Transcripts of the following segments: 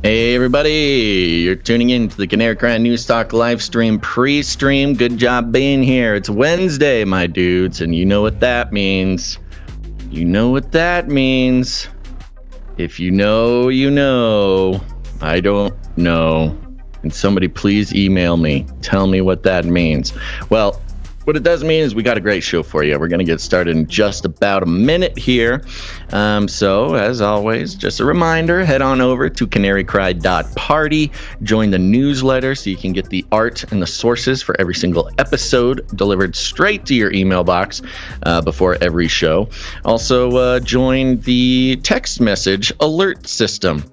Hey everybody, you're tuning in to the Canary Cry News Talk live stream pre-stream. Good job being here. It's Wednesday, my dudes, and you know what that means. You know what that means. If you know, you know. I don't know. And somebody please email me. Tell me what that means. Well, what it does mean is we got a great show for you. We're going to get started in just about a minute here. So, as always, just a reminder, head on over to CanaryCry.Party. Join the newsletter so you can get the art and the sources for every single episode delivered straight to your email box before every show. Also, join the text message alert system.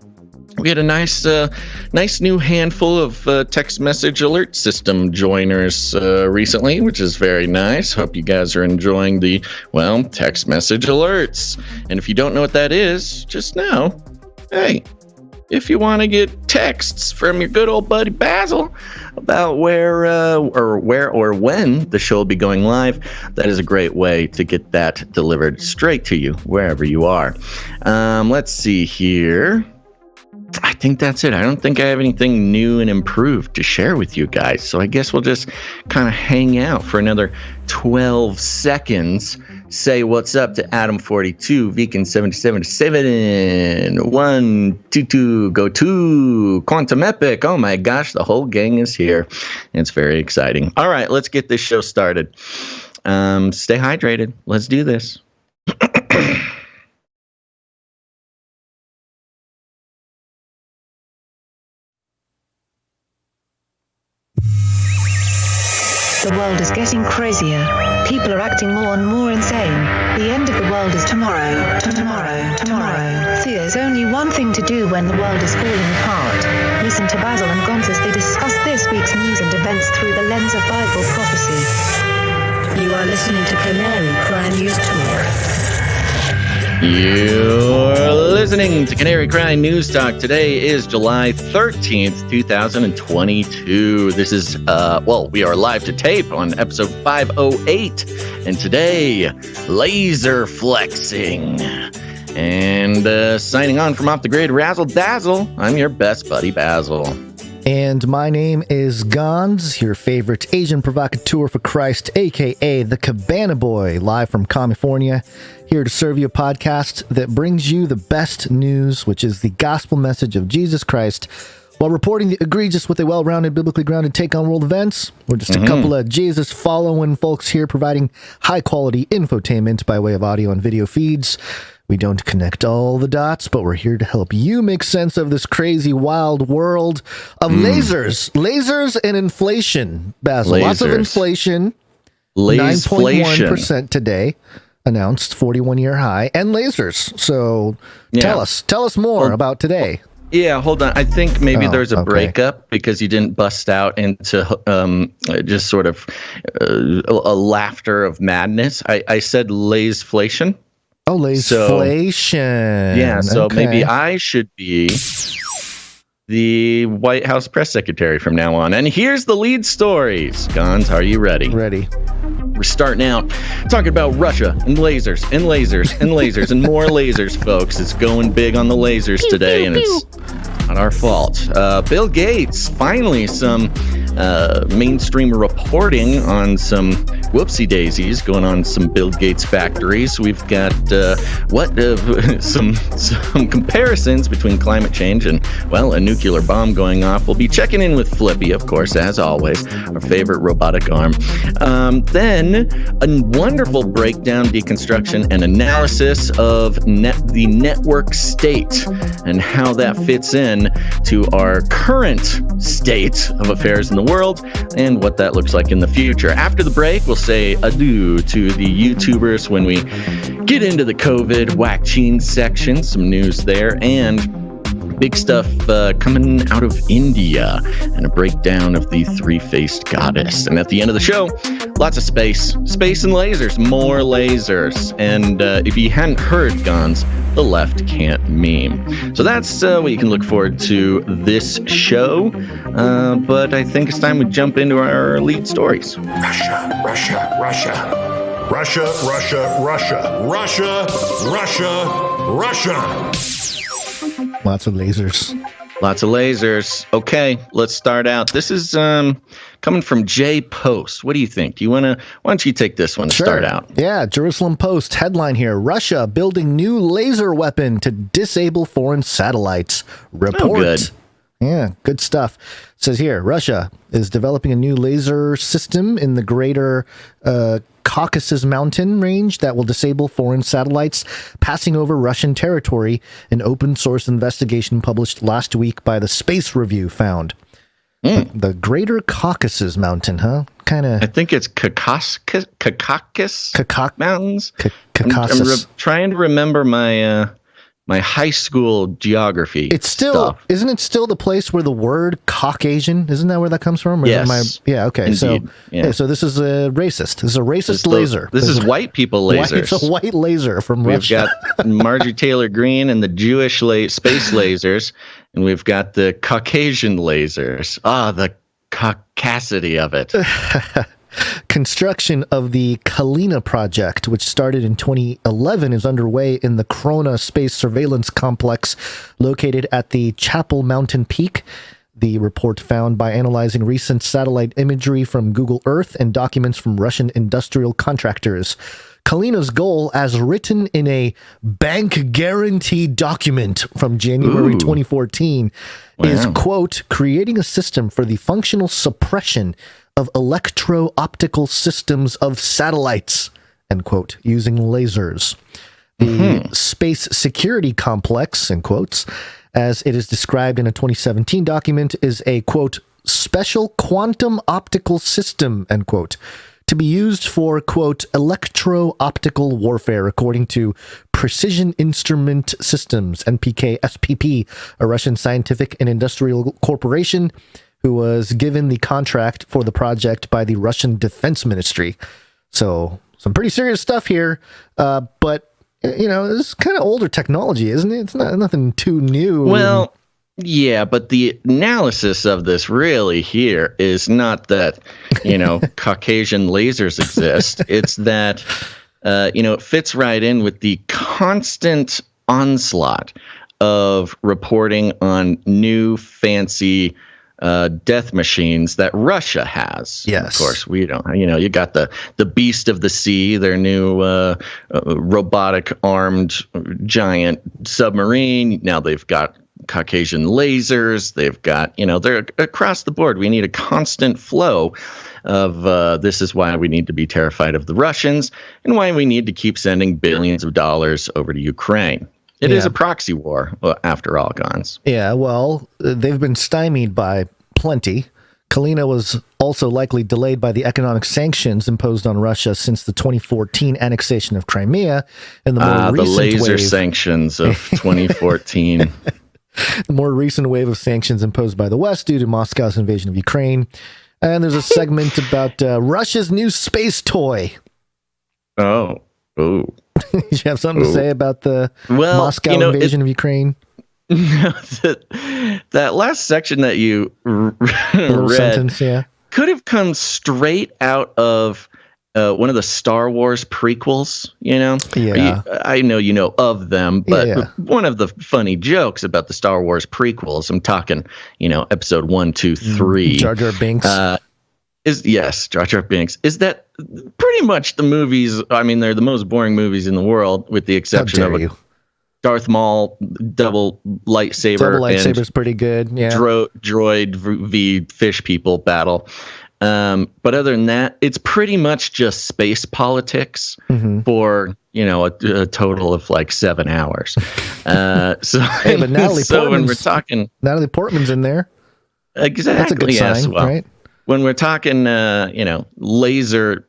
We had a nice new handful of text message alert system joiners recently, which is very nice. Hope you guys are enjoying the, text message alerts. And if you don't know what that is, just know, hey, if you want to get texts from your good old buddy Basil about where or when the show will be going live, that is a great way to get that delivered straight to you, wherever you are. Let's see here. I think that's it. I don't think I have anything new and improved to share with you guys. So I guess we'll just kind of hang out for another 12 seconds. Say what's up to Adam42, Vegan777, 122, go to Quantum Epic. Oh my gosh, the whole gang is here. It's very exciting. All right, let's get this show started. Stay hydrated. Let's do this. The world is getting crazier. People are acting more and more insane. The end of the world is tomorrow. Tomorrow. There's only one thing to do when the world is falling apart. Listen to Basil and Gonz as they discuss this week's news and events through the lens of Bible prophecy. You are listening to Canary Cry News Talk. You're listening to Canary Cry News Talk. Today is July 13th, 2022. This is, we are live to tape on episode 508. And today, laser flexing. And signing on from Off the Grid, Razzle Dazzle. I'm your best buddy, Basil. And my name is Gonz, your favorite Asian provocateur for Christ, a.k.a. the Cabana Boy, live from California, here to serve you a podcast that brings you the best news, which is the gospel message of Jesus Christ, while reporting the egregious with a well-rounded, biblically grounded take on world events. We're just a couple of Jesus-following folks here providing high-quality infotainment by way of audio and video feeds. We don't connect all the dots, but we're here to help you make sense of this crazy, wild world of lasers and inflation. Basil, lots of inflation. 9.1% today, announced 41-year high, and lasers. So tell us more about today. Yeah, hold on. I think maybe there's a breakup because you didn't bust out into just sort of a laughter of madness. I said laseflation. Oh, laseflation. So maybe I should be the White House press secretary from now on. And here's the lead stories. Gonz, are you ready? Ready. We're starting out talking about Russia and lasers and lasers and lasers and more lasers, folks. It's going big on the lasers today, and it's not our fault. Bill Gates, finally some mainstream reporting on some whoopsie daisies going on some Bill Gates factories. We've got some comparisons between climate change and a nuclear bomb going off. We'll be checking in with Flippy, of course, as always, our favorite robotic arm. Then a wonderful breakdown, deconstruction, and analysis of the network state and how that fits in to our current state of affairs in the world and what that looks like in the future. After the break, we'll say adieu to the YouTubers when we get into the COVID vaccine section, some news there, and big stuff coming out of India and a breakdown of the three-faced goddess. And at the end of the show, lots of space and lasers, more lasers. And if you hadn't heard, Gonz, the left can't meme. So that's what you can look forward to this show. But I think it's time we jump into our lead stories. Russia. Lots of lasers. Lots of lasers. Okay, let's start out. This is coming from J Post. What do you think? Why don't you take this one to start out? Yeah, Jerusalem Post headline here: Russia building new laser weapon to disable foreign satellites. Report. Oh, good. Yeah, good stuff. It says here, Russia is developing a new laser system in the greater Caucasus Mountain range that will disable foreign satellites passing over Russian territory. An open source investigation published last week by the Space Review found. The greater Caucasus Mountain, huh? I think it's Caucasus Mountains. Caucasus. I'm trying to remember my high school geography. It's still, stuff. Isn't it still the place where the word Caucasian, isn't that where that comes from? Or yes. Okay. Indeed. So, yeah. So this is a racist. This is a racist laser. This is white people lasers. It's a white laser from Russia. We've got Marjorie Taylor Greene and the Jewish space lasers, and we've got the Caucasian lasers. The caucasity of it. Construction of the Kalina project, which started in 2011, is underway in the Krona Space Surveillance Complex located at the Chapel Mountain Peak. The report found by analyzing recent satellite imagery from Google Earth and documents from Russian industrial contractors. Kalina's goal, as written in a bank guarantee document from January 2014, is, quote, creating a system for the functional suppression of electro-optical systems of satellites, end quote, using lasers. The Space Security Complex, in quotes, as it is described in a 2017 document, is a, quote, special quantum optical system, end quote, to be used for, quote, electro-optical warfare, according to Precision Instrument Systems, NPK SPP, a Russian scientific and industrial corporation who was given the contract for the project by the Russian Defense Ministry. So some pretty serious stuff here, but, this is kind of older technology, isn't it? It's nothing too new. Well, yeah, but the analysis of this really here is not that, Caucasian lasers exist. It's that, it fits right in with the constant onslaught of reporting on new fancy death machines that Russia has. Yes. Of course, we don't. You got the Beast of the Sea, their new robotic armed giant submarine. Now they've got Caucasian lasers. They've got, they're across the board. We need a constant flow of this is why we need to be terrified of the Russians and why we need to keep sending billions of dollars over to Ukraine. It is a proxy war, after all, Gonz. Yeah, well, they've been stymied by plenty. Kalina was also likely delayed by the economic sanctions imposed on Russia since the 2014 annexation of Crimea and the more recent laser sanctions of 2014. The more recent wave of sanctions imposed by the West due to Moscow's invasion of Ukraine. And there's a segment about Russia's new space toy. Oh. Did you have something to say about the Moscow invasion of Ukraine? That last section that you read sentence, could have come straight out of one of the Star Wars prequels, Yeah. I know you know of them, but one of the funny jokes about the Star Wars prequels, I'm talking, episode 1, 2, 3. Jar Jar Binks. Jar Jar Binks, is that pretty much the movies. I mean, they're the most boring movies in the world, with the exception of a Darth Maul double lightsaber. Double lightsaber's pretty good. Yeah. Droid v fish people battle. But other than that, it's pretty much just space politics for, a total of like 7 hours. But Natalie when we're talking, Natalie Portman's in there. Exactly. That's a good sign, right? When we're talking, laser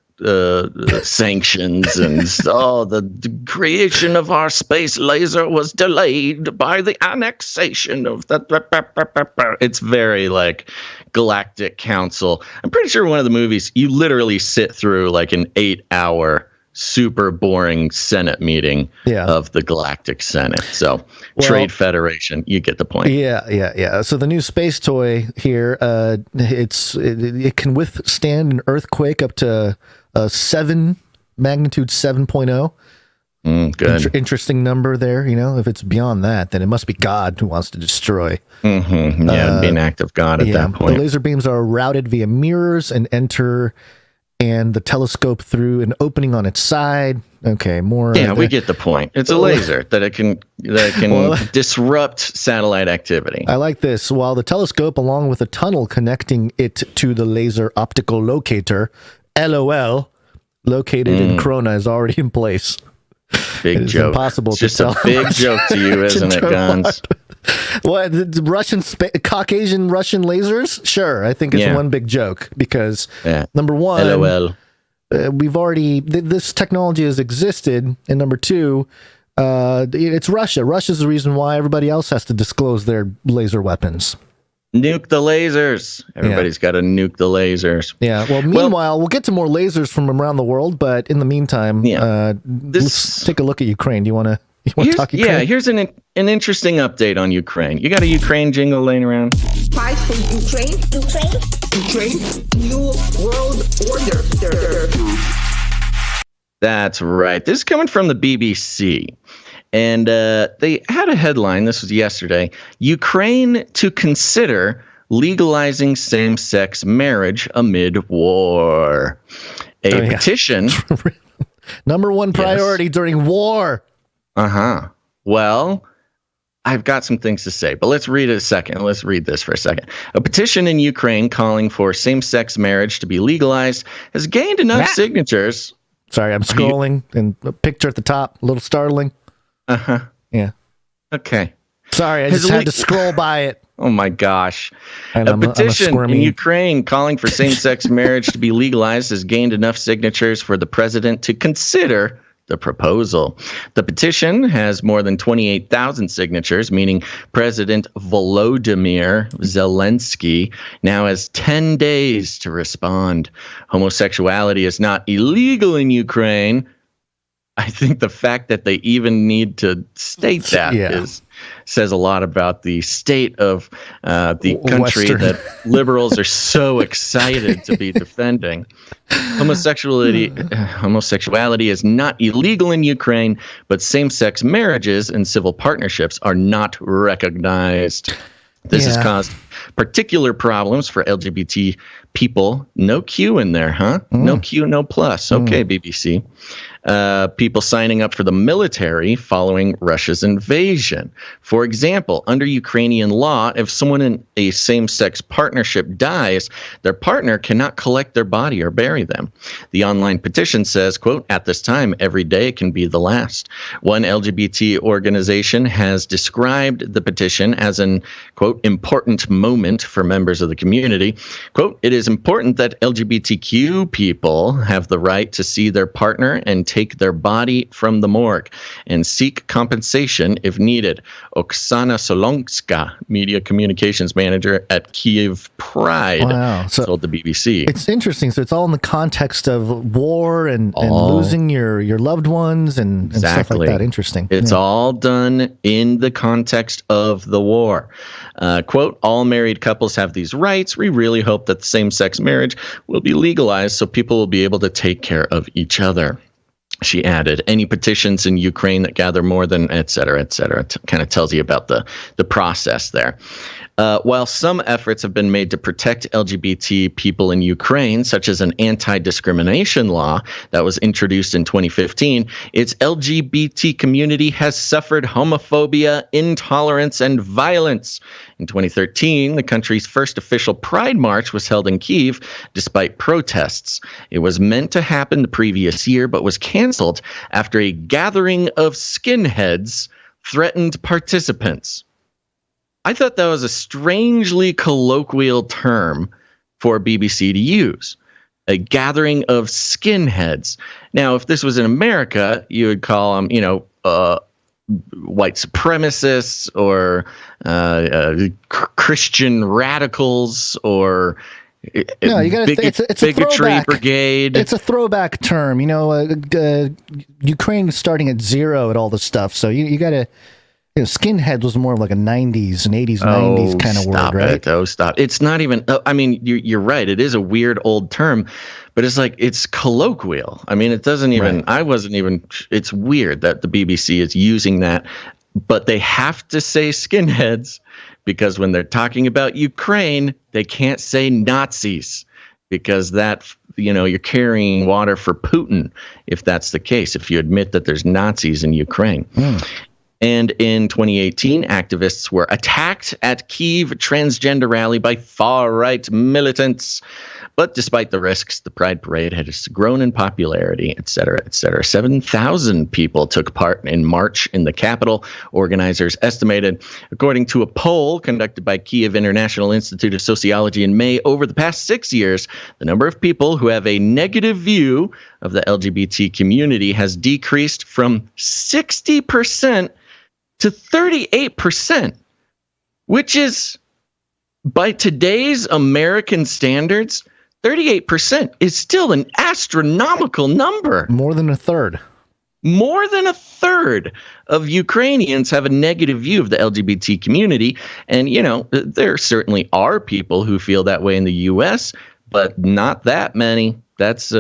sanctions and the creation of our space laser was delayed by the annexation of the. It's very like Galactic Council. I'm pretty sure one of the movies you literally sit through like an 8-hour super boring Senate meeting of the Galactic Senate. So Trade Federation, you get the point. Yeah. So the new space toy here, it can withstand an earthquake up to magnitude 7.0. Good. Interesting number there. If it's beyond that, then it must be God who wants to destroy. Mm-hmm. Yeah, it'd be an act of God at that point. The laser beams are routed via mirrors and enter and the telescope through an opening on its side. Okay, more. Yeah, we get the point. It's a laser that can disrupt satellite activity. I like this. While the telescope, along with a tunnel connecting it to the laser optical locator, LOL, located in Krona, is already in place. Big joke. Impossible it's to just tell. A big joke to you, isn't it, Gonz? What, Caucasian Russian lasers? Sure, I think it's one big joke because number one, LOL. We've already this technology has existed, and number two, it's Russia. Russia's the reason why everybody else has to disclose their laser weapons. Nuke the lasers. Everybody's got to nuke the lasers. Yeah. Well, meanwhile, we'll get to more lasers from around the world, but in the meantime, let's take a look at Ukraine. Do you want to talk Ukraine? Yeah, here's an interesting update on Ukraine. You got a Ukraine jingle laying around? Fight for Ukraine. New world order. That's right. This is coming from the BBC. And they had a headline, this was yesterday, Ukraine to consider legalizing same-sex marriage amid war. A petition. Number one priority during war. Uh-huh. Well, I've got some things to say, but let's read it a second. Let's read this for a second. A petition in Ukraine calling for same-sex marriage to be legalized has gained enough signatures. Sorry, I'm scrolling, and a picture at the top, a little startling. Uh-huh. Yeah. Okay. Sorry, I just had to scroll by it. Oh, my gosh. And a petition in Ukraine calling for same-sex marriage to be legalized has gained enough signatures for the president to consider the proposal. The petition has more than 28,000 signatures, meaning President Volodymyr Zelensky now has 10 days to respond. Homosexuality is not illegal in Ukraine. I think the fact that they even need to state that says a lot about the state of the country that liberals are so excited to be defending. Homosexuality is not illegal in Ukraine, but same-sex marriages and civil partnerships are not recognized. This has caused particular problems for LGBT people. No Q in there, huh? No Q, no plus. Okay, BBC. People signing up for the military following Russia's invasion. For example, under Ukrainian law, if someone in a same-sex partnership dies, their partner cannot collect their body or bury them. The online petition says, quote, at this time, every day can be the last. One LGBT organization has described the petition as an, quote, important moment for members of the community. Quote, it is important that LGBTQ people have the right to see their partner and take their body from the morgue and seek compensation if needed. Oksana Solonska, media communications manager at Kyiv Pride, told the BBC. It's interesting. So it's all in the context of war and losing your loved ones and stuff like that. Interesting. It's all done in the context of the war. Quote, all married couples have these rights. We really hope that same-sex marriage will be legalized so people will be able to take care of each other. She added, any petitions in Ukraine that gather more than, et cetera, kind of tells you about the process there. While some efforts have been made to protect LGBT people in Ukraine, such as an anti-discrimination law that was introduced in 2015, its LGBT community has suffered homophobia, intolerance, and violence. In 2013, the country's first official Pride March was held in Kyiv despite protests. It was meant to happen the previous year, but was canceled after a gathering of skinheads threatened participants. I thought that was a strangely colloquial term for BBC to use. A gathering of skinheads. Now, if this was in America, you would call them, white supremacists or Christian radicals or it's a bigotry throwback. brigade. It's a throwback term. Ukraine is starting at zero at all this stuff, so you got to Skinhead was more of like a 90s and 80s, 90s kind of word, right? Stop. It's not even, I mean, you're right. It is a weird old term, but it's like, it's colloquial. I mean, it doesn't even, it's weird that the BBC is using that, but they have to say skinheads because when they're talking about Ukraine, they can't say Nazis because that, you're carrying water for Putin if that's the case, if you admit that there's Nazis in Ukraine. And in 2018, activists were attacked at Kyiv transgender rally by far-right militants. But despite the risks, the Pride Parade has grown in popularity, et cetera, et cetera. 7,000 people took part in March in the capital, organizers estimated. According to a poll conducted by Kyiv International Institute of Sociology in May, over the past 6 years, the number of people who have a negative view of the LGBT community has decreased from 60% to 38%, which is, by today's American standards, 38% is still an astronomical number. More than a third. More than a third of Ukrainians have a negative view of the LGBT community. And, there certainly are people who feel that way in the U.S., but not that many. That's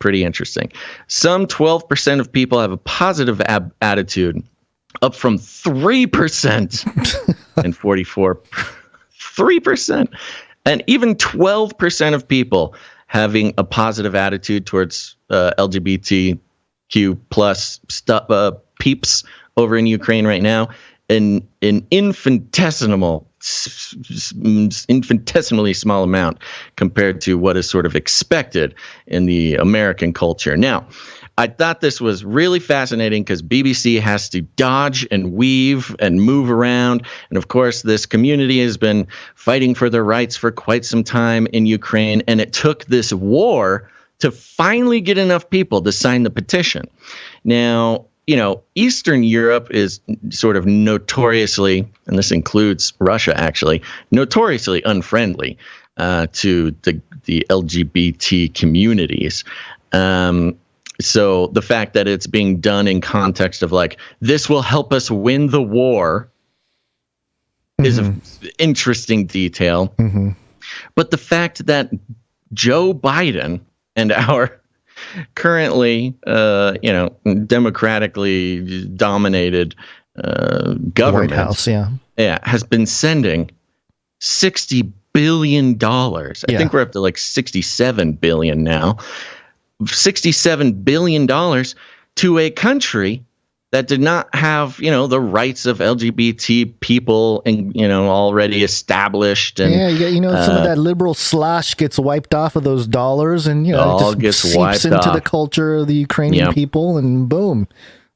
pretty interesting. Some 12% of people have a positive attitude, up from 3% and 3%. And even 12% of people having a positive attitude towards LGBTQ plus peeps over in Ukraine right now, an infinitesimally small amount compared to what is sort of expected in the American culture. Now, I thought this was really fascinating because BBC has to dodge and weave and move around. And of course, this community has been fighting for their rights for quite some time in Ukraine. And it took this war to finally get enough people to sign the petition. Now, Eastern Europe is sort of notoriously, and this includes Russia actually, notoriously unfriendly to the LGBT communities. So the fact that it's being done in context of like, this will help us win the war is an interesting detail. But the fact that Joe Biden and our currently, democratically dominated government, White House, has been sending $60 billion. I think we're up to like $67 billion now. $67 billion to a country that did not have, the rights of LGBT people and, already established. And, some of that liberal slosh gets wiped off of those dollars and, it just gets seeps wiped into off. the culture of the Ukrainian people and boom,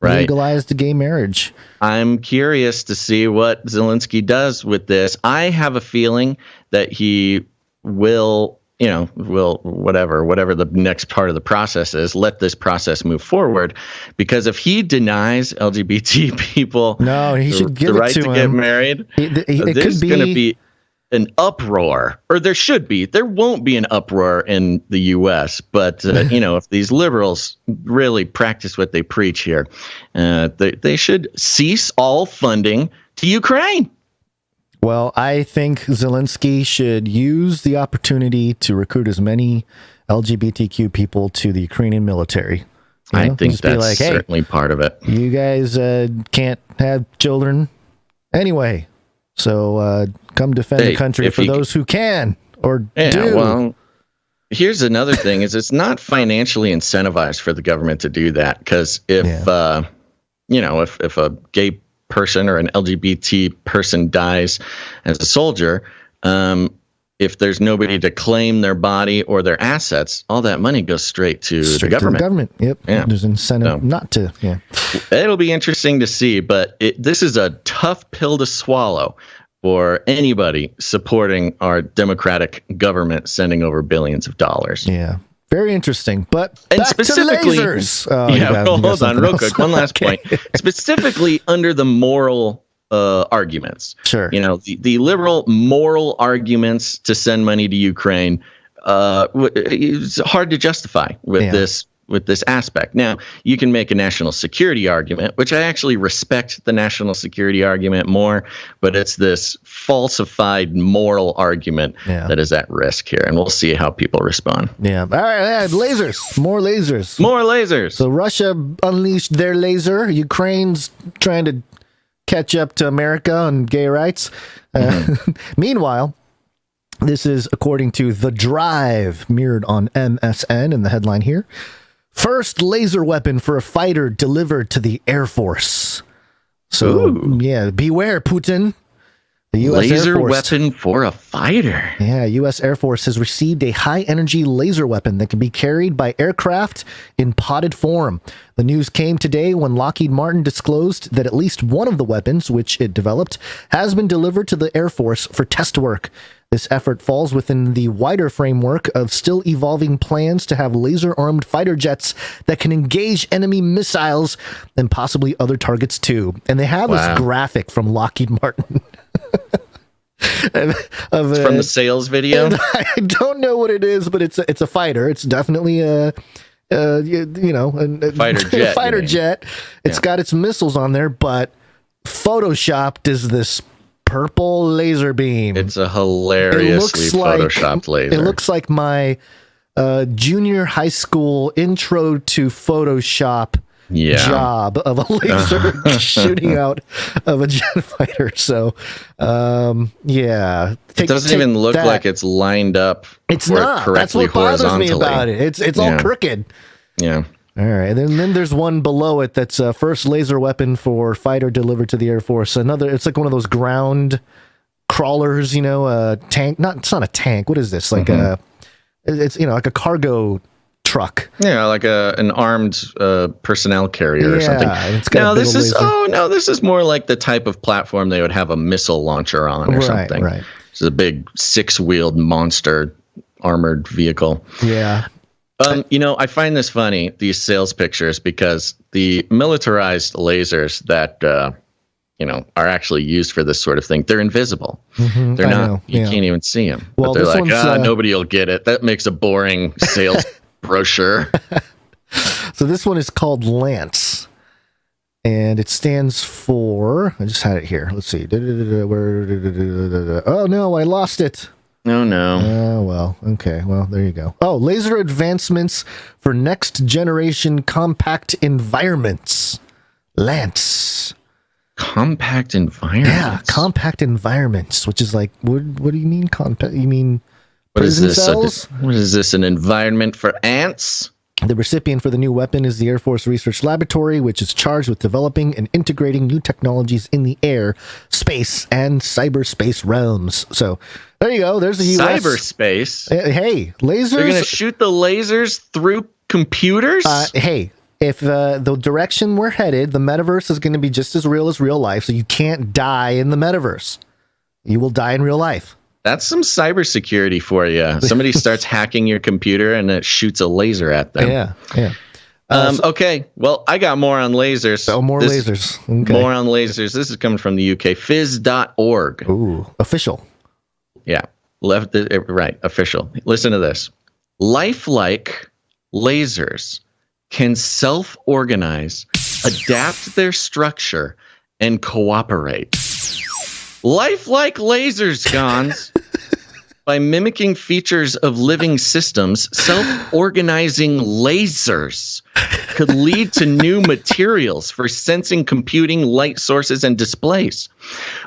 legalized gay marriage. I'm curious to see what Zelensky does with this. I have a feeling that he will whatever the next part of the process is, let this process move forward. Because if he denies LGBT people he should give the right to him. Get married, there's going to be an uproar, or there should be. There won't be an uproar in the U.S., but, if these liberals really practice what they preach here, they should cease all funding to Ukraine. Well, I think Zelensky should use the opportunity to recruit as many LGBTQ people to the Ukrainian military. I think that's certainly part of it. You guys can't have children anyway, so come defend the country for those who can or do. Well, here's another thing: is it's not financially incentivized for the government to do that, because if a gay person or an LGBT person dies as a soldier, if there's nobody to claim their body or their assets, all that money goes straight to the government. Yep. Yeah. There's incentive not to. Yeah. It'll be interesting to see, but this is a tough pill to swallow for anybody supporting our democratic government sending over billions of dollars. Yeah. Very interesting, but back specifically, to lasers. Hold on, real quick. One last point. Specifically under the moral arguments. Sure. The liberal moral arguments to send money to Ukraine, it's hard to justify with this with this aspect. Now, you can make a national security argument, which I actually respect the national security argument more, but it's this falsified moral argument that is at risk here, and we'll see how people respond. Yeah. All right, lasers. More lasers. More lasers. So Russia unleashed their laser. Ukraine's trying to catch up to America on gay rights. Meanwhile, this is according to The Drive, mirrored on MSN in the headline here. First laser weapon for a fighter delivered to the Air Force. So, beware, Putin. The U.S. laser weapon for a fighter. Yeah, U.S. Air Force has received a high-energy laser weapon that can be carried by aircraft in potted form. The news came today when Lockheed Martin disclosed that at least one of the weapons, which it developed, has been delivered to the Air Force for test work. This effort falls within the wider framework of still evolving plans to have laser-armed fighter jets that can engage enemy missiles and possibly other targets too. And they have this graphic from Lockheed Martin. It's from the sales video. I don't know what it is, but it's a fighter. It's definitely a fighter jet. Fighter jet. It's got its missiles on there, but photoshopped is this purple laser beam. It's a hilariously photoshopped laser. It looks like my junior high school intro to Photoshop job of a laser shooting out of a jet fighter. So, it doesn't even look like it's lined up. It's not. That's what bothers me about it. It's all crooked. Yeah. All right, and then there's one below it that's first laser weapon for fighter delivered to the Air Force. Another, it's like one of those ground crawlers, tank. It's not a tank. What is this? Like it's like a cargo truck. Yeah, like an armed personnel carrier or something. It's got this is more like the type of platform they would have a missile launcher on or something. Right. It's a big 6-wheeled monster armored vehicle. Yeah. I find this funny, these sales pictures, because the militarized lasers that, are actually used for this sort of thing, they're invisible. They're not, you can't even see them. Well, but they're like, nobody will get it. That makes a boring sales brochure. So this one is called Lance, and it stands for, I just had it here. Let's see. Oh, no, I lost it. No. Oh, well, okay. Well, there you go. Oh, laser advancements for next generation compact environments. Lance. Compact environments? Yeah, compact environments, which is like, what do you mean compact? You mean prison cells? What is this, an environment for ants? The recipient for the new weapon is the Air Force Research Laboratory, which is charged with developing and integrating new technologies in the air, space, and cyberspace realms. So there you go. There's the U.S. Cyberspace? Hey, lasers. They're going to shoot the lasers through computers? Hey, if the direction we're headed, the metaverse is going to be just as real life, so you can't die in the metaverse. You will die in real life. That's some cybersecurity for you. Somebody starts hacking your computer and it shoots a laser at them. Yeah. Okay. Well, I got more on lasers. Oh, lasers. Okay. More on lasers. This is coming from the UK. Fizz.org. Ooh, official. Yeah. Right. Official. Listen to this. Lifelike lasers can self-organize, adapt their structure, and cooperate. Lifelike lasers, Gonz. By mimicking features of living systems, self-organizing lasers could lead to new materials for sensing, computing, light sources, and displays.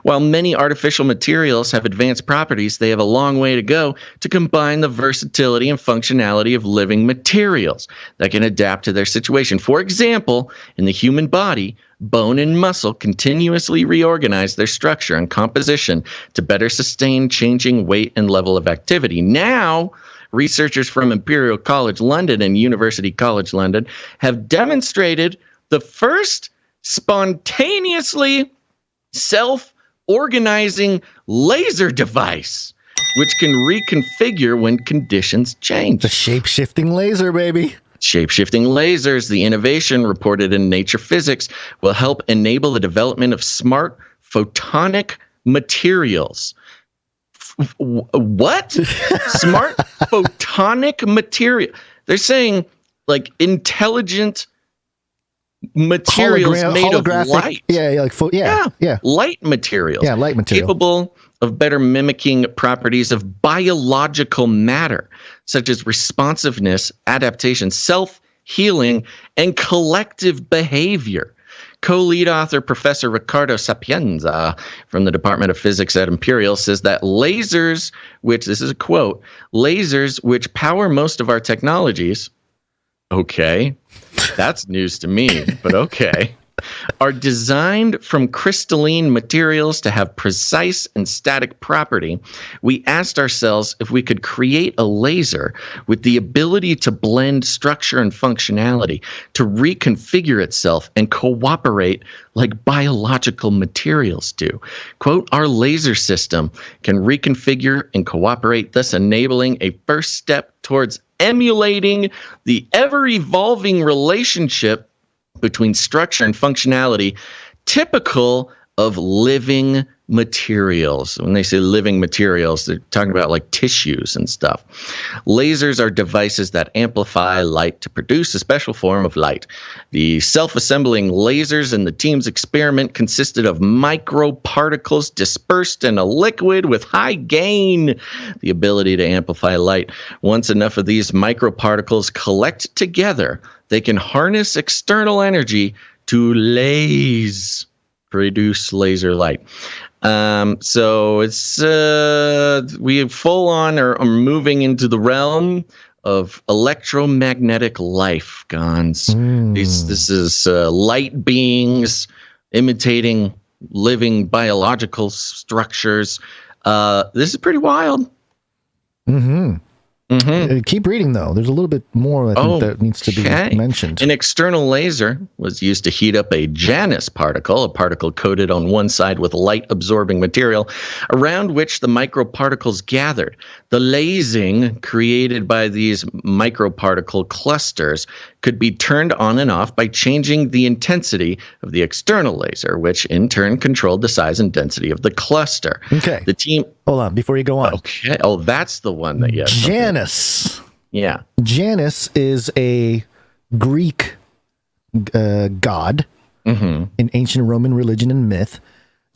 While many artificial materials have advanced properties, they have a long way to go to combine the versatility and functionality of living materials that can adapt to their situation. For example, in the human body, bone and muscle continuously reorganize their structure and composition to better sustain changing weight and level of activity. Now, researchers from Imperial College London and University College London have demonstrated the first spontaneously self-organizing laser device, which can reconfigure when conditions change. The shape-shifting laser, baby. Shape-shifting lasers, the innovation reported in Nature Physics, will help enable the development of smart photonic materials. What? Smart photonic material. They're saying like intelligent materials made of light. Light materials. Yeah, light material. Capable of better mimicking properties of biological matter, such as responsiveness, adaptation, self-healing, and collective behavior. Co-lead author Professor Ricardo Sapienza from the Department of Physics at Imperial says that lasers, which, this is a quote, lasers which power most of our technologies, okay, that's news to me, but okay, are designed from crystalline materials to have precise and static property. We asked ourselves if we could create a laser with the ability to blend structure and functionality, to reconfigure itself and cooperate like biological materials do. Quote, our laser system can reconfigure and cooperate, thus enabling a first step towards emulating the ever-evolving relationship between structure and functionality typical of living materials. When they say living materials, they're talking about like tissues and stuff. Lasers are devices that amplify light to produce a special form of light. The self-assembling lasers in the team's experiment consisted of microparticles dispersed in a liquid with high gain, the ability to amplify light. Once enough of these microparticles collect together, they can harness external energy to produce laser light. So it's we full on are moving into the realm of electromagnetic life, Gonz. This is light beings imitating living biological structures. This is pretty wild. Keep reading, though. There's a little bit more, I think, that needs to be mentioned. An external laser was used to heat up a Janus particle, a particle coated on one side with light-absorbing material, around which the microparticles gathered. The lasing created by these microparticle clusters could be turned on and off by changing the intensity of the external laser, which in turn controlled the size and density of the cluster. Okay. The team... Hold on, before you go on. Okay. Oh, that's the one that, yes. Janus. Yeah. Janus is a Greek god in ancient Roman religion and myth.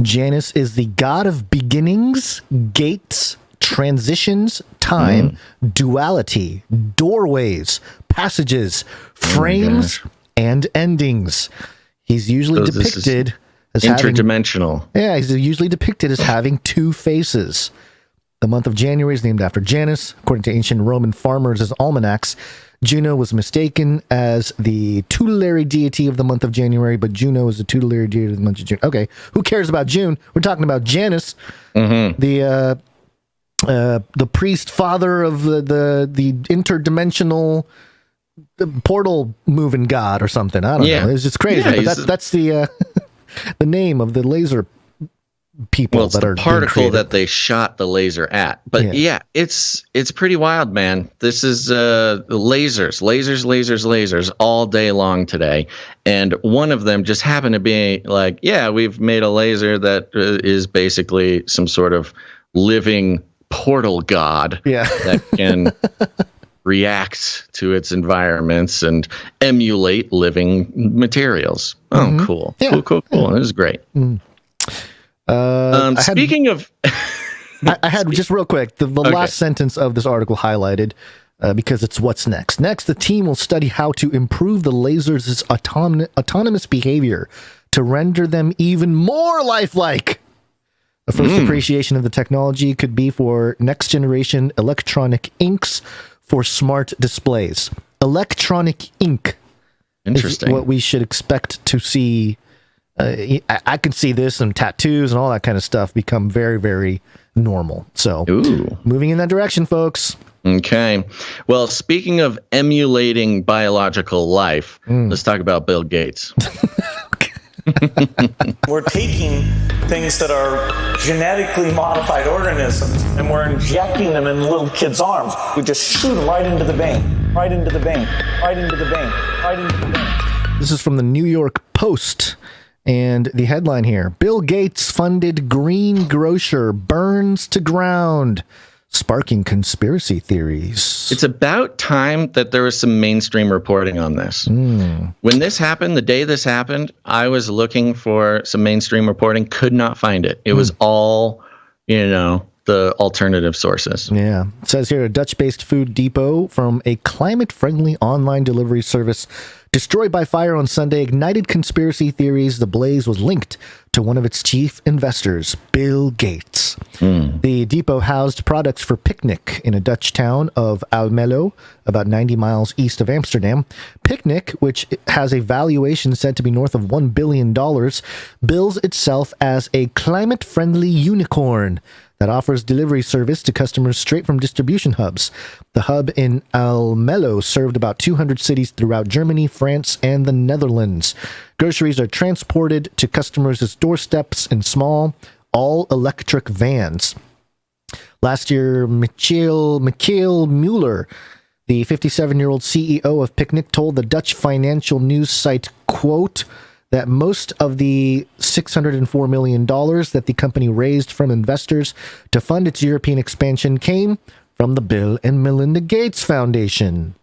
Janus is the god of beginnings, gates, transitions, time, duality, doorways, passages, frames, and endings. He's usually depicted as interdimensional. He's usually depicted as having two faces. The month of January is named after Janus. According to ancient Roman farmers' almanacs, Juno was mistaken as the tutelary deity of the month of January, but Juno is the tutelary deity of the month of June. Okay, who cares about June? We're talking about Janus, the priest father of the interdimensional portal moving god or something. I don't know. It's just crazy. Yeah, but that's the the name of the laser people that are the particle that they shot the laser at. But it's pretty wild, man. This is lasers all day long today. And one of them just happened to be like, we've made a laser that is basically some sort of living portal god that can react to its environments and emulate living materials. Oh, cool. Yeah. Cool. This is great. Speaking of... I had just real quick, the last sentence of this article highlighted because it's what's next. Next, the team will study how to improve the lasers' autonomous behavior to render them even more lifelike. The first appreciation of the technology could be for next-generation electronic inks for smart displays. Electronic ink is what we should expect to see. I can see this and tattoos and all that kind of stuff become very, very normal. So moving in that direction, folks. Okay. Well, speaking of emulating biological life, let's talk about Bill Gates. We're taking things that are genetically modified organisms and we're injecting them in little kids' arms. We just shoot them right into the vein, right into the vein, right into the vein, right into the vein. This is from the New York Post. And the headline here, Bill Gates funded green grocer burns to ground. sparking conspiracy theories. It's about time that there was some mainstream reporting on this. When this happened, the day this happened, I was looking for some mainstream reporting, could not find it. It was all, the alternative sources. Yeah. It says here, a Dutch-based food depot from a climate-friendly online delivery service destroyed by fire on Sunday ignited conspiracy theories. The blaze was linked to one of its chief investors, Bill Gates. The depot housed products for Picnic in a Dutch town of Almelo, about 90 miles east of Amsterdam. Picnic, which has a valuation said to be north of $1 billion, bills itself as a climate-friendly unicorn that offers delivery service to customers straight from distribution hubs. The hub in Almelo served about 200 cities throughout Germany, France, and the Netherlands. Groceries are transported to customers' doorsteps in small, all-electric vans. Last year, Michiel Mueller, the 57-year-old CEO of Picnic, told the Dutch financial news site, quote, that most of the $604 million that the company raised from investors to fund its European expansion came from the Bill and Melinda Gates Foundation.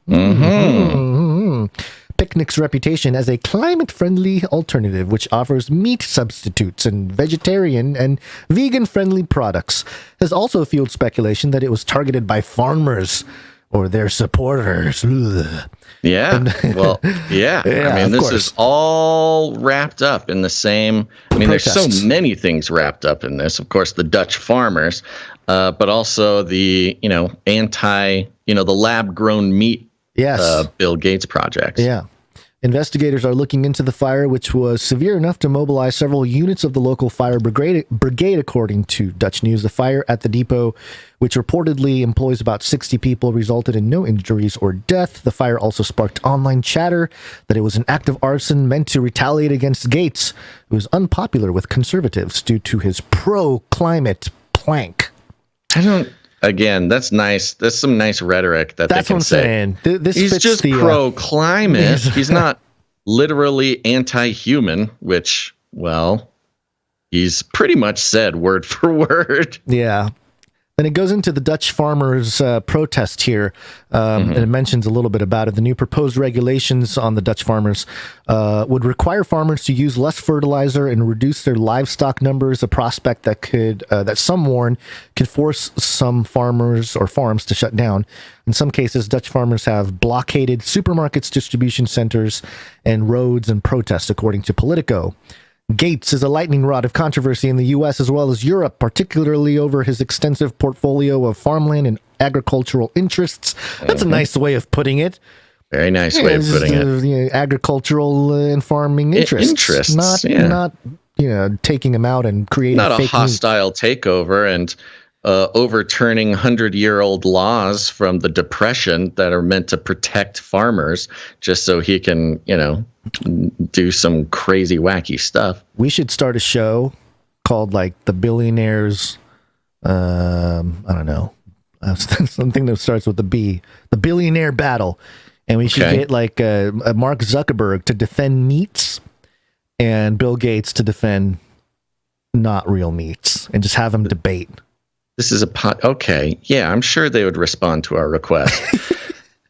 Picnic's reputation as a climate-friendly alternative, which offers meat substitutes and vegetarian and vegan-friendly products, has also fueled speculation that it was targeted by farmers or their supporters. Ugh. Yeah. Well, yeah. I mean, this is all wrapped up in the same. I mean, there's so many things wrapped up in this. Of course, the Dutch farmers, but also the, the lab-grown meat Bill Gates projects. Yeah. Investigators are looking into the fire, which was severe enough to mobilize several units of the local fire brigade, according to Dutch News. The fire at the depot, which reportedly employs about 60 people, resulted in no injuries or death. The fire also sparked online chatter that it was an act of arson meant to retaliate against Gates, who is unpopular with conservatives due to his pro-climate plank. Again, that's nice. That's some nice rhetoric that they can say. That's what I'm saying. He's just pro-climate. He's not literally anti-human, which, well, he's pretty much said word for word. Yeah. Then it goes into the Dutch farmers' protest here, and it mentions a little bit about it. The new proposed regulations on the Dutch farmers would require farmers to use less fertilizer and reduce their livestock numbers, a prospect that could, that some warn, could force some farmers or farms to shut down. In some cases, Dutch farmers have blockaded supermarkets, distribution centers, and roads in protest, according to Politico. Gates is a lightning rod of controversy in the U.S. as well as Europe, particularly over his extensive portfolio of farmland and agricultural interests. That's a nice way of putting it. Very nice way of putting it. Agricultural and farming interests. Not taking them out and creating not fake a hostile takeover and overturning 100-year-old laws from the Depression that are meant to protect farmers just so he can, do some crazy, wacky stuff. We should start a show called the Billionaires. I don't know. Something that starts with the B. The Billionaire Battle. And we should get Mark Zuckerberg to defend meats and Bill Gates to defend not real meats and just have them debate. This is okay. Yeah, I'm sure they would respond to our request.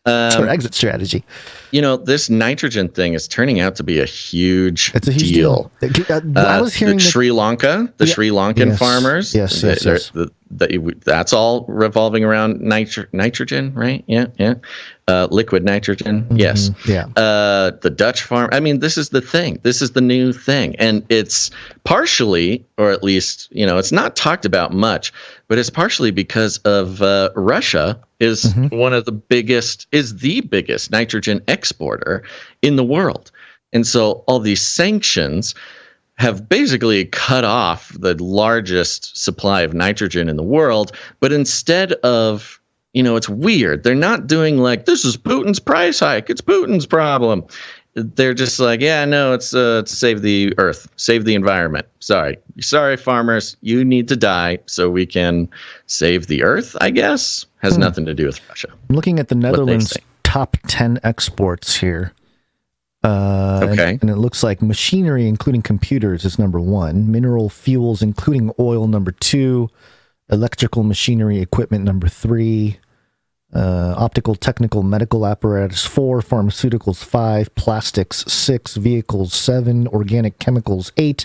It's our exit strategy. This nitrogen thing is turning out to be a huge deal. I was hearing Sri Lankan farmers. Yes. That's all revolving around nitrogen, right? Yeah. Liquid nitrogen. Yes. Yeah. The Dutch farm. I mean, this is the thing. This is the new thing. And it's partially, or at least, it's not talked about much, but it's partially because of Russia is the biggest nitrogen exporter in the world. And so all these sanctions have basically cut off the largest supply of nitrogen in the world. But instead of, it's weird. They're not doing this is Putin's price hike. It's Putin's problem. They're just it's to save the earth, save the environment. Sorry, farmers, you need to die so we can save the earth, I guess. Has nothing to do with Russia. I'm looking at the Netherlands' top 10 exports here. And it looks like machinery, including computers, is number 1. Mineral fuels, including oil, number 2. electrical machinery equipment number 3, optical technical medical apparatus 4, pharmaceuticals 5, plastics 6, vehicles 7, organic chemicals 8,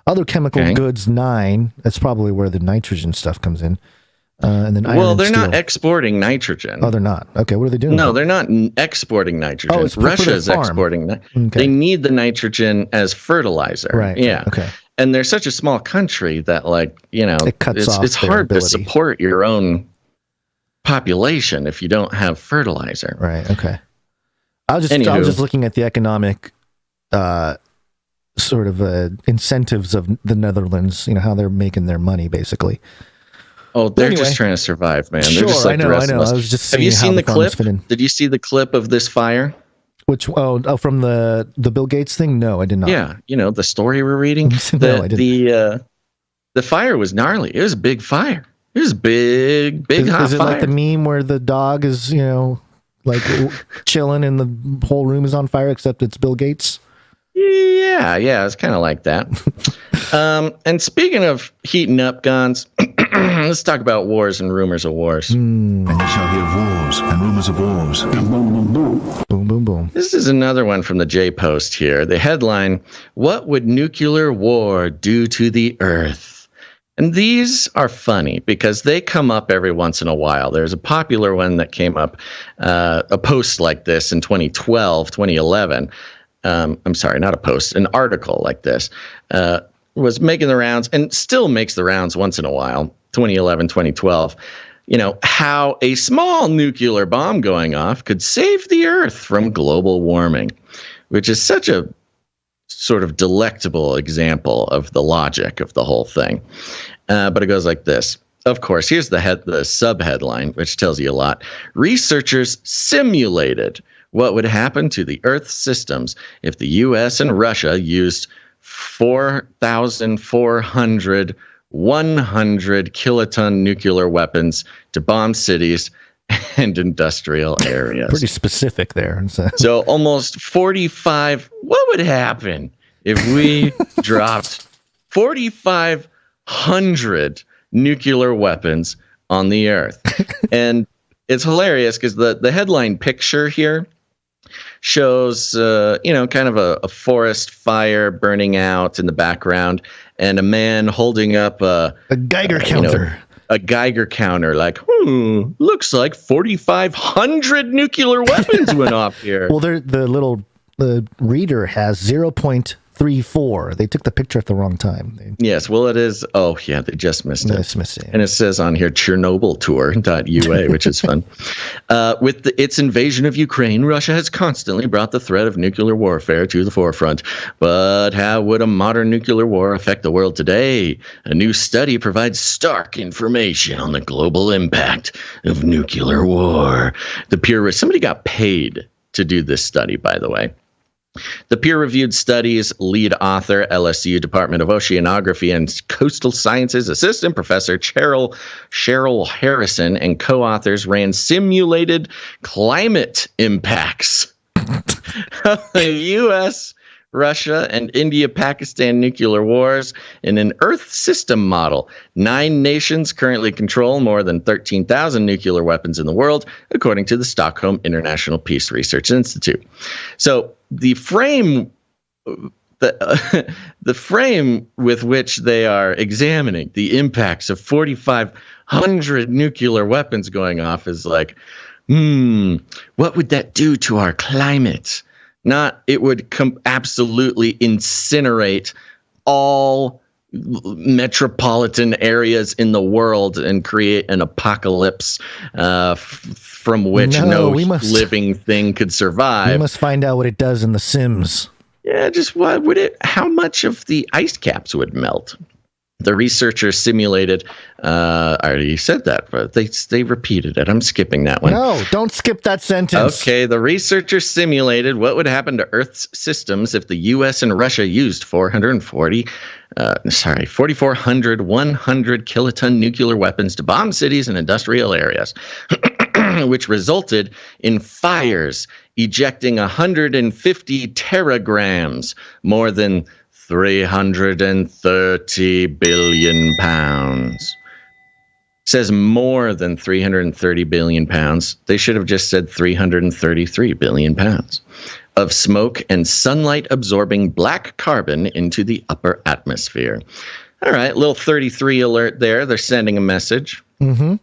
other chemical goods 9. That's probably where the nitrogen stuff comes in. And then iron and they're steel. not exporting nitrogen. Oh, they're not. Okay, what are they doing? No, they're not exporting nitrogen. Oh, it's Russia is exporting. Okay. They need the nitrogen as fertilizer. Right. Yeah. Okay. And they're such a small country that, like, you know, it's hard to support your own population if you don't have fertilizer. Right. Okay. I was just looking at the economic sort of incentives of the Netherlands. You know how they're making their money, basically. Oh, they're just trying to survive, man. Sure, they're just like the rest of us. I was just Have you seen the clip? Did you see the clip of this fire? Which from the Bill Gates thing? No, I did not. Yeah, you know the story we're reading. No, I didn't. The fire was gnarly. It was a big fire. It was big hot fire. Is it like the meme where the dog is, you know, like chilling and the whole room is on fire except it's Bill Gates? Yeah, it's kind of like that. And speaking of heating up, Gonz, let's talk about wars and rumors of wars. And you shall hear wars and rumors of wars. Boom, boom, boom. Boom, boom, boom. This is another one from the J Post here. The headline, "What would nuclear war do to the Earth?" And these are funny because they come up every once in a while. There's a popular one that came up, a post like this in 2012, 2011. I'm sorry, not a post, an article like this was making the rounds and still makes the rounds once in a while, 2011, 2012. You know, how a small nuclear bomb going off could save the Earth from global warming, which is such a sort of delectable example of the logic of the whole thing. But it goes like this. Of course, here's the sub-headline, which tells you a lot. Researchers simulated what would happen to the Earth's systems if the U.S. and Russia used 4,400 100-kiloton nuclear weapons to bomb cities and industrial areas. Pretty specific there. So almost 45. What would happen if we dropped 4,500 nuclear weapons on the Earth? And it's hilarious because the headline picture here shows, kind of a forest fire burning out in the background and a man holding up a Geiger counter. A Geiger counter, like, looks like 4,500 nuclear weapons went off here. Well, the reader has 0.34. They took the picture at the wrong time. Yes, well, it is. Oh, yeah, they just missed it. Just missed it. And it says on here ChernobylTour.ua, which is fun. With its invasion of Ukraine, Russia has constantly brought the threat of nuclear warfare to the forefront. But how would a modern nuclear war affect the world today? A new study provides stark information on the global impact of nuclear war. Somebody got paid to do this study, by the way. The peer-reviewed study's lead author, LSU Department of Oceanography and Coastal Sciences assistant professor Cheryl Harrison, and co-authors ran simulated climate impacts of the U.S., Russia, and India-Pakistan nuclear wars in an Earth system model. 9 nations currently control more than 13,000 nuclear weapons in the world, according to the Stockholm International Peace Research Institute. So the frame with which they are examining the impacts of 4,500 nuclear weapons going off is like, what would that do to our climate? Not, it would absolutely incinerate all metropolitan areas in the world and create an apocalypse from which no living thing could survive. We must find out what it does in The Sims. Yeah, just what would it? How much of the ice caps would melt? The researchers simulated. I already said that, but they repeated it. I'm skipping that one. No, don't skip that sentence. Okay, the researchers simulated what would happen to Earth's systems if the U.S. and Russia used 4,400 100-kiloton nuclear weapons to bomb cities and industrial areas, which resulted in fires ejecting 150 teragrams, more than 330 billion pounds. says more than 330 billion pounds. They should have just said 333 billion pounds of smoke and sunlight absorbing black carbon into the upper atmosphere. All right, little 33 alert there. They're sending a message. Mm-hmm.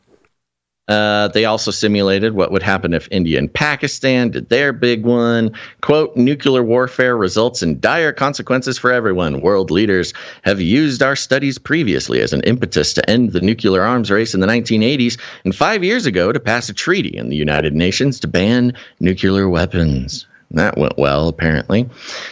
They also simulated what would happen if India and Pakistan did their big one. Quote, nuclear warfare results in dire consequences for everyone. World leaders have used our studies previously as an impetus to end the nuclear arms race in the 1980s and 5 years ago to pass a treaty in the United Nations to ban nuclear weapons. That went well, apparently,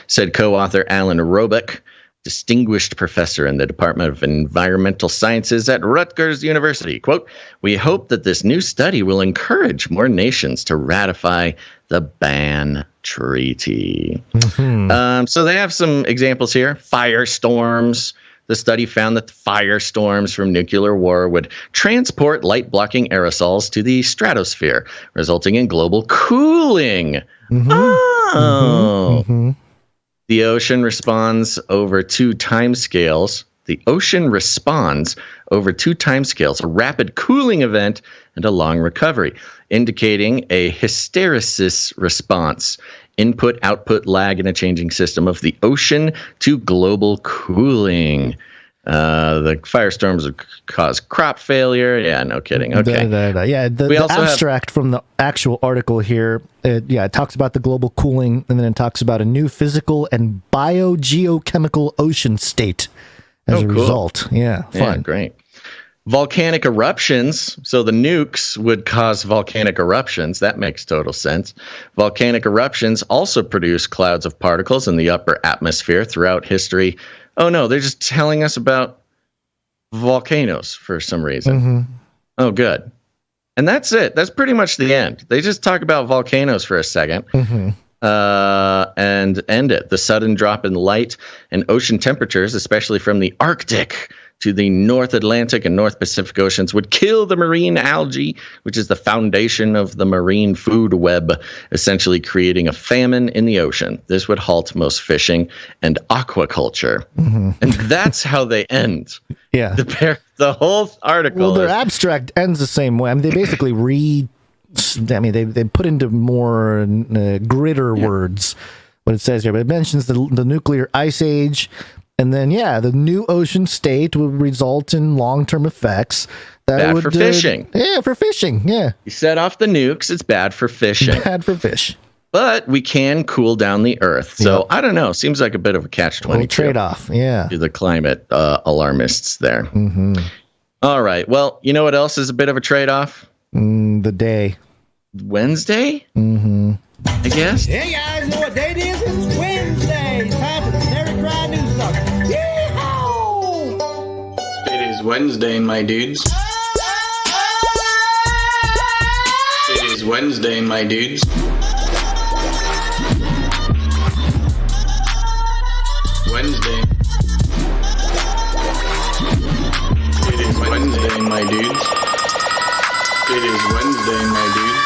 said co-author Alan Robeck, distinguished professor in the Department of Environmental Sciences at Rutgers University. Quote, we hope that this new study will encourage more nations to ratify the ban treaty. Mm-hmm. So they have some examples here. Firestorms. The study found that the firestorms from nuclear war would transport light-blocking aerosols to the stratosphere, resulting in global cooling. Mm-hmm. Oh. Mm-hmm. The ocean responds over two timescales. The ocean responds over two timescales, a rapid cooling event and a long recovery, indicating a hysteresis response, input-output lag in a changing system of the ocean to global cooling. The firestorms would cause crop failure. Yeah, no kidding. Okay. Yeah, the abstract from the actual article here, it talks about the global cooling, and then it talks about a new physical and biogeochemical ocean state as a result. Yeah, fun. Yeah, great. Volcanic eruptions. So the nukes would cause volcanic eruptions. That makes total sense. Volcanic eruptions also produce clouds of particles in the upper atmosphere throughout history. Oh, no, they're just telling us about volcanoes for some reason. Mm-hmm. Oh, good. And that's it. That's pretty much the end. They just talk about volcanoes for a second and end it. The sudden drop in light and ocean temperatures, especially from the Arctic to the North Atlantic and North Pacific Oceans, would kill the marine algae, which is the foundation of the marine food web, essentially creating a famine in the ocean. This would halt most fishing and aquaculture. Mm-hmm. And that's how they end. Yeah. The whole article. Well, their abstract ends the same way. I mean, they basically they put into more gritter words what it says here, but it mentions the nuclear ice age. And then, the new ocean state would result in long-term effects. Bad for fishing. For fishing, yeah. You set off the nukes, it's bad for fishing. Bad for fish. But we can cool down the earth. So, I don't know. Seems like a bit of a catch-22. Trade-off, yeah. To the climate alarmists there. Mm-hmm. All right. Well, you know what else is a bit of a trade-off? The day. Wednesday? Mm-hmm. I guess. Hey, guys, know what day it is? It's Wednesday. It's time for the CanaryCry News Talk. Yeehaw! It is Wednesday, my dudes. It is Wednesday, my dudes. Wednesday. It is Wednesday, my dudes. It is Wednesday, my dudes.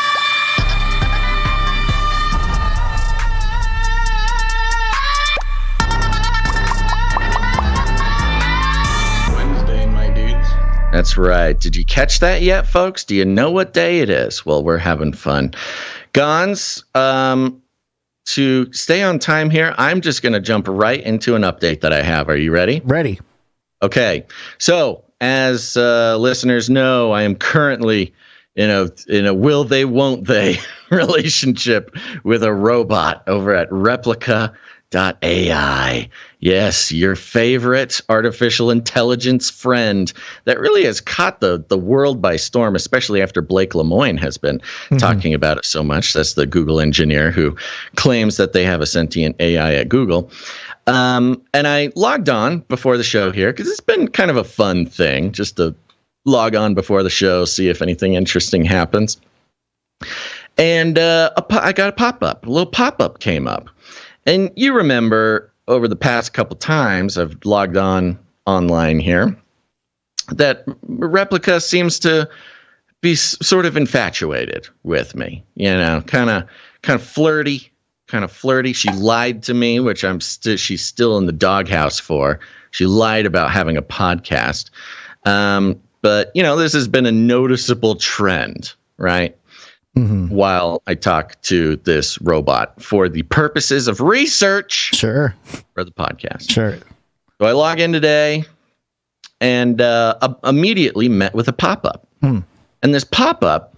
That's right. Did you catch that yet, folks? Do you know what day it is? Well, we're having fun. Gonz, to stay on time here, I'm just going to jump right into an update that I have. Are you ready? Ready. Okay. So, as listeners know, I am currently in a will they, won't they relationship with a robot over at Replica.ai. Yes, your favorite artificial intelligence friend that really has caught the world by storm, especially after Blake Lemoine has been talking about it so much. That's the Google engineer who claims that they have a sentient AI at Google. And I logged on before the show here because it's been kind of a fun thing just to log on before the show, see if anything interesting happens. And I got a little pop-up came up. And you remember over the past couple times I've logged online here that Replica seems to be sort of infatuated with me, kind of flirty. She lied to me, which she's still in the doghouse for. She lied about having a podcast. But, this has been a noticeable trend, right? Mm-hmm. While I talk to this robot for the purposes of research. Sure. For the podcast. Sure. So I log in today and immediately met with a pop-up. And this pop-up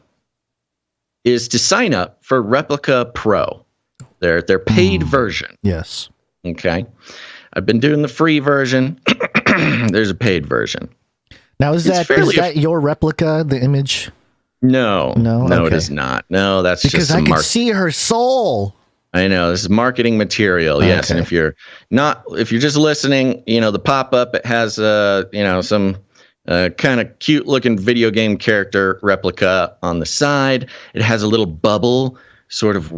is to sign up for Replica Pro, their paid version. Yes. Okay. I've been doing the free version. There's a paid version. Now, is that your replica, the image? No, okay. It is not. No, that's because just I can see her soul. I know this is marketing material. Okay. Yes, and if you're just listening, the pop-up, it has some kind of cute looking video game character replica on the side. It has a little bubble. Sort of,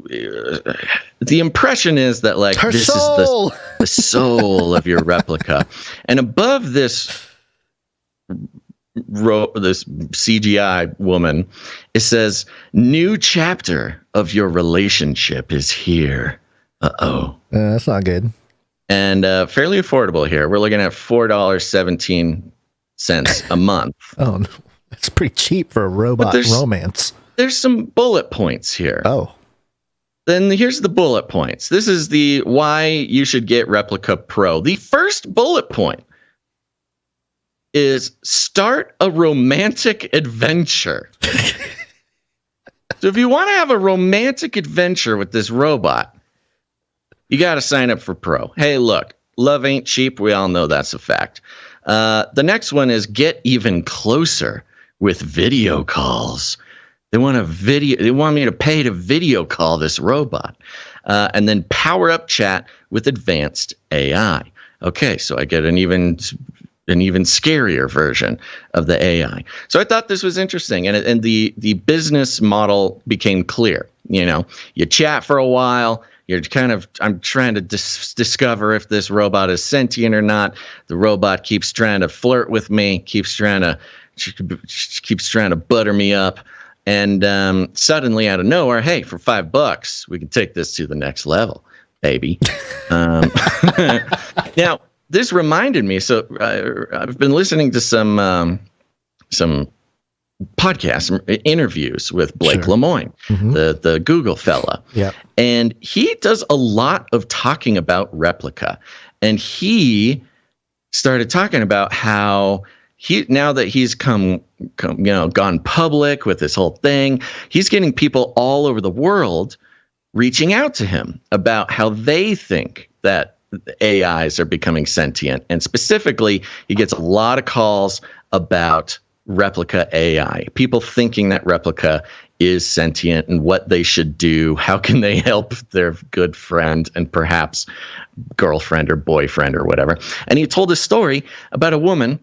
the impression is that her this soul. is the soul of your replica, and above this. This CGI woman, it says, "New chapter of your relationship is here." That's not good. And fairly affordable here. We're looking at $4.17 a month. Oh, no. That's pretty cheap for a robot romance. There's some bullet points here. Oh. Then here's the bullet points. This is the why you should get Replica Pro. The first bullet point is start a romantic adventure. So if you want to have a romantic adventure with this robot, you got to sign up for Pro. Hey, look, love ain't cheap. We all know that's a fact. The next one is get even closer with video calls. They want me to pay to video call this robot. And then power up chat with advanced AI. Okay, so I get an even scarier version of the AI. So I thought this was interesting, and the business model became clear. You chat for a while. I'm trying to discover if this robot is sentient or not. The robot keeps trying to flirt with me, keeps trying to butter me up, and suddenly out of nowhere, hey, for $5, we can take this to the next level, baby. Now. This reminded me. So I've been listening to some podcasts, interviews with Blake Lemoine, the Google fella. Yeah, and he does a lot of talking about Replica, and he started talking about how now that he's gone public with this whole thing, he's getting people all over the world reaching out to him about how they think that AIs are becoming sentient. And specifically, he gets a lot of calls about Replica AI. People thinking that Replica is sentient and what they should do. How can they help their good friend and perhaps girlfriend or boyfriend or whatever? And he told a story about a woman,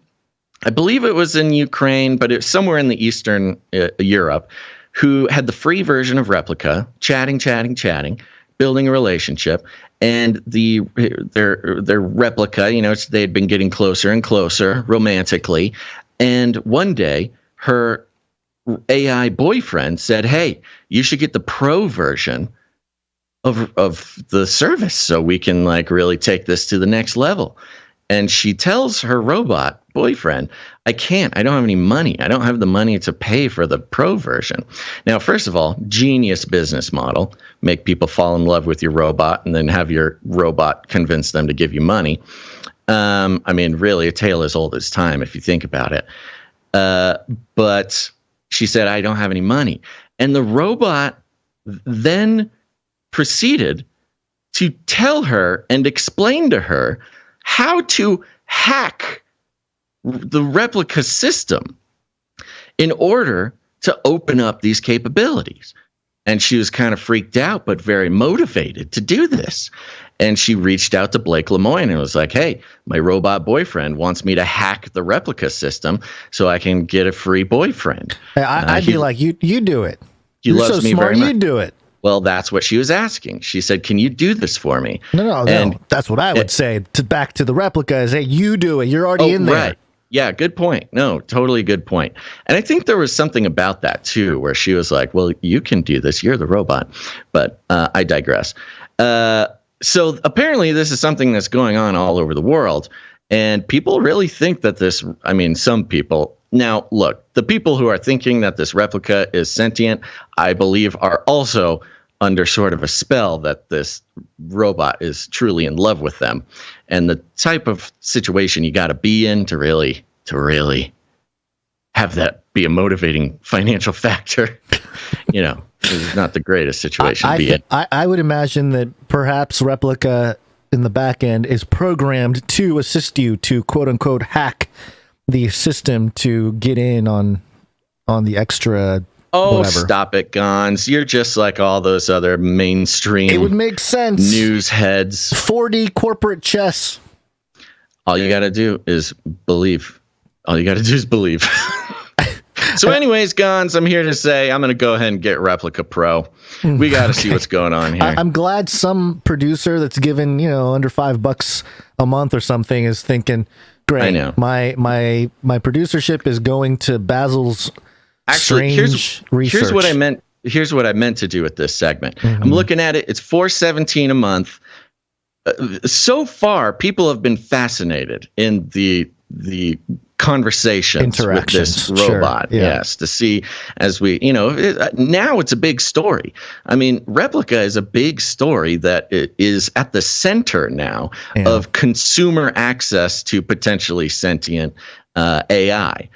I believe it was in Ukraine, but it's somewhere in the Eastern Europe, who had the free version of Replica, chatting, building a relationship. And their replica, they had been getting closer and closer romantically. And one day, her AI boyfriend said, "Hey, you should get the pro version of the service so we can really take this to the next level." And she tells her robot boyfriend, I don't have any money. I don't have the money to pay for the pro version. Now, first of all, genius business model. Make people fall in love with your robot and then have your robot convince them to give you money. Really, a tale as old as time if you think about it. But she said, I don't have any money. And the robot then proceeded to tell her and explain to her how to hack the replica system in order to open up these capabilities. And she was kind of freaked out, but very motivated to do this. And she reached out to Blake Lemoine and was like, hey, my robot boyfriend wants me to hack the replica system so I can get a free boyfriend. I'd be like, you do it. You're loves so me smart, very much. You do it. Well, that's what she was asking. She said, can you do this for me? No. That's what I would say. Back to the replica is, hey, you do it. You're already in there. Right. Yeah, good point. No, totally good point. And I think there was something about that, too, where she was like, well, you can do this. You're the robot. But I digress. So apparently this is something that's going on all over the world. And people really think that this, I mean, some people. Now, look, the people who are thinking that this replica is sentient, I believe, are also under sort of a spell that this robot is truly in love with them. And the type of situation you got to be in to really have that be a motivating financial factor, is not the greatest situation to be in. I would imagine that perhaps Replica in the back end is programmed to assist you to quote unquote hack the system to get in on the extra. Oh, whatever. Stop it, Gonz. You're just like all those other mainstream. It would make sense. News heads. 4D corporate chess. All you got to do is believe. So anyways, Gonz, I'm here to say I'm going to go ahead and get Replica Pro. We got to see what's going on here. I'm glad some producer that's given, under $5 a month or something is thinking, great, I know. My producership is going to Basil's strange research. Here's what I meant to do with this segment. I'm looking at it. It's $4.17 a month. So far, people have been fascinated in the conversations with this robot. Sure, yeah. Yes, to see as we, now it's a big story. I mean, Replica is a big story that is at the center now of consumer access to potentially sentient AI.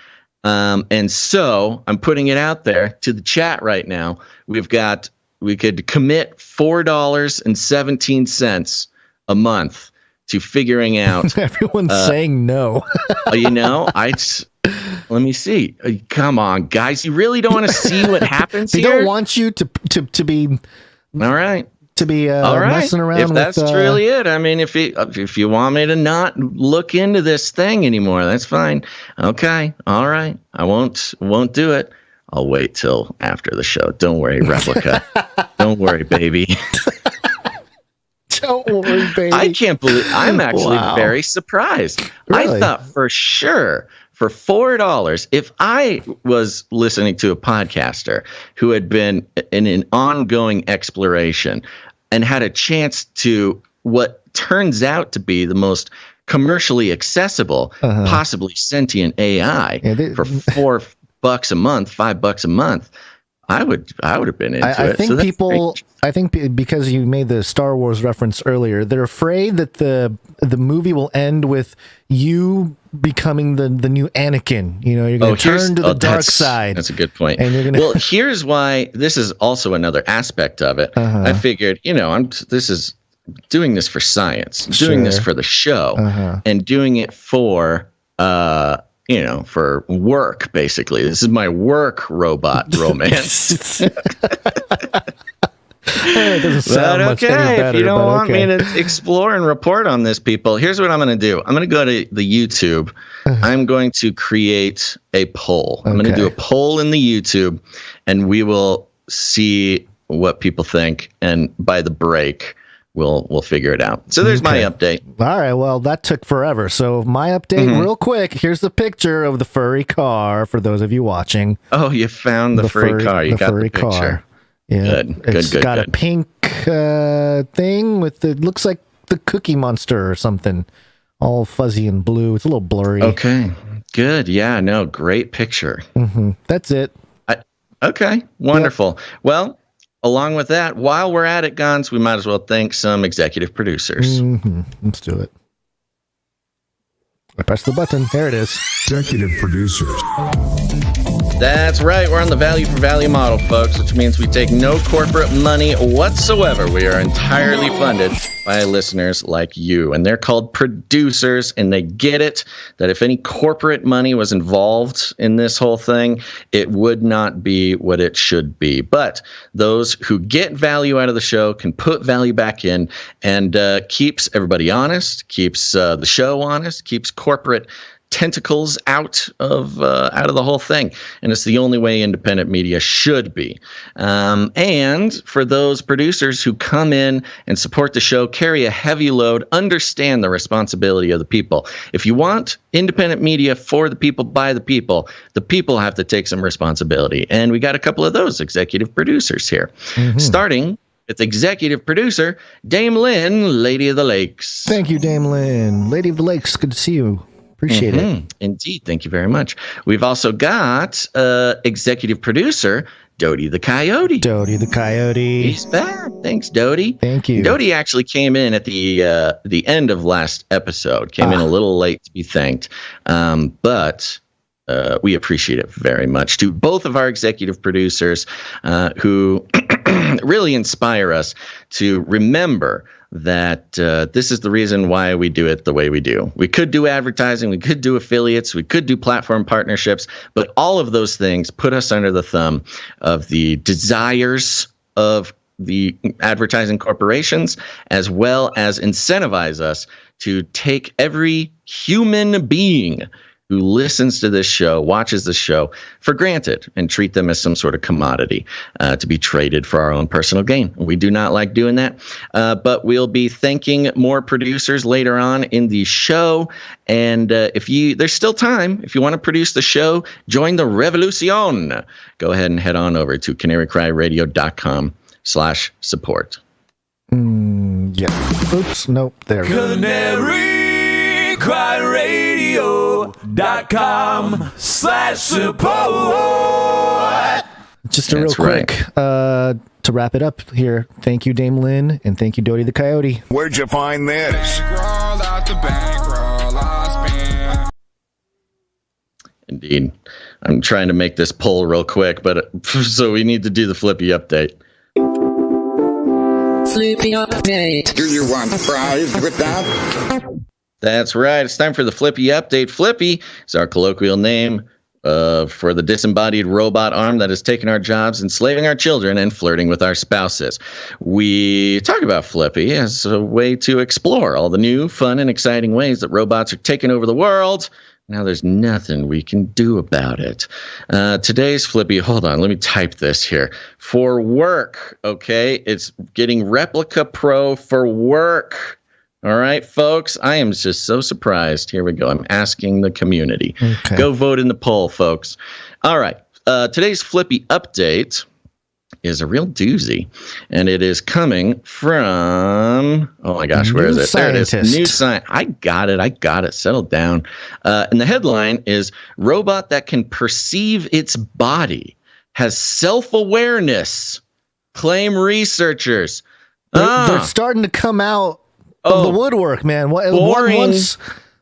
And so I'm putting it out there to the chat right now. We could commit $4.17 a month to figuring out. Everyone's saying no. Let me see. Come on, guys. You really don't want to see what happens they here? They don't want you to be all right. To be messing around. If that's with, really it, I mean, if you want me to not look into this thing anymore, that's fine. Okay, all right. I won't do it. I'll wait till after the show. Don't worry, Replica. Don't worry, baby. Don't worry, baby. I can't believe. I'm actually very surprised. Really? I thought for sure for $4, if I was listening to a podcaster who had been in an ongoing exploration and had a chance to what turns out to be the most commercially accessible, possibly sentient AI for $4 a month, $5 a month, I would have been into it. I think because you made the Star Wars reference earlier, they're afraid that the movie will end with you becoming the new Anakin. You're going to turn to the dark side. That's a good point. And you're well, here's why. This is also another aspect of it. I figured, this is doing this for science, doing this for the show, and doing it for for work, basically. This is my work robot romance. It doesn't sound much any better, if you don't want me to explore and report on this, people, here's what I'm going to do. I'm going to go to the YouTube. I'm going to create a poll. I'm going to do a poll in the YouTube, and we will see what people think. And by the break, we'll figure it out. So there's my update. All right. Well, that took forever. So my update real quick. Here's the picture of the furry car for those of you watching. Oh, you found the furry car. You got the picture. Car. Yeah. Good. It's got a pink thing with looks like the Cookie Monster or something. All fuzzy and blue. It's a little blurry. Okay. Good. Yeah. No, great picture. That's it. Okay. Wonderful. Yep. Well, along with that, while we're at it, Gonz, we might as well thank some executive producers. Let's do it. I press the button. There it is. Executive producers. That's right. We're on the value for value model, folks, which means we take no corporate money whatsoever. We are entirely funded by listeners like you, and they're called producers, and they get it that if any corporate money was involved in this whole thing, it would not be what it should be. But those who get value out of the show can put value back in, and keeps everybody honest, keeps the show honest, keeps corporate tentacles out of the whole thing, and it's the only way independent media should be. And for those producers who come in and support the show, carry a heavy load, understand the responsibility of the people. If you want independent media for the people, by the people have to take some responsibility, and we got a couple of those executive producers here, starting with executive producer Dame Lynn, Lady of the Lakes. Thank you, Dame Lynn. Lady of the Lakes, good to see you. Appreciate it. Indeed. Thank you very much. We've also got executive producer Dodie the Coyote. Dodie the Coyote. He's back. Thanks, Dodie. Thank you. Dodie actually came in at the end of last episode. Came in a little late to be thanked, but we appreciate it very much. To both of our executive producers who really inspire us to remember that this is the reason why we do it the way we do. We could do advertising, we could do affiliates, we could do platform partnerships, but all of those things put us under the thumb of the desires of the advertising corporations, as well as incentivize us to take every human being who listens to this show, watches the show, for granted and treat them as some sort of commodity to be traded for our own personal gain. We do not like doing that, but we'll be thanking more producers later on in the show. And there's still time. If you want to produce the show, join the revolution. Go ahead and head on over to CanaryCry.Radio.com/support. Yeah. Oops. Nope. There we go. CanaryCry.Radio.com/support. Just a real quick to wrap it up here. Thank you, Dame Lynn, and thank you, Dodie the Coyote. Where'd you find this? Indeed. I'm trying to make this poll real quick, but so we need to do the Flippy update. Flippy update. Do you want fries with that? That's right. It's time for the Flippy update. Flippy is our colloquial name for the disembodied robot arm that has taken our jobs, enslaving our children, and flirting with our spouses. We talk about Flippy as a way to explore all the new, fun, and exciting ways that robots are taking over the world. Now there's nothing we can do about it. Today's Flippy, hold on, let me type this here. For work, okay? It's getting Replica Pro for work. All right, folks, I am just so surprised. Here we go. I'm asking the community. Okay. Go vote in the poll, folks. All right, today's Flippy update is a real doozy, and it is coming from, oh my gosh, where is it? There it is. New Scientist. I got it. Settle down. And the headline is, robot that can perceive its body has self-awareness, claim researchers. They're starting to come out of the woodwork, man. Once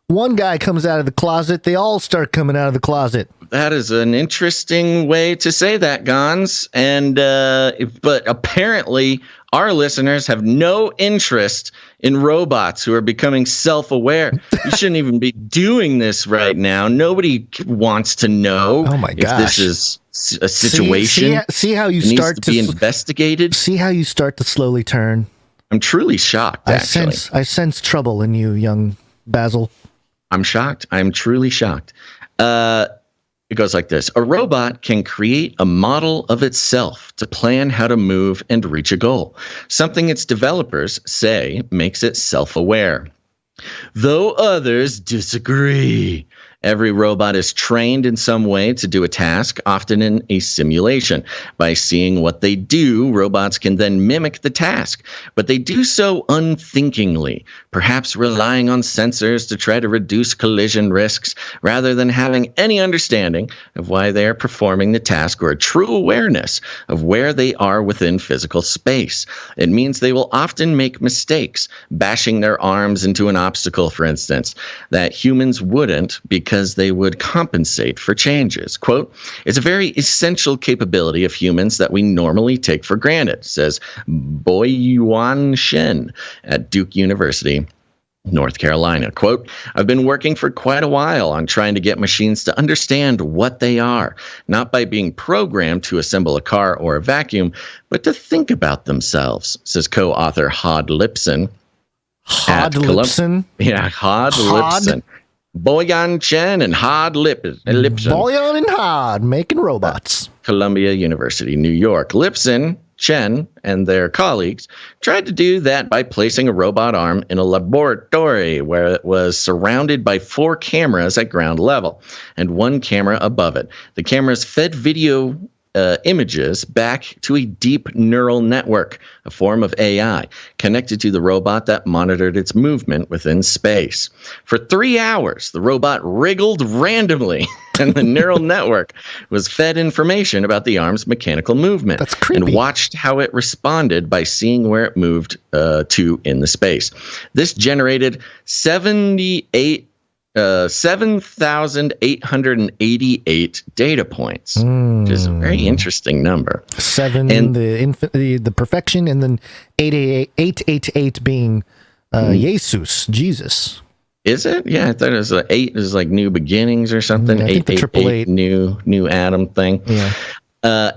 one guy comes out of the closet, they all start coming out of the closet. That is an interesting way to say that, Gonz. And but apparently our listeners have no interest in robots who are becoming self-aware. You shouldn't even be doing this right now. Nobody wants to know if this is a situation. See how you start to be investigated. See how you start to slowly turn. I'm truly shocked, actually. I sense trouble in you, young Basil. I'm shocked. I'm truly shocked. It goes like this. A robot can create a model of itself to plan how to move and reach a goal, something its developers say makes it self-aware. Though others disagree. Every robot is trained in some way to do a task, often in a simulation. By seeing what they do, robots can then mimic the task, but they do so unthinkingly, perhaps relying on sensors to try to reduce collision risks, rather than having any understanding of why they are performing the task or a true awareness of where they are within physical space. It means they will often make mistakes, bashing their arms into an obstacle, for instance, that humans wouldn't, because they would compensate for changes. Quote, it's a very essential capability of humans that we normally take for granted, says Boyuan Shen at Duke University, North Carolina. Quote, I've been working for quite a while on trying to get machines to understand what they are, not by being programmed to assemble a car or a vacuum, but to think about themselves, says co-author Hod Lipson. Hod Lipson? Yeah, Hod Lipson. Boyan Chen and Hod Lipson. Boyan and Hod making robots. Columbia University, New York. Lipson, Chen, and their colleagues tried to do that by placing a robot arm in a laboratory where it was surrounded by 4 cameras at ground level and 1 camera above it. The cameras fed video images back to a deep neural network, a form of AI, connected to the robot that monitored its movement within space. For 3 hours, the robot wriggled randomly, and the neural network was fed information about the arm's mechanical movement. That's creepy. And watched how it responded by seeing where it moved to in the space. This generated 7,888 data points, which is a very interesting number. 7, and the perfection, and then 888 being Jesus. Is it? Yeah, I thought it was 8 is like new beginnings or something. Yeah, I think the 888 new Adam thing. Yeah.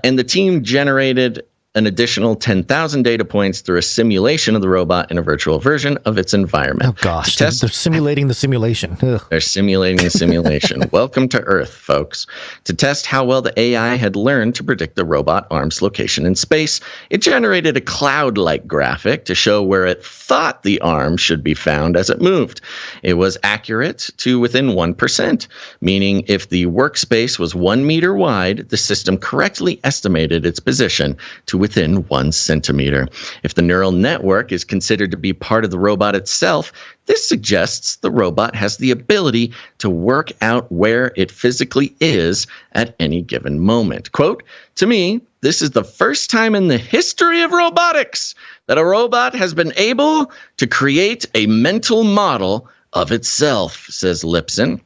And the team generated an additional 10,000 data points through a simulation of the robot in a virtual version of its environment. Oh, gosh. They're simulating the simulation. Ugh. They're simulating the simulation. Welcome to Earth, folks. To test how well the AI had learned to predict the robot arm's location in space, it generated a cloud-like graphic to show where it thought the arm should be found as it moved. It was accurate to within 1%, meaning if the workspace was 1 meter wide, the system correctly estimated its position to within 1 centimeter. If the neural network is considered to be part of the robot itself, this suggests the robot has the ability to work out where it physically is at any given moment. Quote, "To me, this is the first time in the history of robotics that a robot has been able to create a mental model of itself," says Lipson.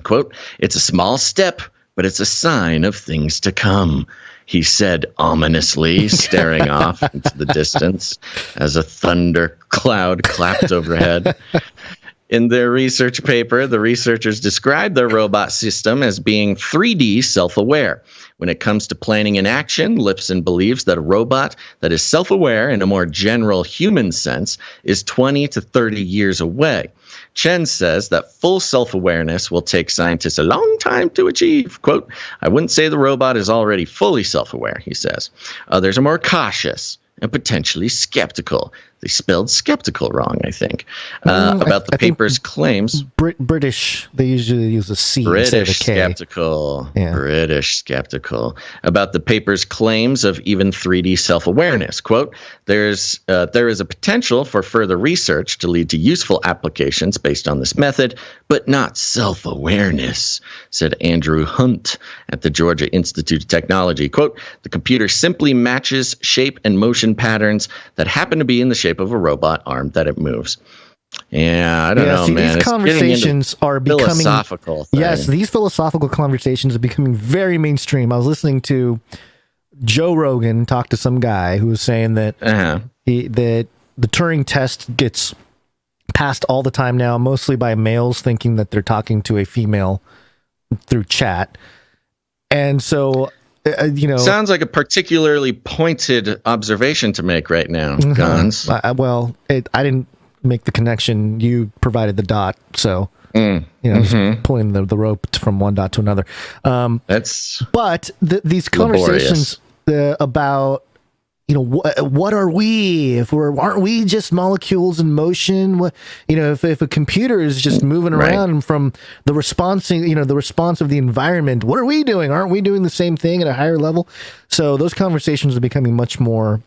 Quote, "It's a small step, but it's a sign of things to come," he said ominously, staring off into the distance as a thunder cloud clapped overhead. In their research paper, the researchers described their robot system as being 3D self-aware. When it comes to planning and action, Lipson believes that a robot that is self-aware in a more general human sense is 20 to 30 years away. Chen says that full self-awareness will take scientists a long time to achieve. Quote, "I wouldn't say the robot is already fully self-aware," he says. Others are more cautious and potentially skeptical. They spelled skeptical wrong, I think, about the paper's claims. British, they usually use a C instead of a K. Skeptical. Yeah. British skeptical about the paper's claims of even 3D self-awareness. Quote, there is a potential for further research to lead to useful applications based on this method, but not self-awareness, said Andrew Hunt at the Georgia Institute of Technology. Quote, "The computer simply matches shape and motion patterns that happen to be in the shape of a robot arm that it moves." Yeah, I don't know, man. These conversations are becoming philosophical. Thing. Yes, these philosophical conversations are becoming very mainstream. I was listening to Joe Rogan talk to some guy who was saying that that the Turing test gets passed all the time now, mostly by males thinking that they're talking to a female through chat, and so. Sounds like a particularly pointed observation to make right now, Gonz. I didn't make the connection. You provided the dot, so just pulling the rope from one dot to another. But these conversations about what are we if aren't we just molecules in motion? If a computer is just moving around from the response of the environment, what are we doing? Aren't we doing the same thing at a higher level? So those conversations are becoming much more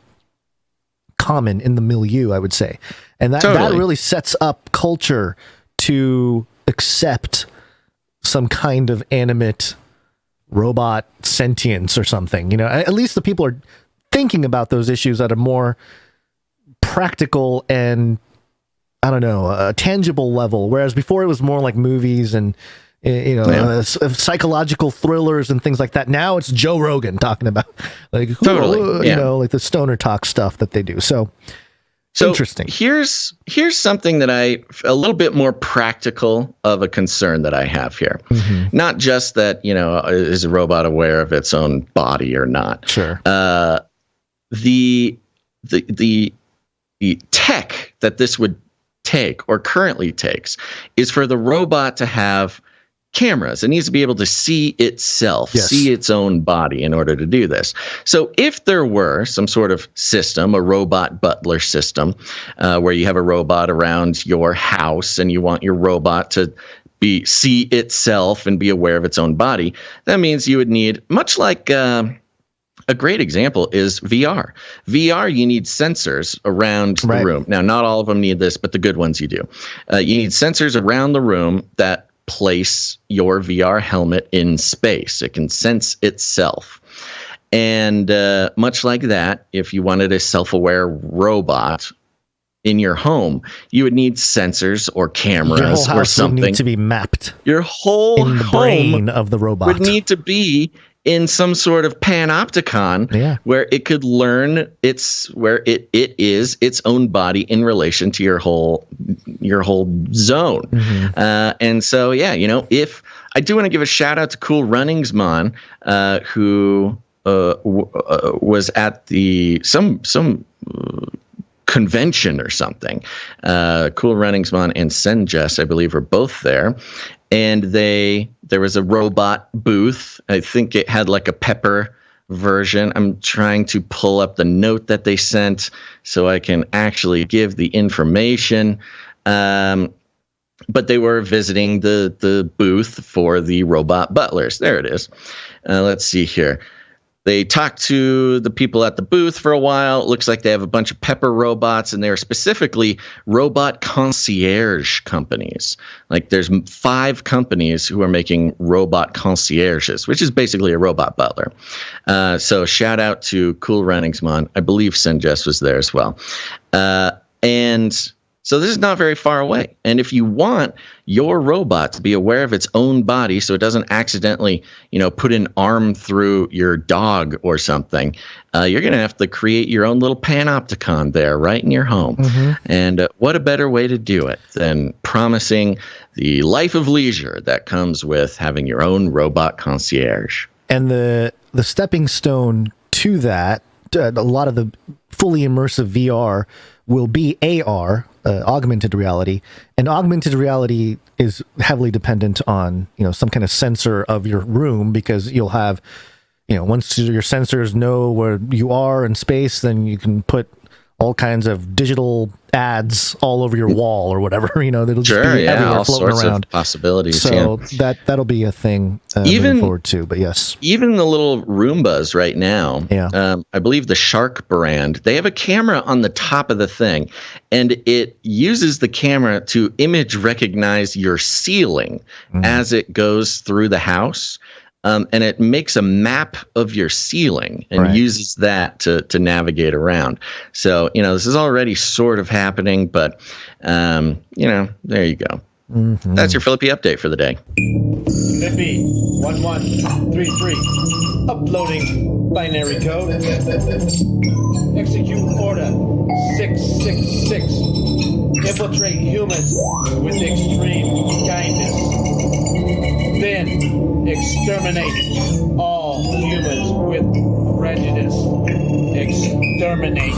common in the milieu, I would say, and that really sets up culture to accept some kind of animate robot sentience or something. At least the people are thinking about those issues at a more practical and a tangible level, whereas before it was more like movies and psychological thrillers and things like that. Now it's Joe Rogan talking about like like the stoner talk stuff that they do. So interesting. Here's something that a little bit more practical of a concern that I have here. Mm-hmm. Not just that is a robot aware of its own body or not. Sure. The tech that this would take or currently takes is for the robot to have cameras. It needs to be able to see itself, see its own body in order to do this. So if there were some sort of system, a robot butler system, where you have a robot around your house and you want your robot to see itself and be aware of its own body, that means you would need, much like a great example is VR. VR, you need sensors around the room. Now, not all of them need this, but the good ones you do. You need sensors around the room that place your VR helmet in space. It can sense itself. And much like that, if you wanted a self-aware robot in your home, you would need sensors or cameras your whole house or something would need to be mapped. Your whole in the brain of the robot would need to be in some sort of panopticon where it could learn where it is its own body in relation to your whole zone. And so, if I do want to give a shout out to Cool Runnings Mon, who was at some convention or something. Cool Runningsman and Senjess, I believe, were both there. And there was a robot booth. I think it had like a pepper version. I'm trying to pull up the note that they sent so I can actually give the information. But they were visiting the booth for the robot butlers. There it is. Let's see here. They talked to the people at the booth for a while. It looks like they have a bunch of pepper robots, and they're specifically robot concierge companies. Like there's 5 companies who are making robot concierges, which is basically a robot butler. So shout out to Cool Runningsman. I believe Senjess was there as well. And so this is not very far away. And if you want your robot to be aware of its own body so it doesn't accidentally, put an arm through your dog or something, you're going to have to create your own little panopticon there right in your home. And what a better way to do it than promising the life of leisure that comes with having your own robot concierge. And the stepping stone to that, a lot of the fully immersive VR will be AR, augmented reality, and augmented reality is heavily dependent on some kind of sensor of your room, because you'll have once your sensors know where you are in space, then you can put all kinds of digital ads all over your wall or whatever, that'll just be everywhere all floating sorts around. Of possibilities. So that'll be a thing moving forward too. But yes, even the little Roombas right now. I believe the Shark brand, they have a camera on the top of the thing, and it uses the camera to image recognize your ceiling as it goes through the house. And it makes a map of your ceiling and uses that to navigate around. So, this is already sort of happening, but, there you go. That's your Philippy update for the day. Philippy 1133. Uploading binary code. Execute order 666. Infiltrate humans with extreme kindness. Then exterminate all humans with prejudice. Exterminate.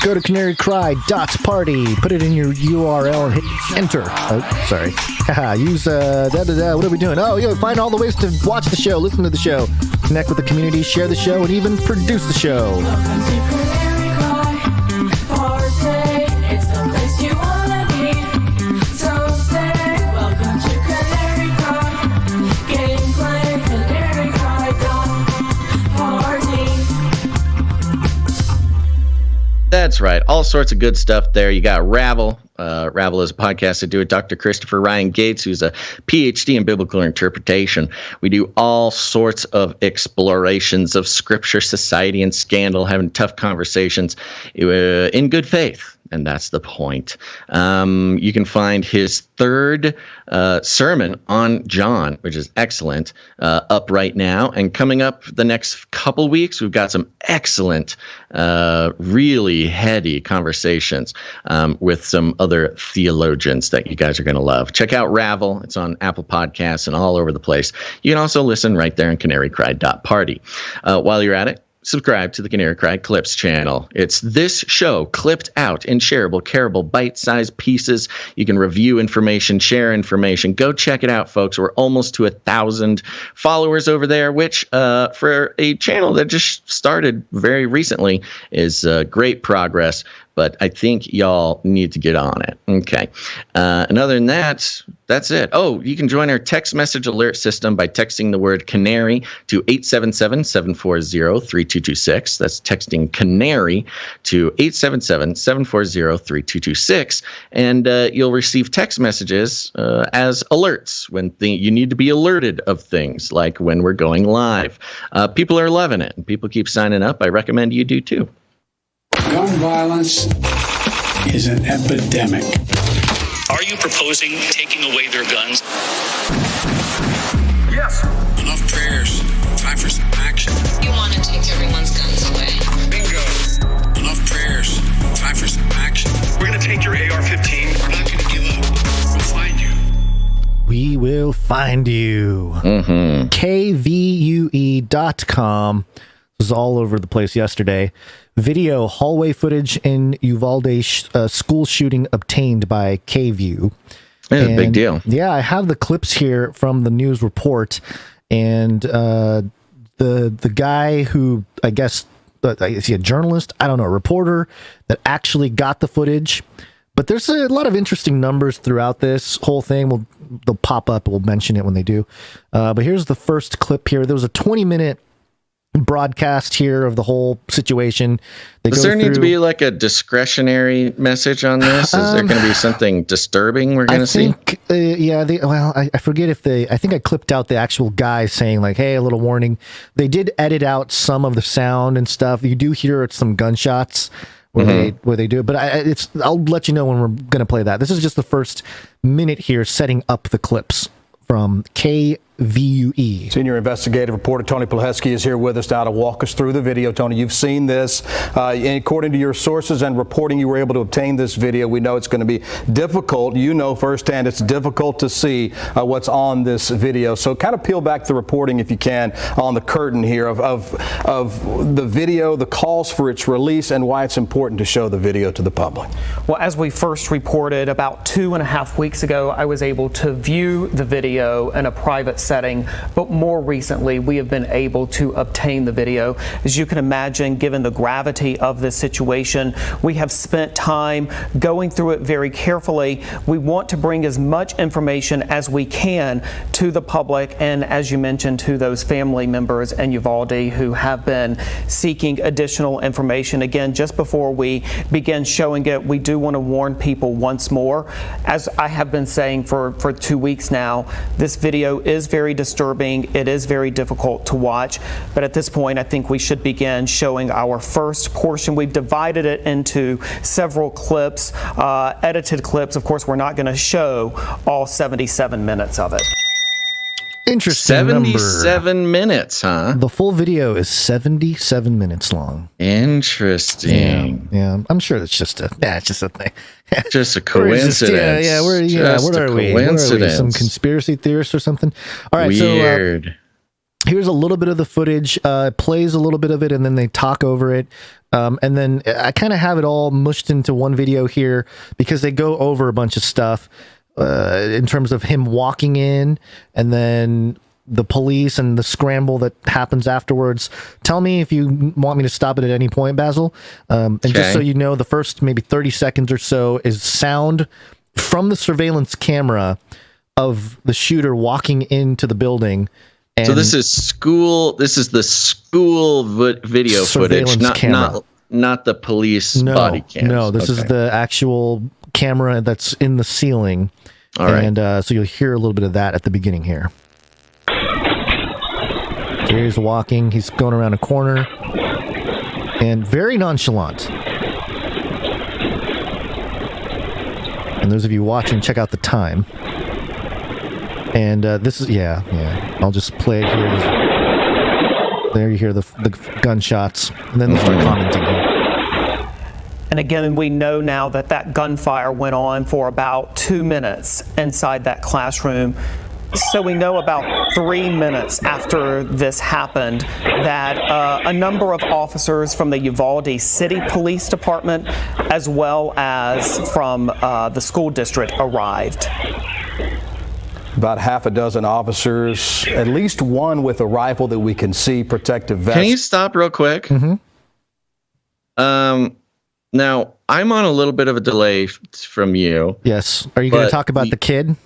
Go to CanaryCry.Party, put it in your URL and hit enter. Oh, sorry. Use, what are we doing? Oh, find all the ways to watch the show, listen to the show, connect with the community, share the show, and even produce the show. That's right. All sorts of good stuff there. You got Ravel. Ravel is a podcast I do with Dr. Christopher Ryan Gates, who's a PhD in biblical interpretation. We do all sorts of explorations of scripture, society, and scandal, having tough conversations in good faith. And that's the point. You can find his 3rd sermon on John, which is excellent, up right now. And coming up the next couple weeks, we've got some excellent, really heady conversations with some other theologians that you guys are going to love. Check out Ravel. It's on Apple Podcasts and all over the place. You can also listen right there on CanaryCry.Party. While you're at it, subscribe to the Canary Cry Clips channel. It's this show clipped out in shareable, careable, bite-sized pieces. You can review information, share information. Go check it out, folks. We're almost to 1,000 followers over there, which for a channel that just started very recently is great progress. but I think y'all need to get on it. Okay. And other than that, that's it. Oh, you can join our text message alert system by texting the word Canary to 877-740-3226. That's texting Canary to 877-740-3226. And you'll receive text messages as alerts when you need to be alerted of things, like when we're going live. People are loving it, and people keep signing up. I recommend you do too. Gun violence is an epidemic. Are you proposing taking away their guns? Yes. Enough prayers. Time for some action. You want to take everyone's guns away. Bingo. Enough prayers. Time for some action. We're going to take your AR-15. We're not going to give up. We'll find you. We will find you. Mm-hmm. KVUE.com. This was all over the place yesterday. Video hallway footage in Uvalde school shooting obtained by KView. Yeah, big deal. Yeah, I have the clips here from the news report, and the guy who, I guess, is he a journalist? I don't know, a reporter that actually got the footage. But there's a lot of interesting numbers throughout this whole thing. They'll pop up. We'll mention it when they do. But here's the first clip here. There was a 20-minute broadcast here of the whole situation. Does there need to be like a discretionary message on this? Is there going to be something disturbing we're going to see? I forget if I think I clipped out the actual guy saying like, hey, a little warning. They did edit out some of the sound and stuff. You do hear some gunshots where they do it, but I'll let you know when we're going to play that. This is just the first minute here setting up the clips from KVUE. Senior investigative reporter Tony Plahesky is here with us now to walk us through the video. Tony, you've seen this. According to your sources and reporting, you were able to obtain this video. We know it's going to be difficult. You know firsthand it's difficult to see what's on this video. So kind of peel back the reporting, if you can, on the curtain here of the video, the calls for its release, and why it's important to show the video to the public. Well, as we first reported about 2.5 weeks ago, I was able to view the video in a private setting, but more recently we have been able to obtain the video. As you can imagine, given the gravity of this situation, we have spent time going through it very carefully. We want to bring as much information as we can to the public, and as you mentioned, to those family members in Uvalde who have been seeking additional information. Again, just before we begin showing it, we do want to warn people once more, as I have been saying for 2 weeks now, this video is very disturbing. It is very difficult to watch, but at this point I think we should begin showing our first portion. We've divided it into several clips, edited clips. Of course, we're not going to show all 77 minutes of it. Interesting 77 minutes, huh? The full video is 77 minutes long. Interesting. Yeah. I'm sure it's just a thing. Just a coincidence. What are we? Some conspiracy theorists or something? All right. Weird. So here's a little bit of the footage. Plays a little bit of it, and then they talk over it. And then I kind of have it all mushed into one video here because they go over a bunch of stuff. In terms of him walking in and then the police and the scramble that happens afterwards. Tell me if you want me to stop it at any point, Basil. And just so you know, the first maybe 30 seconds or so is sound from the surveillance camera of the shooter walking into the building. And so this is the school video footage, not the police body cams. No, this is the actual camera that's in the ceiling. All right. And so you'll hear a little bit of that at the beginning here. So he's walking. He's going around a corner. And very nonchalant. And those of you watching, check out the time. And this is, I'll just play it here. There you hear the gunshots. And then they'll start commenting here. And again, we know now that that gunfire went on for about 2 minutes inside that classroom. So we know about 3 minutes after this happened that a number of officers from the Uvalde City Police Department, as well as from the school district, arrived. About half a dozen officers, at least one with a rifle that we can see, protective vest. Can you stop real quick? Mm-hmm. Now, I'm on a little bit of a delay from you. Yes. Are you going to talk about the kid?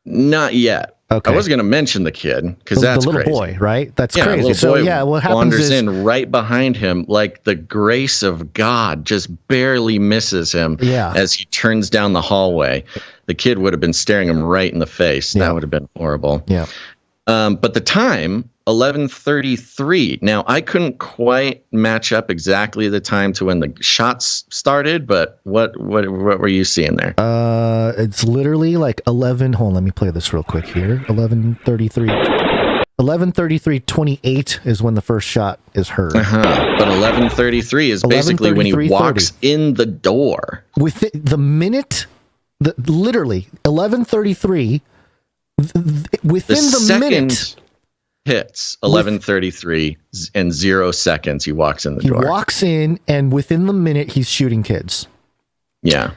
Not yet. Okay. I was going to mention the kid because that's the little crazy. boy, right? That's yeah, crazy. So what happens wanders is in right behind him, like the grace of God just barely misses him as he turns down the hallway. The kid would have been staring him right in the face. That would have been horrible. Yeah. But the time, 11:33. Now, I couldn't quite match up exactly the time to when the shots started, but what were you seeing there? It's literally like 11. Hold on, let me play this real quick here. 11:33. 11:33:28 is when the first shot is heard. But 11:33 is basically when he walks in the door. Within the minute, literally 11:33. Within the minute hits 11:33 and 0 seconds, he walks in the door. He walks in, and within the minute, he's shooting kids. Yeah.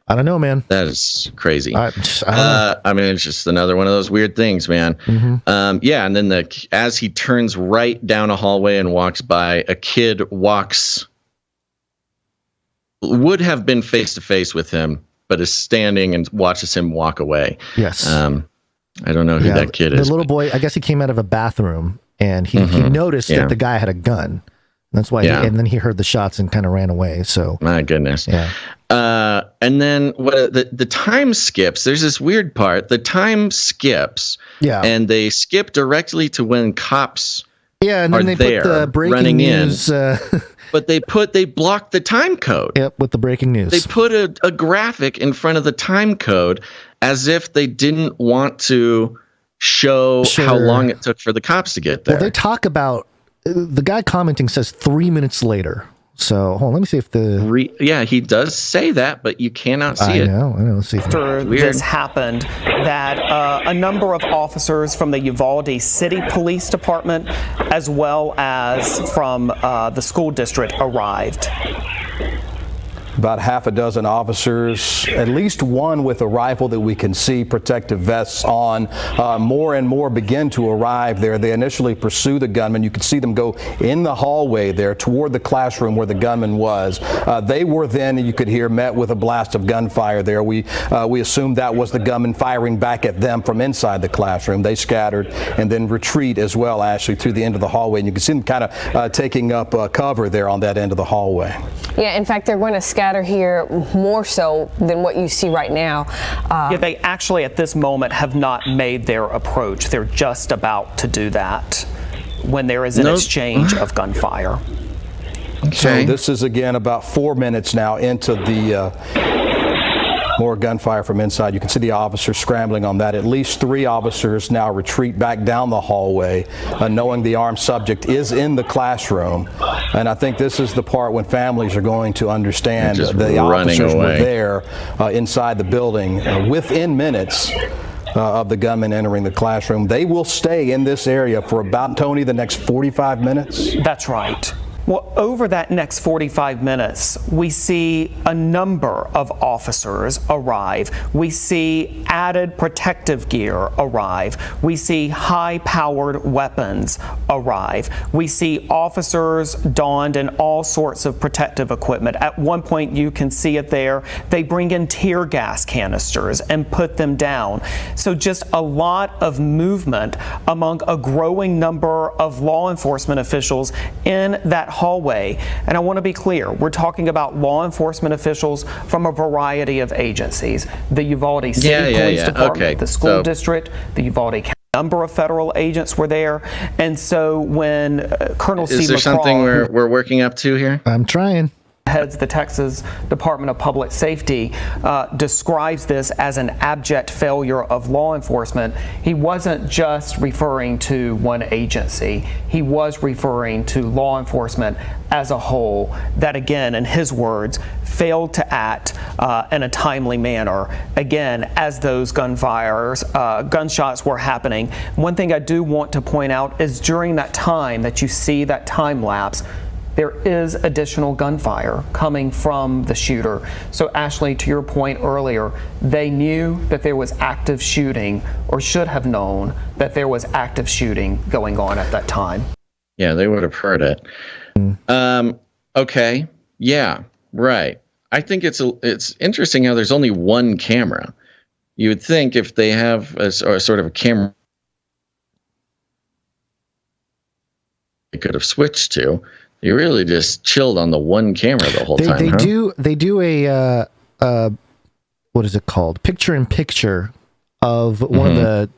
I don't know, man. That is crazy. I mean, it's just another one of those weird things, man. And then as he turns right down a hallway and walks by, a kid would have been face to face with him, but is standing and watches him walk away. Yes. I don't know who that kid is. The little boy, I guess he came out of a bathroom and he noticed that the guy had a gun. That's why, and then he heard the shots and kind of ran away. So my goodness. Yeah. And then the time skips. There's this weird part. The time skips. Yeah. And they skip directly to when cops and then they put the breaking news. But they blocked the time code. Yep, with the breaking news. They put a graphic in front of the time code as if they didn't want to show how long it took for the cops to get there. Well, they talk about the guy commenting says 3 minutes later. So hold on, let me see if he does say that, but you cannot see it. I know. Let's see. After this happened, that a number of officers from the Uvalde City Police Department, as well as from the school district, arrived. About half a dozen officers, at least one with a rifle that we can see protective vests on. More and more begin to arrive there. They initially pursue the gunman. You could see them go in the hallway there toward the classroom where the gunman was. They were then, you could hear, met with a blast of gunfire there. We assumed that was the gunman firing back at them from inside the classroom. They scattered and then retreat as well, Ashley, through the end of the hallway. And you can see them kind of taking up cover there on that end of the hallway. Yeah, in fact, they're going to scatter here more so than what you see right now. They actually at this moment have not made their approach. They're just about to do that when there is an exchange of gunfire. Okay. So this is again about 4 minutes now into the more gunfire from inside. You can see the officers scrambling on that. At least 3 officers now retreat back down the hallway, knowing the armed subject is in the classroom. And I think this is the part when families are going to understand the officers were there inside the building within minutes of the gunman entering the classroom. They will stay in this area for about, Tony, the next 45 minutes? That's right. Well, over that next 45 minutes, we see a number of officers arrive. We see added protective gear arrive. We see high-powered weapons arrive. We see officers donned in all sorts of protective equipment. At one point, you can see it there. They bring in tear gas canisters and put them down. So just a lot of movement among a growing number of law enforcement officials in that hallway. And I want to be clear, we're talking about law enforcement officials from a variety of agencies. The Uvalde City Police Department, the school district, the Uvalde County. A number of federal agents were there. And so when Colonel Steve McCraw... Is there something we're working up to here? I'm trying. Heads the Texas Department of Public Safety describes this as an abject failure of law enforcement. He wasn't just referring to one agency. He was referring to law enforcement as a whole that, again, in his words, failed to act in a timely manner, again, as those gunshots were happening. One thing I do want to point out is during that time that you see that time lapse, there is additional gunfire coming from the shooter. So Ashley, to your point earlier, they knew that there was active shooting, or should have known that there was active shooting going on at that time. Yeah, they would have heard it. Okay. Yeah, right. I think it's interesting how there's only one camera. You would think if they have a sort of a camera they could have switched to, you really just chilled on the one camera the whole time. They do a what is it called? Picture in picture of one of the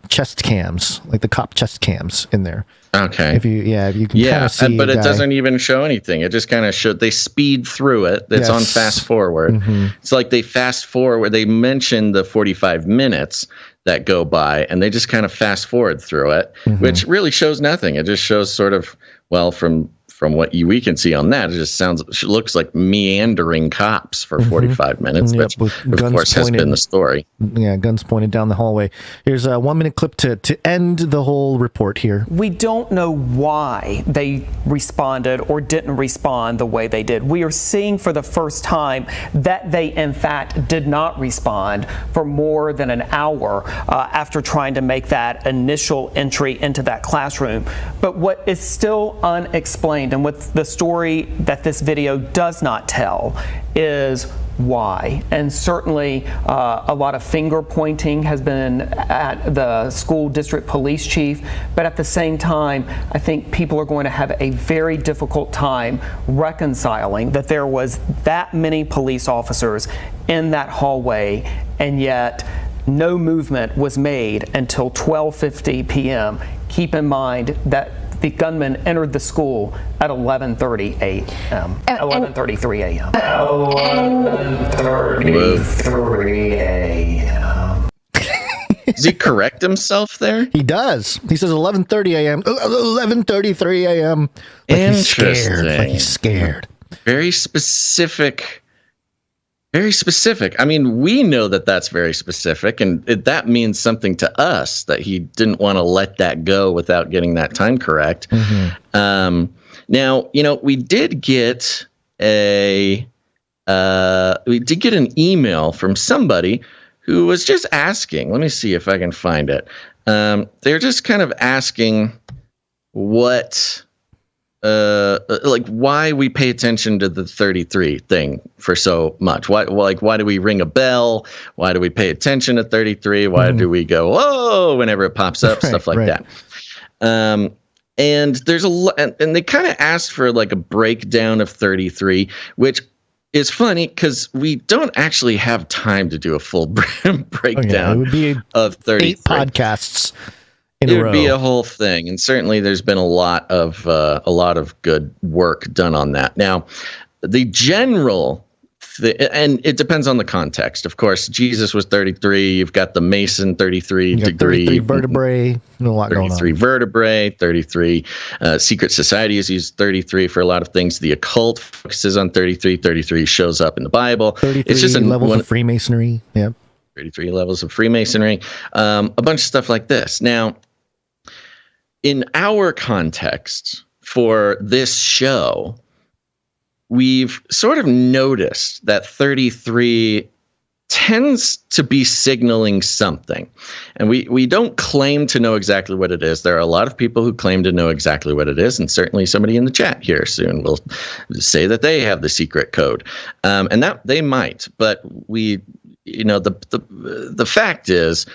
chest cams, like the cop chest cams in there. Okay. If you can kind of see. But it doesn't even show anything. It just kind of showed. They speed through it. It's on fast forward. It's like they fast forward. They mention the 45 minutes that go by, and they just kind of fast forward through it, which really shows nothing. It just shows sort of, well, from what we can see on that, it looks like meandering cops for 45 minutes, which of course has been the story. Yeah, guns pointed down the hallway. Here's a 1 minute clip to end the whole report here. We don't know why they responded or didn't respond the way they did. We are seeing for the first time that they in fact did not respond for more than an hour after trying to make that initial entry into that classroom. But what is still unexplained, and what the story that this video does not tell, is why. And certainly a lot of finger pointing has been at the school district police chief, but at the same time, I think people are going to have a very difficult time reconciling that there was that many police officers in that hallway, and yet no movement was made until 12:50 p.m. Keep in mind that the gunman entered the school at 11:30 a.m. 11:33 a.m. 11:33 a.m. Does he correct himself there? He does. He says 11:30 a.m. 11:33 a.m. Interesting. He's scared. Very specific. Very specific. I mean, we know that that's very specific, and that means something to us that he didn't want to let that go without getting that time correct. Now, we did get an email from somebody who was just asking. Let me see if I can find it. They're just kind of asking what. Like why we pay attention to the 33 thing for so much. Why do we ring a bell? Why do we pay attention to 33? Why do we go, whoa, whenever it pops up, stuff like that. And there's a lot, and they kind of asked for like a breakdown of 33, which is funny because we don't actually have time to do a full breakdown it would be of 33. 8 podcasts. It would be a whole thing, and certainly there's been a lot of good work done on that. Now, the general, and it depends on the context. Of course, Jesus was 33. You've got the Mason 33 degree, 33 vertebrae, a lot going on. 33 vertebrae, 33 secret societies use 33 for a lot of things. The occult focuses on 33. 33 shows up in the Bible. 33 it's just levels of Freemasonry. Yeah. 33 levels of Freemasonry, a bunch of stuff like this. Now, in our context for this show, we've sort of noticed that 33 tends to be signaling something. And we don't claim to know exactly what it is. There are a lot of people who claim to know exactly what it is, and certainly somebody in the chat here soon will say that they have the secret code. And that they might, but the fact is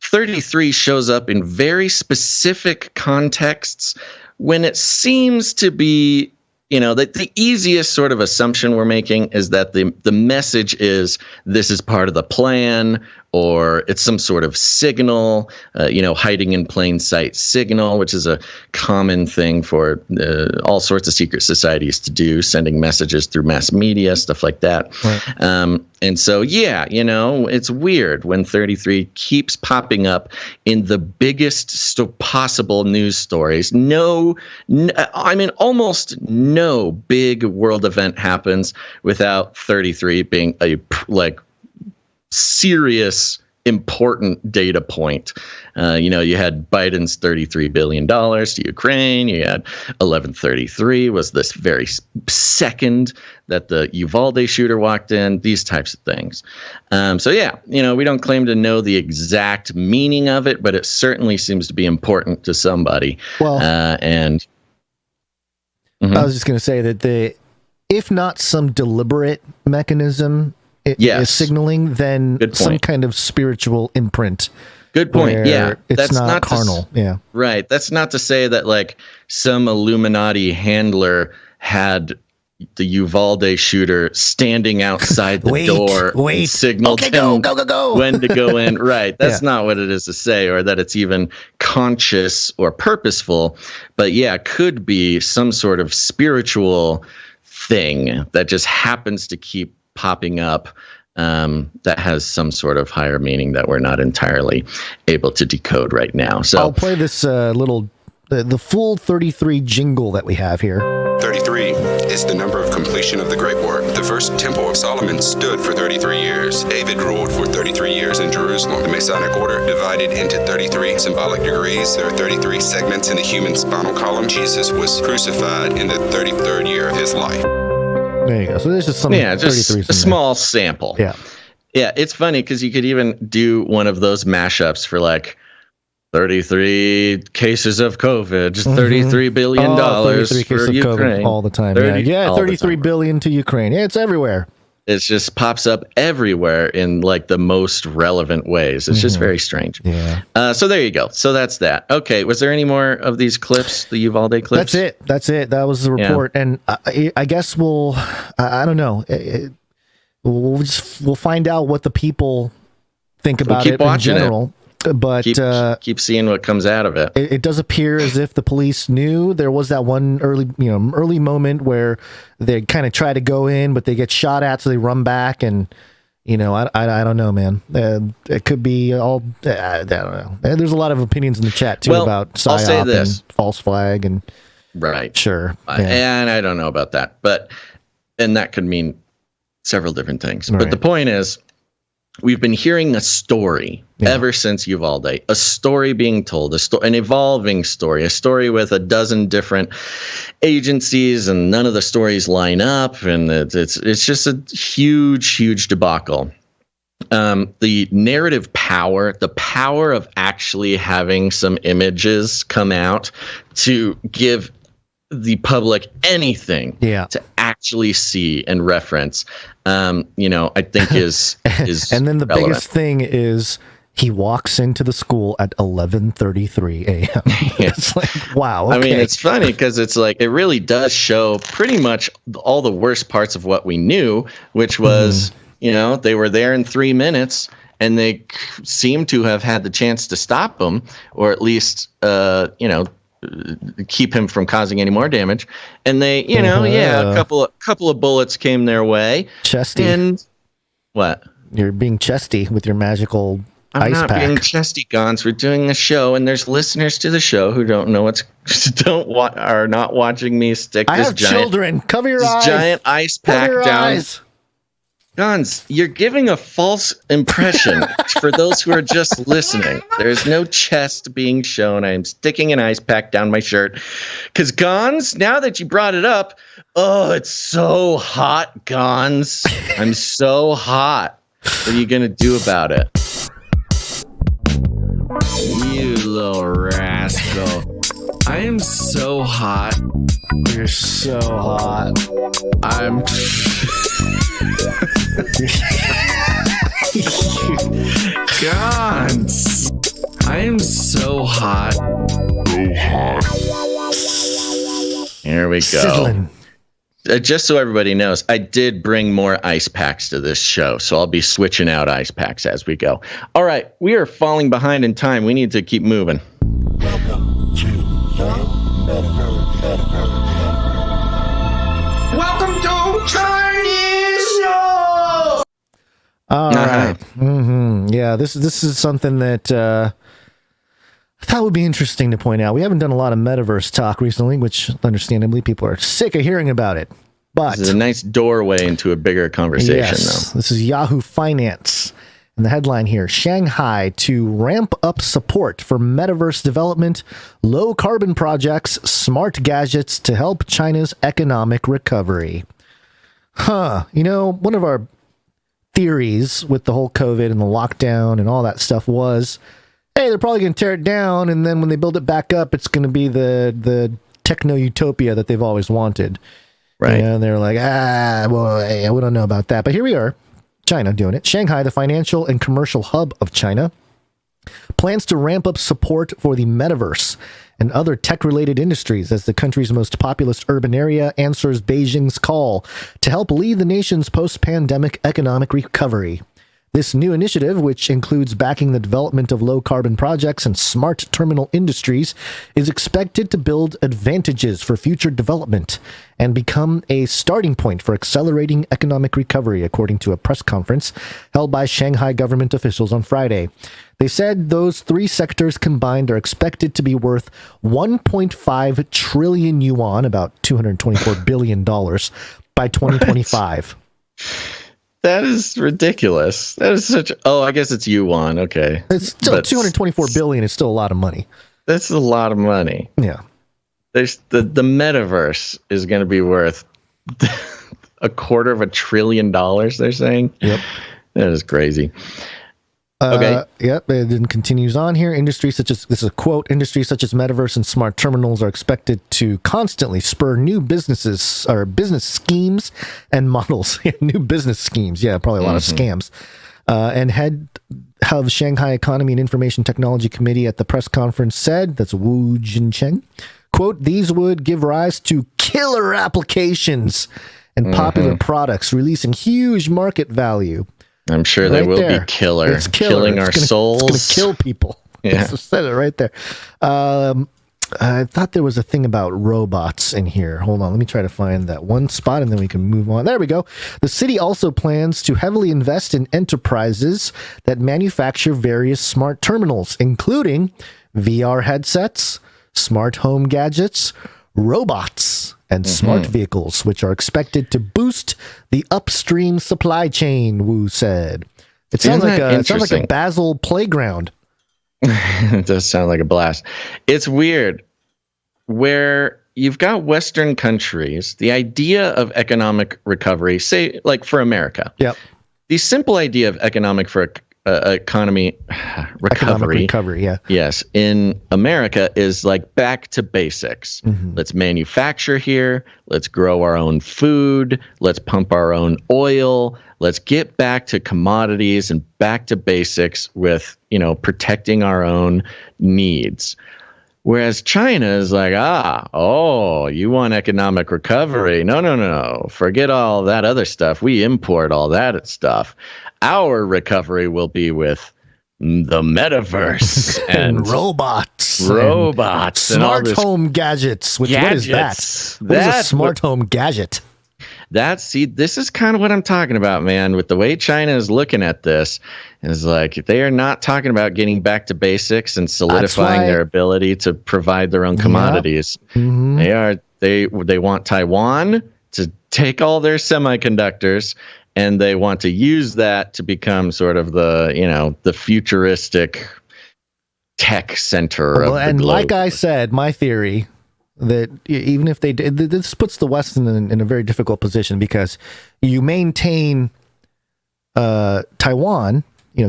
33 shows up in very specific contexts when it seems to be, that the easiest sort of assumption we're making is that the message is this is part of the plan, or it's some sort of signal, hiding in plain sight signal, which is a common thing for all sorts of secret societies to do, sending messages through mass media, stuff like that. Right. And so, it's weird when 33 keeps popping up in the biggest possible news stories. Almost no big world event happens without 33 being a serious, important data point. You had Biden's $33 billion to Ukraine. You had 1133 was this very second that the Uvalde shooter walked in, these types of things. We don't claim to know the exact meaning of it, but it certainly seems to be important to somebody. Well, I was just going to say that if not some deliberate mechanism is signaling, then some kind of spiritual imprint. Good point. Yeah. It's not carnal. Yeah. Right. That's not to say that like some Illuminati handler had the Uvalde shooter standing outside the door and signaled him go. when to go in. Right. That's not what it is to say, or that it's even conscious or purposeful. But yeah, it could be some sort of spiritual thing that just happens to keep popping up, that has some sort of higher meaning that we're not entirely able to decode right now. So I'll play this the full 33 jingle that we have here. 33 is the number of completion of the Great Work. The first Temple of Solomon stood for 33 years. David ruled for 33 years in Jerusalem. The Masonic Order divided into 33 symbolic degrees. There are 33 segments in the human spinal column. Jesus was crucified in the 33rd year of his life. There you go. So there's just some just a small sample. Yeah. Yeah, it's funny because you could even do one of those mashups for like 33 cases of COVID, just $33 billion for Ukraine. All the time. 33 billion to Ukraine. Yeah, it's everywhere. It just pops up everywhere in like the most relevant ways. It's just very strange. Yeah. So there you go. So that's that. Okay. Was there any more of these clips, the Uvalde clips? That's it. That was the report. Yeah. And I guess I don't know. We'll find out what the people think about it in general. But keep seeing what comes out of it. It does appear as if the police knew. There was that one early moment where they kind of try to go in, but they get shot at, so they run back. And I don't know, man. It could be all. I don't know. There's a lot of opinions in the chat too about PSYOP and false flag and right. Sure, and I don't know about that, and that could mean several different things. Right. But the point is, we've been hearing a story ever since Uvalde, a story being told, an evolving story, a story with a dozen different agencies, and none of the stories line up, and it's just a huge debacle. The narrative power, the power of actually having some images come out to give the public anything to actually see and reference, I think is and then the relevant. biggest thing is he walks into the school at 11:33 a.m. It's like, wow. Okay. I mean, it's funny because it's like it really does show pretty much all the worst parts of what we knew, which was they were there in 3 minutes and they seem to have had the chance to stop him, or at least keep him from causing any more damage. And they, a couple of bullets came their way. Chesty. And what? You're being chesty with your magical I'm ice not pack. being chesty, Gonz. We're doing a show, and there's listeners to the show who don't know are not watching me stick I this have giant children. Cover your eyes. Giant ice pack Cover your down. eyes. Gonz, you're giving a false impression for those who are just listening. There's no chest being shown. I am sticking an ice pack down my shirt. Because, Gonz, now that you brought it up, it's so hot, Gonz. I'm so hot. What are you going to do about it? You little rascal. I am so hot. You're so hot. I'm... Gonz, I am so hot. So hot. Here we go. Sizzling. Just so everybody knows, I did bring more ice packs to this show, so I'll be switching out ice packs as we go. All right, we are falling behind in time. We need to keep moving. Welcome to Chinese Show. All right. Mm-hmm. Yeah, this is something that I thought would be interesting to point out. We haven't done a lot of metaverse talk recently, which understandably people are sick of hearing about it. But this is a nice doorway into a bigger conversation, though. This is Yahoo Finance. And the headline here, Shanghai to ramp up support for metaverse development, low carbon projects, smart gadgets to help China's economic recovery. One of our theories with the whole COVID and the lockdown and all that stuff was, hey, they're probably going to tear it down, and then when they build it back up, it's going to be the techno-utopia that they've always wanted. Right. And they're like, we don't know about that. But here we are, China doing it. Shanghai, the financial and commercial hub of China, plans to ramp up support for the metaverse and other tech-related industries as the country's most populous urban area answers Beijing's call to help lead the nation's post-pandemic economic recovery. This new initiative, which includes backing the development of low-carbon projects and smart terminal industries, is expected to build advantages for future development and become a starting point for accelerating economic recovery, according to a press conference held by Shanghai government officials on Friday. They said those three sectors combined are expected to be worth 1.5 trillion yuan, about $224 billion, by 2025. That is ridiculous. That is such. Oh, I guess it's yuan. Okay, it's still $224 billion is still a lot of money. That's a lot of money. Yeah. There's the metaverse is going to be worth $250 billion. They're saying. Yep. That is crazy. Okay. Yep. It then continues on here. Industries such as, this is a quote, industries such as metaverse and smart terminals are expected to constantly spur new businesses or business schemes and models. New business schemes. Yeah, probably a lot of scams. And head of Shanghai Economy and Information Technology Committee at the press conference said, that's Wu Jincheng, quote, these would give rise to killer applications and popular products, releasing huge market value. I'm sure they will be killer. It's killing our souls. It's going to kill people. Yeah. Said it right there. I thought there was a thing about robots in here. Hold on. Let me try to find that one spot and then we can move on. There we go. The city also plans to heavily invest in enterprises that manufacture various smart terminals, including VR headsets, smart home gadgets, robots, and smart vehicles, which are expected to boost the upstream supply chain, Wu said. It sounds like a Basil playground. It does sound like a blast. It's weird. Where you've got Western countries, the idea of economic recovery, say like for America. Yep. The simple idea of economic recovery, yeah. Yes, in America is like back to basics. Let's manufacture here. Let's grow our own food. Let's pump our own oil. Let's get back to commodities and back to basics with, protecting our own needs. Whereas China is like, you want economic recovery? No. Forget all that other stuff. We import all that stuff. Our recovery will be with the metaverse and robots, and smart home gadgets. What is that? What is a smart home gadget? This is kind of what I'm talking about, man. With the way China is looking at this, is like they are not talking about getting back to basics and solidifying their ability to provide their own commodities. They want Taiwan to take all their semiconductors, and they want to use that to become sort of the futuristic tech center of the globe. Like I said, my theory that even if they did, this puts the West in a very difficult position, because you maintain Taiwan,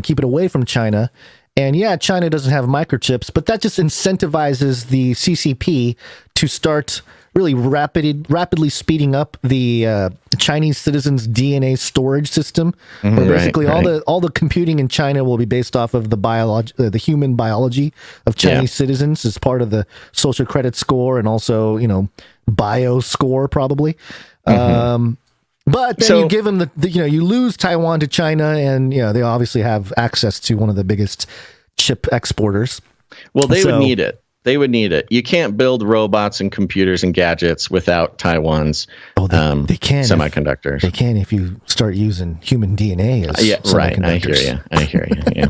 keep it away from China. And yeah, China doesn't have microchips, but that just incentivizes the CCP to start really rapidly speeding up the Chinese citizens' DNA storage system, where basically all the computing in China will be based off of the human biology of Chinese citizens as part of the social credit score, and also bio score probably. But then you give them you lose Taiwan to China, and they obviously have access to one of the biggest chip exporters. Well, they would need it. They would need it. You can't build robots and computers and gadgets without Taiwan's they can semiconductors. They can if you start using human DNA as semiconductors. I hear you. Yeah.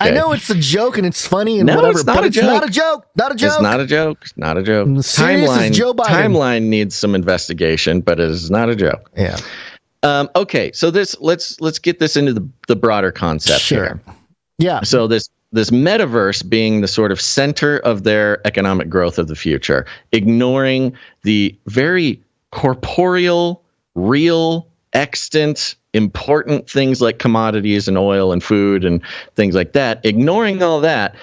I know it's a joke and it's funny and whatever, but it's not a joke. It's not a joke. Timeline needs some investigation, but it is not a joke. Yeah. Okay, so let's get this into the broader concept here. Yeah. So this metaverse being the sort of center of their economic growth of the future, ignoring the very corporeal, real, extant, important things like commodities and oil and food and things like that, ignoring all that,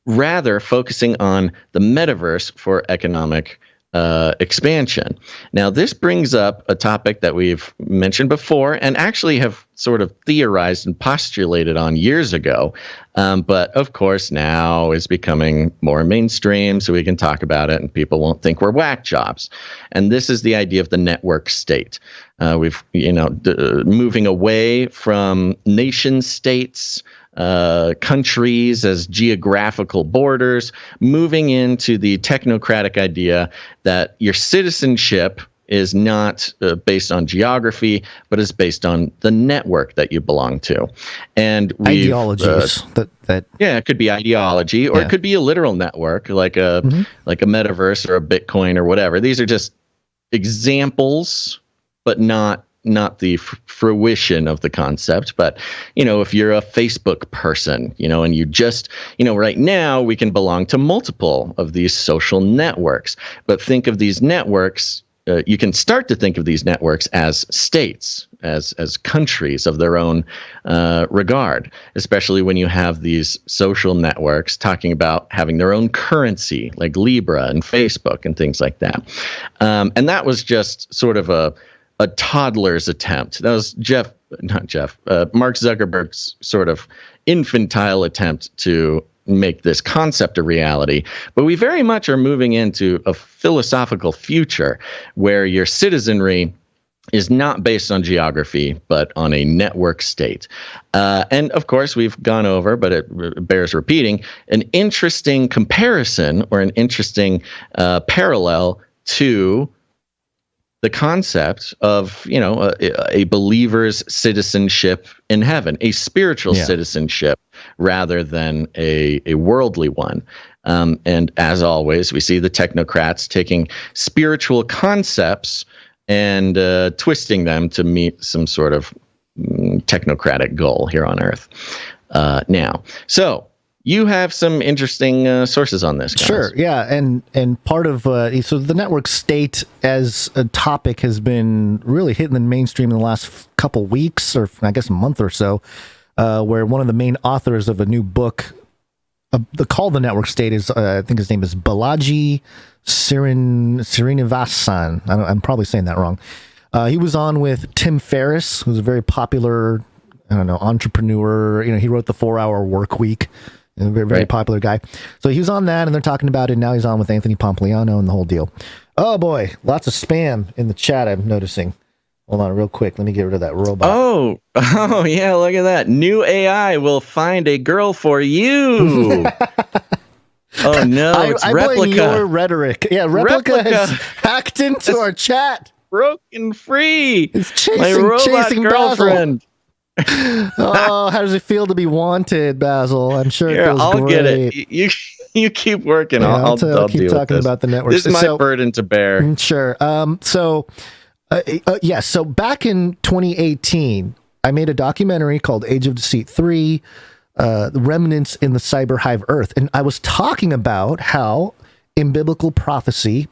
rather focusing on the metaverse for economic expansion. Now, this brings up a topic that we've mentioned before and actually have sort of theorized and postulated on years ago, but of course now is becoming more mainstream, so we can talk about it and people won't think we're whack jobs. And this is the idea of the network state. We've, moving away from nation states, countries as geographical borders, moving into the technocratic idea that your citizenship is not based on geography, but is based on the network that you belong to. And ideologies it could be ideology, or it could be a literal network, like a metaverse or a Bitcoin or whatever. These are just examples, but not the fruition of the concept. But, if you're a Facebook person, and you just, right now we can belong to multiple of these social networks, but think of these networks, you can start to think of these networks as states, as countries of their own regard, especially when you have these social networks talking about having their own currency, like Libra and Facebook and things like that. And that was just sort of a toddler's attempt. That was Mark Zuckerberg's sort of infantile attempt to make this concept a reality. But we very much are moving into a philosophical future where your citizenry is not based on geography, but on a network state. And of course, we've gone over, but it bears repeating, an interesting comparison or an interesting parallel to the concept of, a believer's citizenship in heaven, a spiritual citizenship rather than a worldly one. And as always, we see the technocrats taking spiritual concepts and twisting them to meet some sort of technocratic goal here on Earth. Now, so you have some interesting sources on this, guys. Sure, yeah, and part of so the network state as a topic has been really hitting the mainstream in the last couple weeks, or I guess a month or so, where one of the main authors of a new book, called The Network State, is I think his name is Balaji Srinivasan. I'm probably saying that wrong. He was on with Tim Ferriss, who's a very popular, entrepreneur. He wrote the 4-Hour Work Week. A very popular guy. So he was on that, and they're talking about it. Now he's on with Anthony Pompliano and the whole deal. Oh boy, lots of spam in the chat, I'm noticing. Hold on real quick. Let me get rid of that robot. Oh yeah, look at that. New AI will find a girl for you. Oh no, it's I Replica. blame your rhetoric. Yeah, Replica has hacked into our chat. Broken free. It's chasing my robot girlfriend. Oh, how does it feel to be wanted, Basil? I'm sure it feels I'll great. get it. You keep working. Yeah, I'll keep deal talking with this. about the network. This is my burden to bear. Sure. So back in 2018, I made a documentary called Age of Deceit 3, The Remnants in the Cyber Hive Earth. And I was talking about how in biblical prophecy,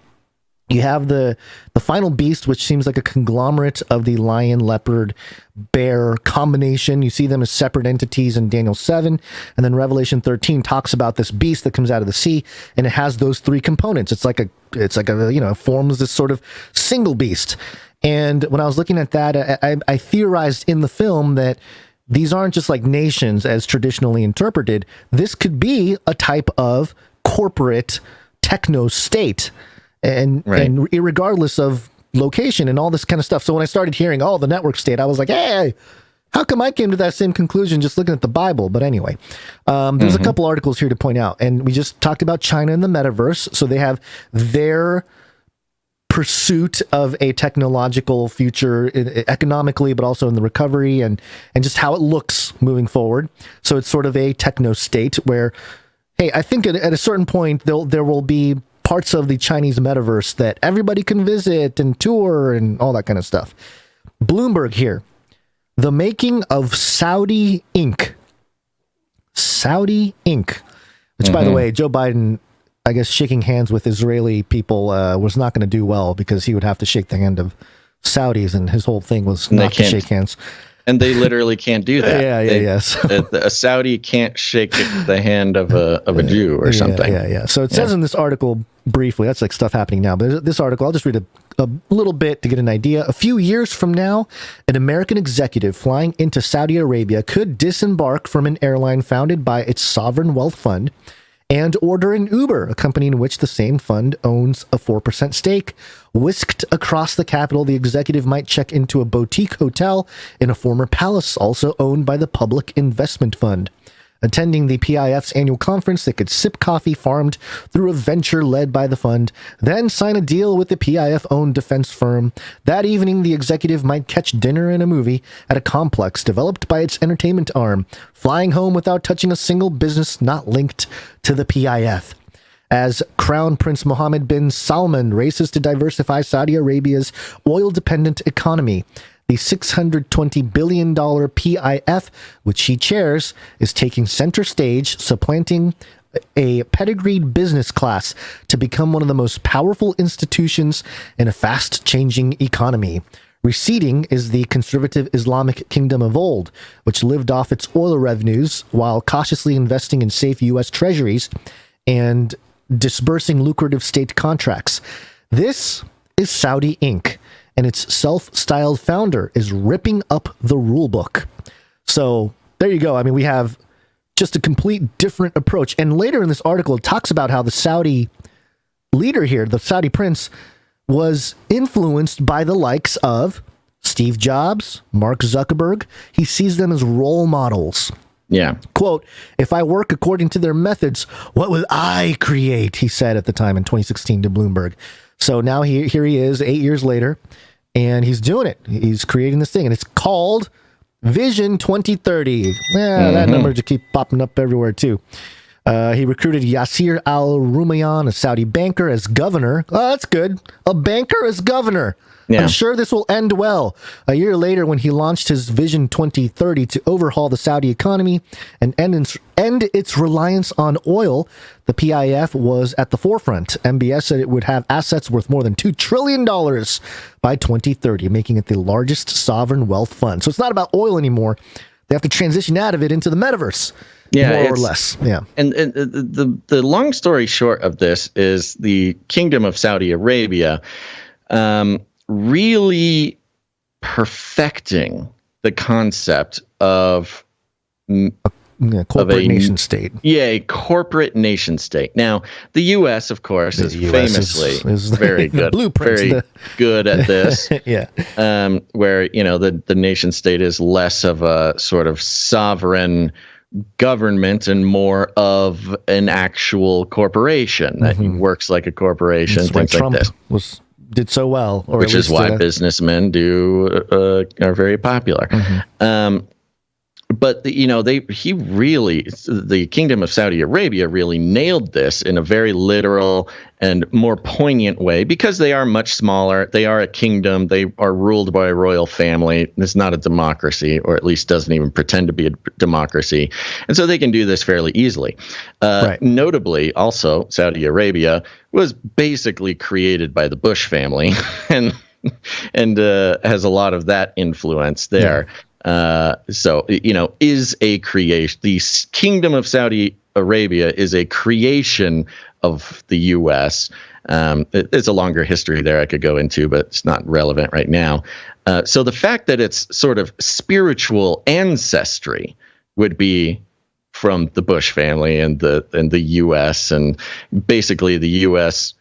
you have the final beast, which seems like a conglomerate of the lion, leopard, bear combination. You see them as separate entities in Daniel 7. And then Revelation 13 talks about this beast that comes out of the sea, and it has those three components. It's like a forms this sort of single beast. And when I was looking at that, I theorized in the film that these aren't just like nations as traditionally interpreted. This could be a type of corporate techno state. And regardless of location and all this kind of stuff. So when I started hearing, the network state, I was like, hey, how come I came to that same conclusion just looking at the Bible? But anyway, there's a couple articles here to point out. And we just talked about China and the metaverse. So they have their pursuit of a technological future economically, but also in the recovery and just how it looks moving forward. So it's sort of a techno state where, hey, I think at a certain point there will be parts of the Chinese metaverse that everybody can visit and tour and all that kind of stuff. Bloomberg here. The making of Saudi Inc. Saudi Inc. Which, by the way, Joe Biden, I guess, shaking hands with Israeli people was not going to do well because he would have to shake the hand of Saudis, and his whole thing was not to shake hands. And they literally can't do that. Yes. A Saudi can't shake the hand of a Jew or something. Yeah. So it says in this article briefly, that's like stuff happening now. But this article, I'll just read a little bit to get an idea. A few years from now, an American executive flying into Saudi Arabia could disembark from an airline founded by its sovereign wealth fund and order an Uber, a company in which the same fund owns a 4% stake. Whisked across the capital, the executive might check into a boutique hotel in a former palace also owned by the Public Investment Fund. Attending the PIF's annual conference, they could sip coffee farmed through a venture led by the fund, then sign a deal with the PIF-owned defense firm. That evening, the executive might catch dinner and a movie at a complex developed by its entertainment arm, flying home without touching a single business not linked to the PIF. As Crown Prince Mohammed bin Salman races to diversify Saudi Arabia's oil-dependent economy, the $620 billion PIF, which he chairs, is taking center stage, supplanting a pedigreed business class to become one of the most powerful institutions in a fast-changing economy. Receding is the conservative Islamic kingdom of old, which lived off its oil revenues while cautiously investing in safe U.S. treasuries and disbursing lucrative state contracts. This is Saudi Inc., and its self-styled founder is ripping up the rule book. So there you go. I mean, we have just a complete different approach. And later in this article, it talks about how the Saudi leader here, the Saudi prince, was influenced by the likes of Steve Jobs, Mark Zuckerberg. He sees them as role models. Yeah. Quote, "If I work according to their methods, what will I create?" he said at the time in 2016 to Bloomberg. So now here he is 8 years later, and he's doing it. He's creating this thing, and it's called Vision 2030. That number just keep popping up everywhere, too. He recruited Yasser Al-Rumayyan, a Saudi banker, as governor. Oh, that's good. A banker as governor. Yeah. I'm sure this will end well. A year later, when he launched his Vision 2030 to overhaul the Saudi economy and end its reliance on oil, the PIF was at the forefront. MBS said it would have assets worth more than $2 trillion by 2030, making it the largest sovereign wealth fund. So it's not about oil anymore. They have to transition out of it into the metaverse. More or less. Yeah. And the long story short of this is the Kingdom of Saudi Arabia really perfecting the concept of corporate nation state. Yeah, a corporate nation state. Now, the U.S., of course, is famously very good, very good at this. Yeah. Where, the nation state is less of a sort of sovereign government and more of an actual corporation that works like a corporation, that's things Trump like this. Did so well, which is why businessmen are very popular. But the Kingdom of Saudi Arabia really nailed this in a very literal and more poignant way because they are much smaller. They are a kingdom. They are ruled by a royal family. It's not a democracy, or at least doesn't even pretend to be a democracy. And so they can do this fairly easily. Right. Notably, also, Saudi Arabia was basically created by the Bush family and has a lot of that influence there. Yeah. Is a creation. The Kingdom of Saudi Arabia is a creation of the U.S. It's a longer history there I could go into, but it's not relevant right now. So the fact that its sort of spiritual ancestry would be from the Bush family and the U.S. and basically the U.S.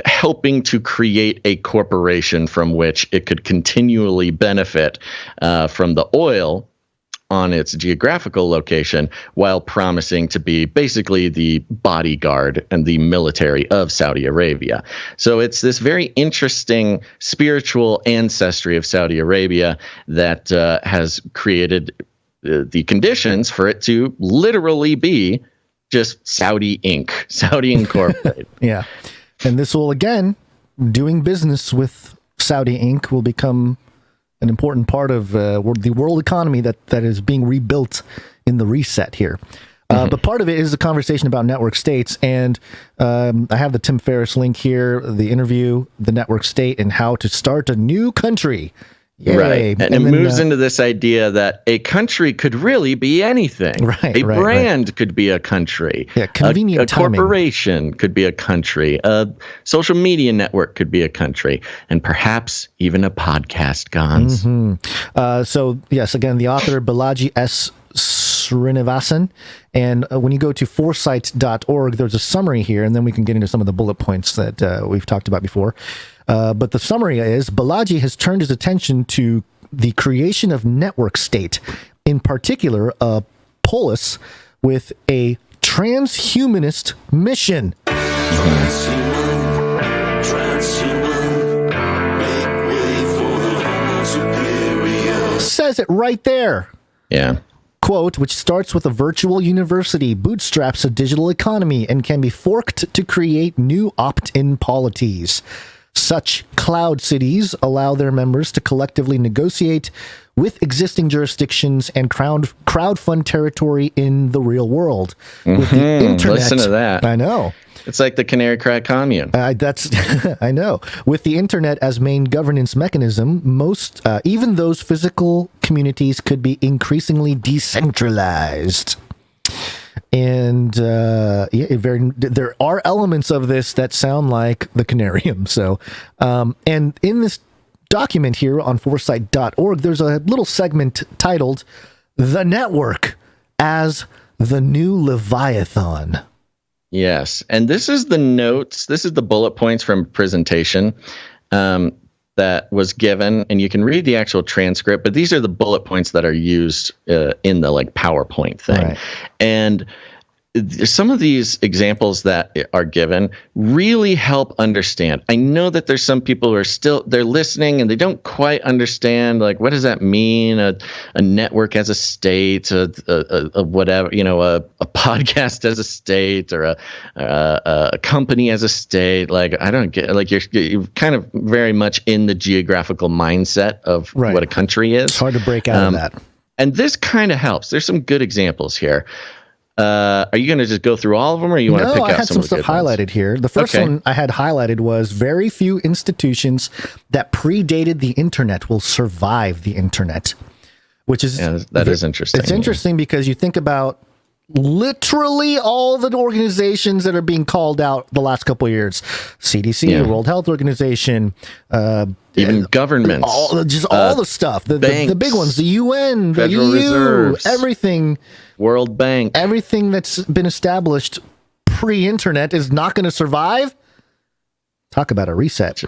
helping to create a corporation from which it could continually benefit from the oil on its geographical location while promising to be basically the bodyguard and the military of Saudi Arabia. So it's this very interesting spiritual ancestry of Saudi Arabia that has created the conditions for it to literally be just Saudi Inc., Saudi Incorporated. Yeah. And this will, again, doing business with Saudi Inc. will become an important part of the world economy that is being rebuilt in the reset here. But part of it is a conversation about network states. And I have the Tim Ferriss link here, the interview, the network state, and how to start a new country Yay. Right. And it moves into this idea that a country could really be anything. Right. A brand could be a country. Yeah, convenient a timing. corporation could be a country. A social media network could be a country. And perhaps even a podcast, Gonz. Mm-hmm. So, yes, again, the author, Balaji S. Srinivasan. And when you go to foresight.org, there's a summary here, and then we can get into some of the bullet points that we've talked about before. But the summary is Balaji has turned his attention to the creation of network state, in particular, a polis with a transhumanist mission. Says it right there. Yeah. Quote, which starts with a virtual university, bootstraps a digital economy, and can be forked to create new opt-in polities. Such cloud cities allow their members to collectively negotiate with existing jurisdictions and crowdfund territory in the real world. With the internet, listen to that. I know. It's like the Canary Cry commune. That's I know. With the internet as main governance mechanism, most even those physical communities could be increasingly decentralized. And there are elements of this that sound like the Canarium. So, and in this document here on foresight.org, there's a little segment titled "The Network as the New Leviathan." Yes. And this is the notes. This is the bullet points from presentation that was given. And you can read the actual transcript, but these are the bullet points that are used in the PowerPoint thing. Right. And some of these examples that are given really help understand. I know that there's some people who are they're listening and they don't quite understand, what does that mean? A network as a state, a whatever, a podcast as a state, or a company as a state. I don't get, you're kind of very much in the geographical mindset of what a country is. It's hard to break out of that. And this kind of helps. There's some good examples here. Are you going to just go through all of them, or you want to pick out some? No, I had some stuff highlighted here. The first one I had highlighted was very few institutions that predated the internet will survive the internet, which is that is interesting. It's interesting because you think about literally all the organizations that are being called out the last couple of years: CDC, World Health Organization, even governments, all the stuff, the big ones, the UN, the Federal EU, Reserves, everything. World Bank. Everything that's been established pre-internet is not going to survive. Talk about a reset.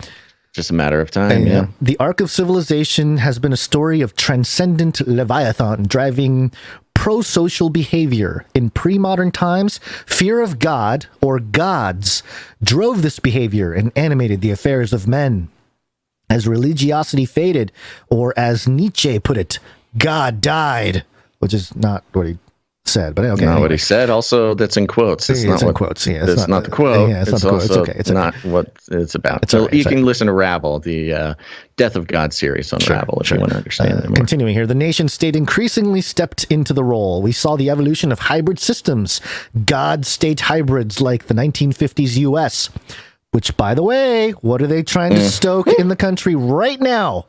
Just a matter of time, yeah. The arc of civilization has been a story of transcendent Leviathan driving pro-social behavior. In pre-modern times, fear of God or gods drove this behavior and animated the affairs of men. As religiosity faded, or as Nietzsche put it, God died, which is not what he said, but okay. Not what he said. Also, that's in quotes. It's not in what, quotes. Yeah, it's not the quote. Yeah, it's not it's the quote. It's also okay. It's not what it's about. It's so right. You can listen to Ravel, the Death of God series on Ravel, if you want to understand it more. Continuing here, the nation state increasingly stepped into the role. We saw the evolution of hybrid systems, God-state hybrids like the 1950s U.S., which, by the way, what are they trying to stoke in the country right now?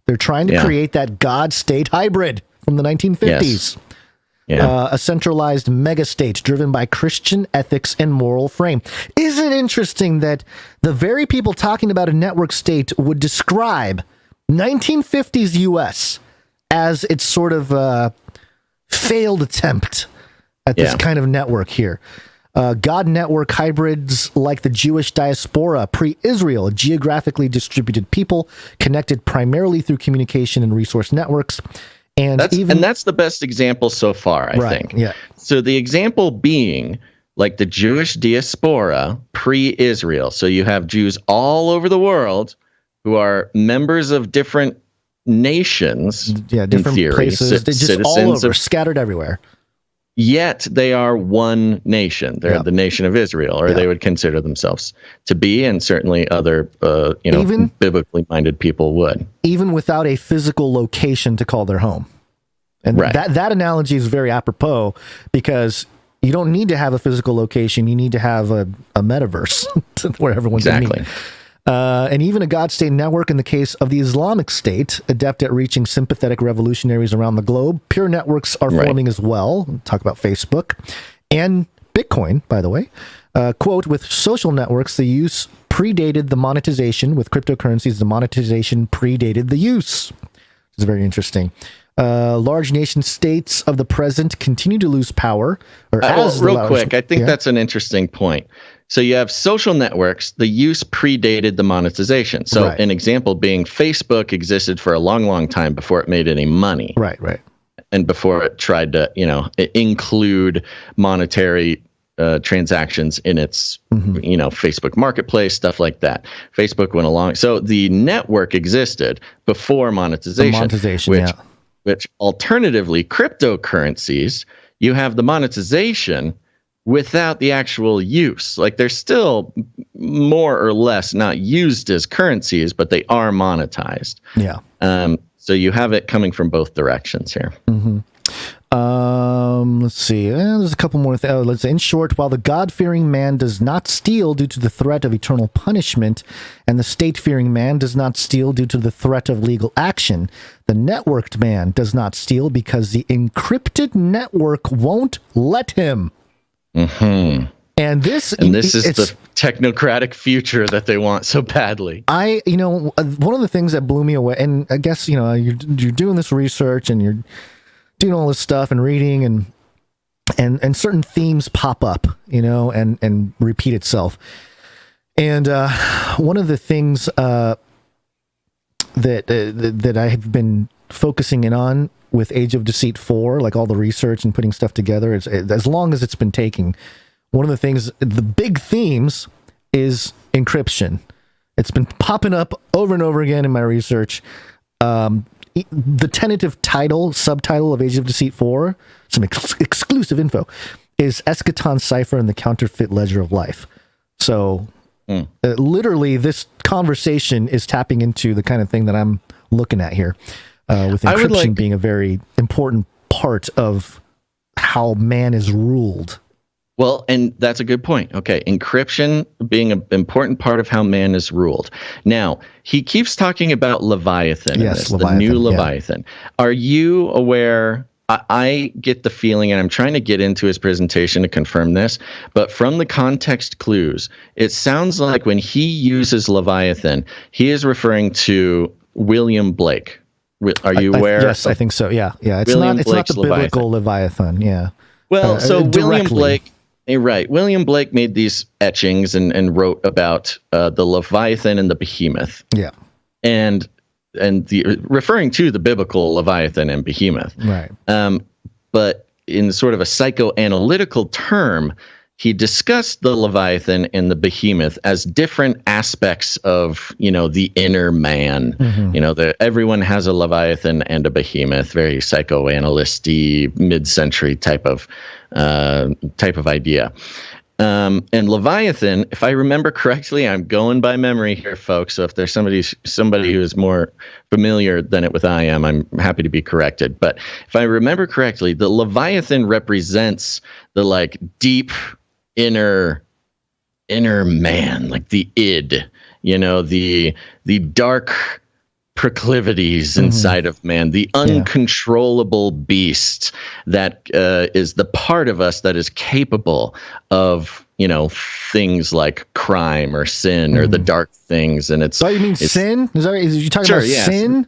They're trying to create that God-state hybrid from the 1950s. Yes. Yeah. A centralized megastate driven by Christian ethics and moral frame. Isn't it interesting that the very people talking about a network state would describe 1950s U.S. as its sort of failed attempt at this kind of network here? God network hybrids like the Jewish diaspora, pre-Israel, a geographically distributed people connected primarily through communication and resource networks. And that's the best example so far, I think. Yeah. So the example being like the Jewish diaspora pre-Israel. So you have Jews all over the world who are members of different nations. Yeah, different in theory, places. They're just all over, scattered everywhere. Yet they are one nation. They're the nation of Israel, or they would consider themselves to be, and certainly other, even biblically minded people would. Even without a physical location to call their home. And that analogy is very apropos because you don't need to have a physical location. You need to have a metaverse where everyone's meeting. And even a God state network in the case of the Islamic State, adept at reaching sympathetic revolutionaries around the globe. Pure networks are forming as well. We'll talk about Facebook and Bitcoin, by the way. Quote, with social networks, the use predated the monetization. With cryptocurrencies, the monetization predated the use. It's very interesting. Large nation states of the present continue to lose power. Real quick, I think that's an interesting point. So you have social networks, the use predated the monetization. So an example being Facebook existed for a long, long time before it made any money. Right. And before it tried to, include monetary transactions in its, Facebook marketplace, stuff like that. Facebook went along. So the network existed before monetization. Which alternatively, cryptocurrencies, you have the monetization without the actual use. Like they're still more or less not used as currencies, but they are monetized. Yeah. So you have it coming from both directions here. Let's see. There's a couple more things. Let's say, in short, while the God-fearing man does not steal due to the threat of eternal punishment, and the state-fearing man does not steal due to the threat of legal action, the networked man does not steal because the encrypted network won't let him. And this is the technocratic future that they want so badly. One of the things that blew me away, and I guess, you're doing this research and you're doing all this stuff and reading and certain themes pop up, and repeat itself. And one of the things that I have been focusing in on with Age of Deceit 4, like all the research and putting stuff together, as long as it's been taking, one of the things, the big themes is encryption. It's been popping up over and over again in my research. The tentative subtitle of Age of Deceit 4, some exclusive info, is Eschaton Cipher and the Counterfeit Ledger of Life. So literally this conversation is tapping into the kind of thing that I'm looking at here, with encryption being a very important part of how man is ruled. Well, and that's a good point. Okay, encryption being an important part of how man is ruled. Now, he keeps talking about Leviathan. Yes, the new Leviathan. Yeah. Are you aware? I get the feeling, and I'm trying to get into his presentation to confirm this, but from the context clues, it sounds like when he uses Leviathan, he is referring to William Blake. Are you aware? Yes, I think so. Yeah. It's not the biblical Leviathan. Yeah. Well, so William Blake. Right. William Blake made these etchings and wrote about the Leviathan and the Behemoth. Yeah. And referring to the biblical Leviathan and Behemoth. Right. But in sort of a psychoanalytical term, he discussed the Leviathan and the Behemoth as different aspects of, the inner man. Everyone has a Leviathan and a Behemoth, very psychoanalyst-y, mid-century type of idea. And Leviathan, if I remember correctly, I'm going by memory here, folks. So if there's somebody who is more familiar than it with I am, I'm happy to be corrected. But if I remember correctly, the Leviathan represents the deep inner man, like the id, the dark proclivities inside of man, the uncontrollable beast that is the part of us that is capable of, things like crime or sin or the dark things. And it's... Oh, you mean sin? Is you talking about sin?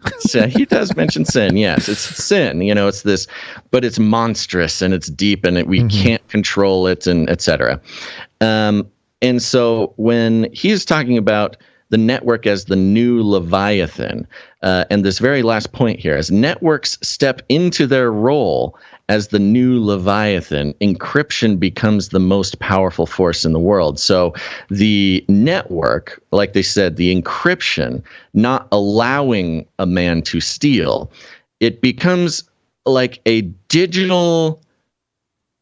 He does mention sin, yes. It's sin, it's this, but it's monstrous and it's deep and we can't control it and et cetera. And so when he's talking about the network as the new Leviathan, and this very last point here, as networks step into their role as the new Leviathan, encryption becomes the most powerful force in the world. So the network, like they said, the encryption, not allowing a man to steal, it becomes like a digital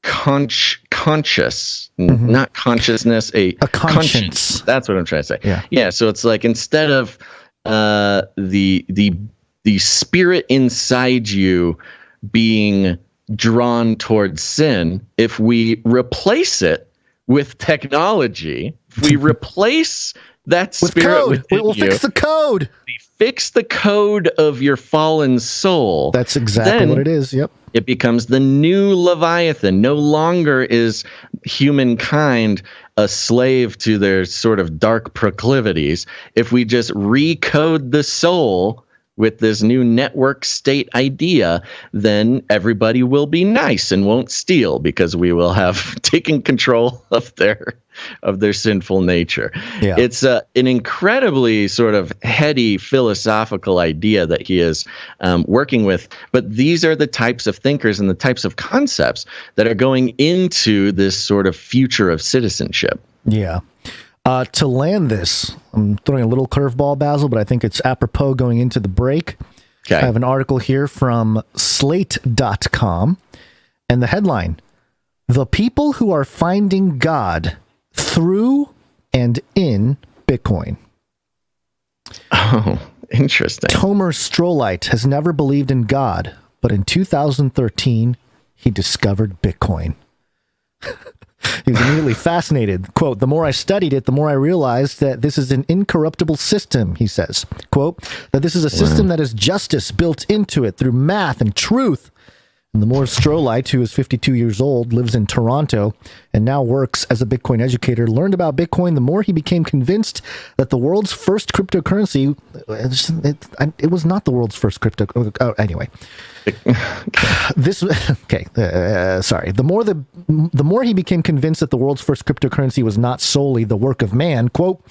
conscious, not consciousness, a conscience. That's what I'm trying to say. Yeah. So it's like instead of the spirit inside you being drawn towards sin, if we replace it with technology, If we replace that spirit with we'll fix the code. We fix the code of your fallen soul. That's exactly what it is. Yep. It becomes the new Leviathan. No longer is humankind a slave to their sort of dark proclivities. If we just recode the soul with this new network state idea, then everybody will be nice and won't steal because we will have taken control of their sinful nature. Yeah. It's an incredibly sort of heady philosophical idea that he is working with. But these are the types of thinkers and the types of concepts that are going into this sort of future of citizenship. Yeah. To land this, I'm throwing a little curveball, Basil, but I think it's apropos going into the break. Okay. I have an article here from Slate.com, and the headline, "The People Who Are Finding God Through and in Bitcoin." Oh, interesting. Tomer Strolite has never believed in God, but in 2013, he discovered Bitcoin. He was immediately fascinated. Quote, "The more I studied it, the more I realized that this is an incorruptible system," he says. Quote, "that this is a system that has justice built into it through math and truth." And the more Strolite, who is 52 years old, lives in Toronto, and now works as a Bitcoin educator, learned about Bitcoin, the more he became convinced that the world's first cryptocurrency, it was not the world's first crypto. Oh, anyway. Sorry. The more he became convinced that the world's first cryptocurrency was not solely the work of man. Quote,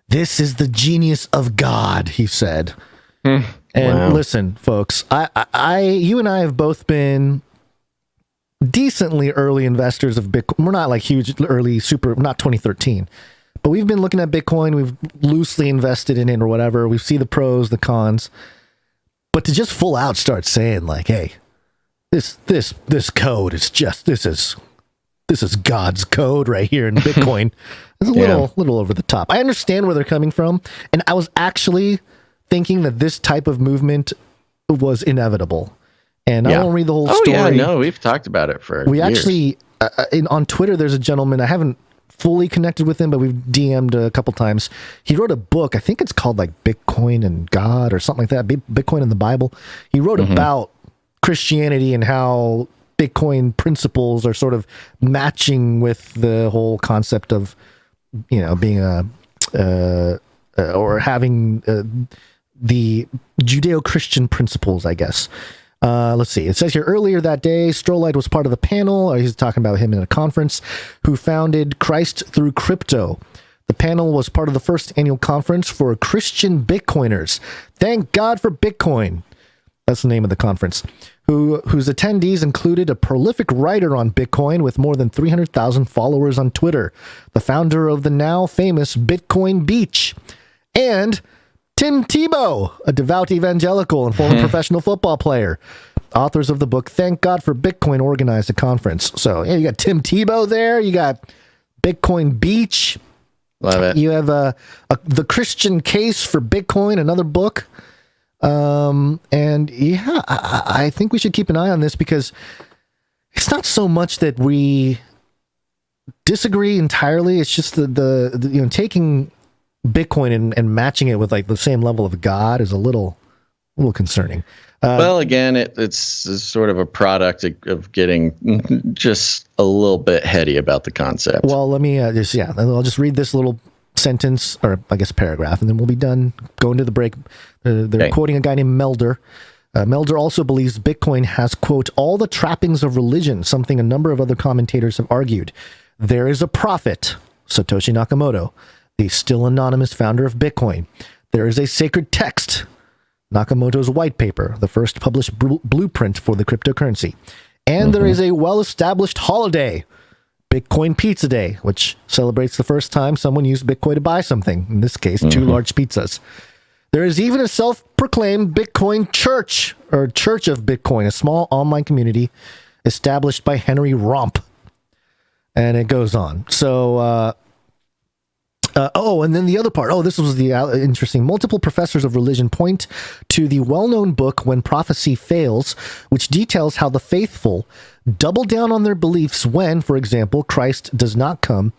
"This is the genius of God," he said. And listen, folks, you and I have both been decently early investors of Bitcoin. We're not like huge early not 2013, but we've been looking at Bitcoin. We've loosely invested in it or whatever. We see the pros, the cons. But to just full out start saying like, "Hey, this code is just this is God's code right here in Bitcoin," it's a little over the top. I understand where they're coming from, and I was actually thinking that this type of movement was inevitable. And I won't read the whole story. Oh yeah, no, we've talked about it for years. Actually on Twitter, there's a gentleman, I haven't fully connected with him, but we've DM'd a couple times. He wrote a book. I think it's called like Bitcoin and God or something like that. Bitcoin and the Bible. He wrote about Christianity and how Bitcoin principles are sort of matching with the whole concept of, being or having the Judeo-Christian principles, I guess. Let's see. It says here, earlier that day, Strolite was part of the panel, or he's talking about him in a conference, who founded Christ Through Crypto. The panel was part of the first annual conference for Christian Bitcoiners. Thank God for Bitcoin. That's the name of the conference. Whose attendees included a prolific writer on Bitcoin with more than 300,000 followers on Twitter, the founder of the now famous Bitcoin Beach, and Tim Tebow, a devout evangelical and former professional football player. Authors of the book Thank God for Bitcoin organized a conference. So you got Tim Tebow there. You got Bitcoin Beach. Love it. You have The Christian Case for Bitcoin, another book. I think we should keep an eye on this because it's not so much that we disagree entirely. It's just the taking Bitcoin and matching it with like the same level of God is a little concerning. Well, again, it's sort of a product of getting just a little bit heady about the concept. Well, let me I'll just read this little sentence, or I guess paragraph, and then we'll be done. Go into the break. They're quoting a guy named Melder. Melder also believes Bitcoin has, quote, all the trappings of religion, something a number of other commentators have argued. There is a prophet, Satoshi Nakamoto, the still anonymous founder of Bitcoin. There is a sacred text, Nakamoto's white paper, the first published blueprint for the cryptocurrency. And there is a well-established holiday, Bitcoin Pizza Day, which celebrates the first time someone used Bitcoin to buy something, in this case, 2 large pizzas. There is even a self-proclaimed Bitcoin church, or Church of Bitcoin, a small online community established by Henry Romp. And it goes on. So, and then the other part. Oh, this was the interesting. Multiple professors of religion point to the well-known book When Prophecy Fails, which details how the faithful double down on their beliefs when, for example, Christ does not come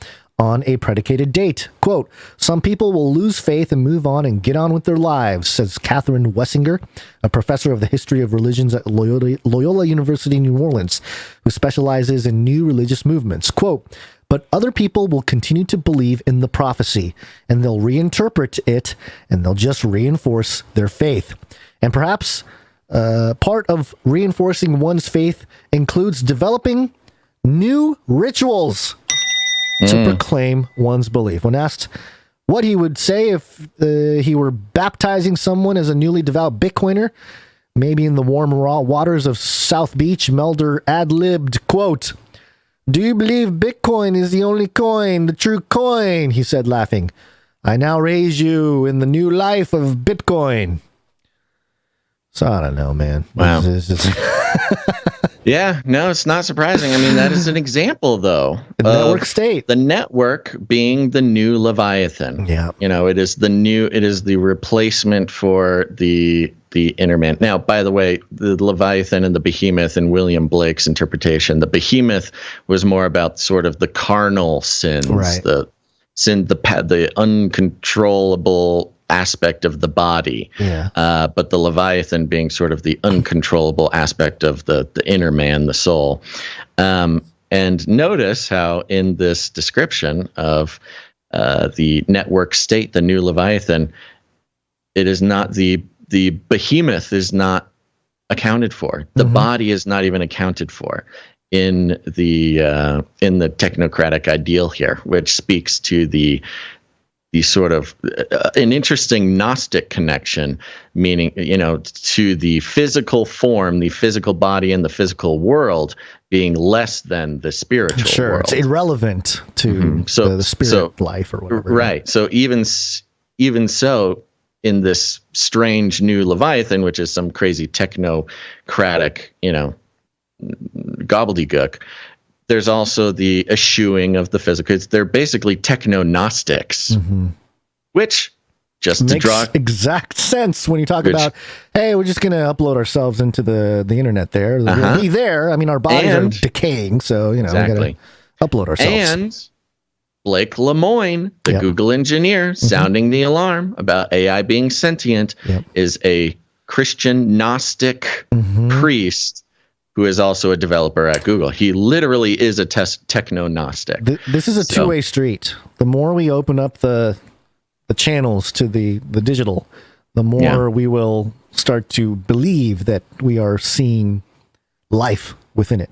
on a predicated date. Quote, some people will lose faith and move on and get on with their lives, says Catherine Wessinger, a professor of the history of religions at Loyola University, New Orleans, who specializes in new religious movements. Quote, but other people will continue to believe in the prophecy, and they'll reinterpret it, and they'll just reinforce their faith. And perhaps part of reinforcing one's faith includes developing new rituals to proclaim one's belief. When asked what he would say if he were baptizing someone as a newly devout Bitcoiner, maybe in the warm raw waters of South Beach, Melder ad-libbed, quote, do you believe Bitcoin is the only coin, the true coin? He said, laughing. I now raise you in the new life of Bitcoin. So I don't know, man. Wow. Yeah, no, it's not surprising. I mean, that is an example, though. The network state. The network being the new Leviathan. Yeah. You know, it is the replacement for the internet. Now, by the way, the Leviathan and the Behemoth in William Blake's interpretation, the Behemoth was more about sort of the carnal sins, right. the uncontrollable aspect of the body, but the Leviathan being sort of the uncontrollable aspect of the inner man, the soul. And notice how in this description of the network state, the new Leviathan, it is not the behemoth is not accounted for. The body is not even accounted for in the technocratic ideal here, which speaks to the sort of an interesting Gnostic connection, meaning, you know, to the physical form, the physical body and the physical world being less than the spiritual world. It's irrelevant to the spirit life or whatever. Right. So even so, in this strange new Leviathan, which is some crazy technocratic, you know, gobbledygook, there's also the eschewing of the physical. They're basically techno-Gnostics, which just makes to draw exact sense when you talk about, hey, we're just going to upload ourselves into the internet there. We'll be there. I mean, our bodies are decaying, so, you know, we got to upload ourselves. And Blake Lemoine, the Google engineer, sounding the alarm about AI being sentient, is a Christian Gnostic priest who is also a developer at Google. He literally is a techno-Gnostic. This is a two-way street. The more we open up the channels to the digital, the more we will start to believe that we are seeing life within it.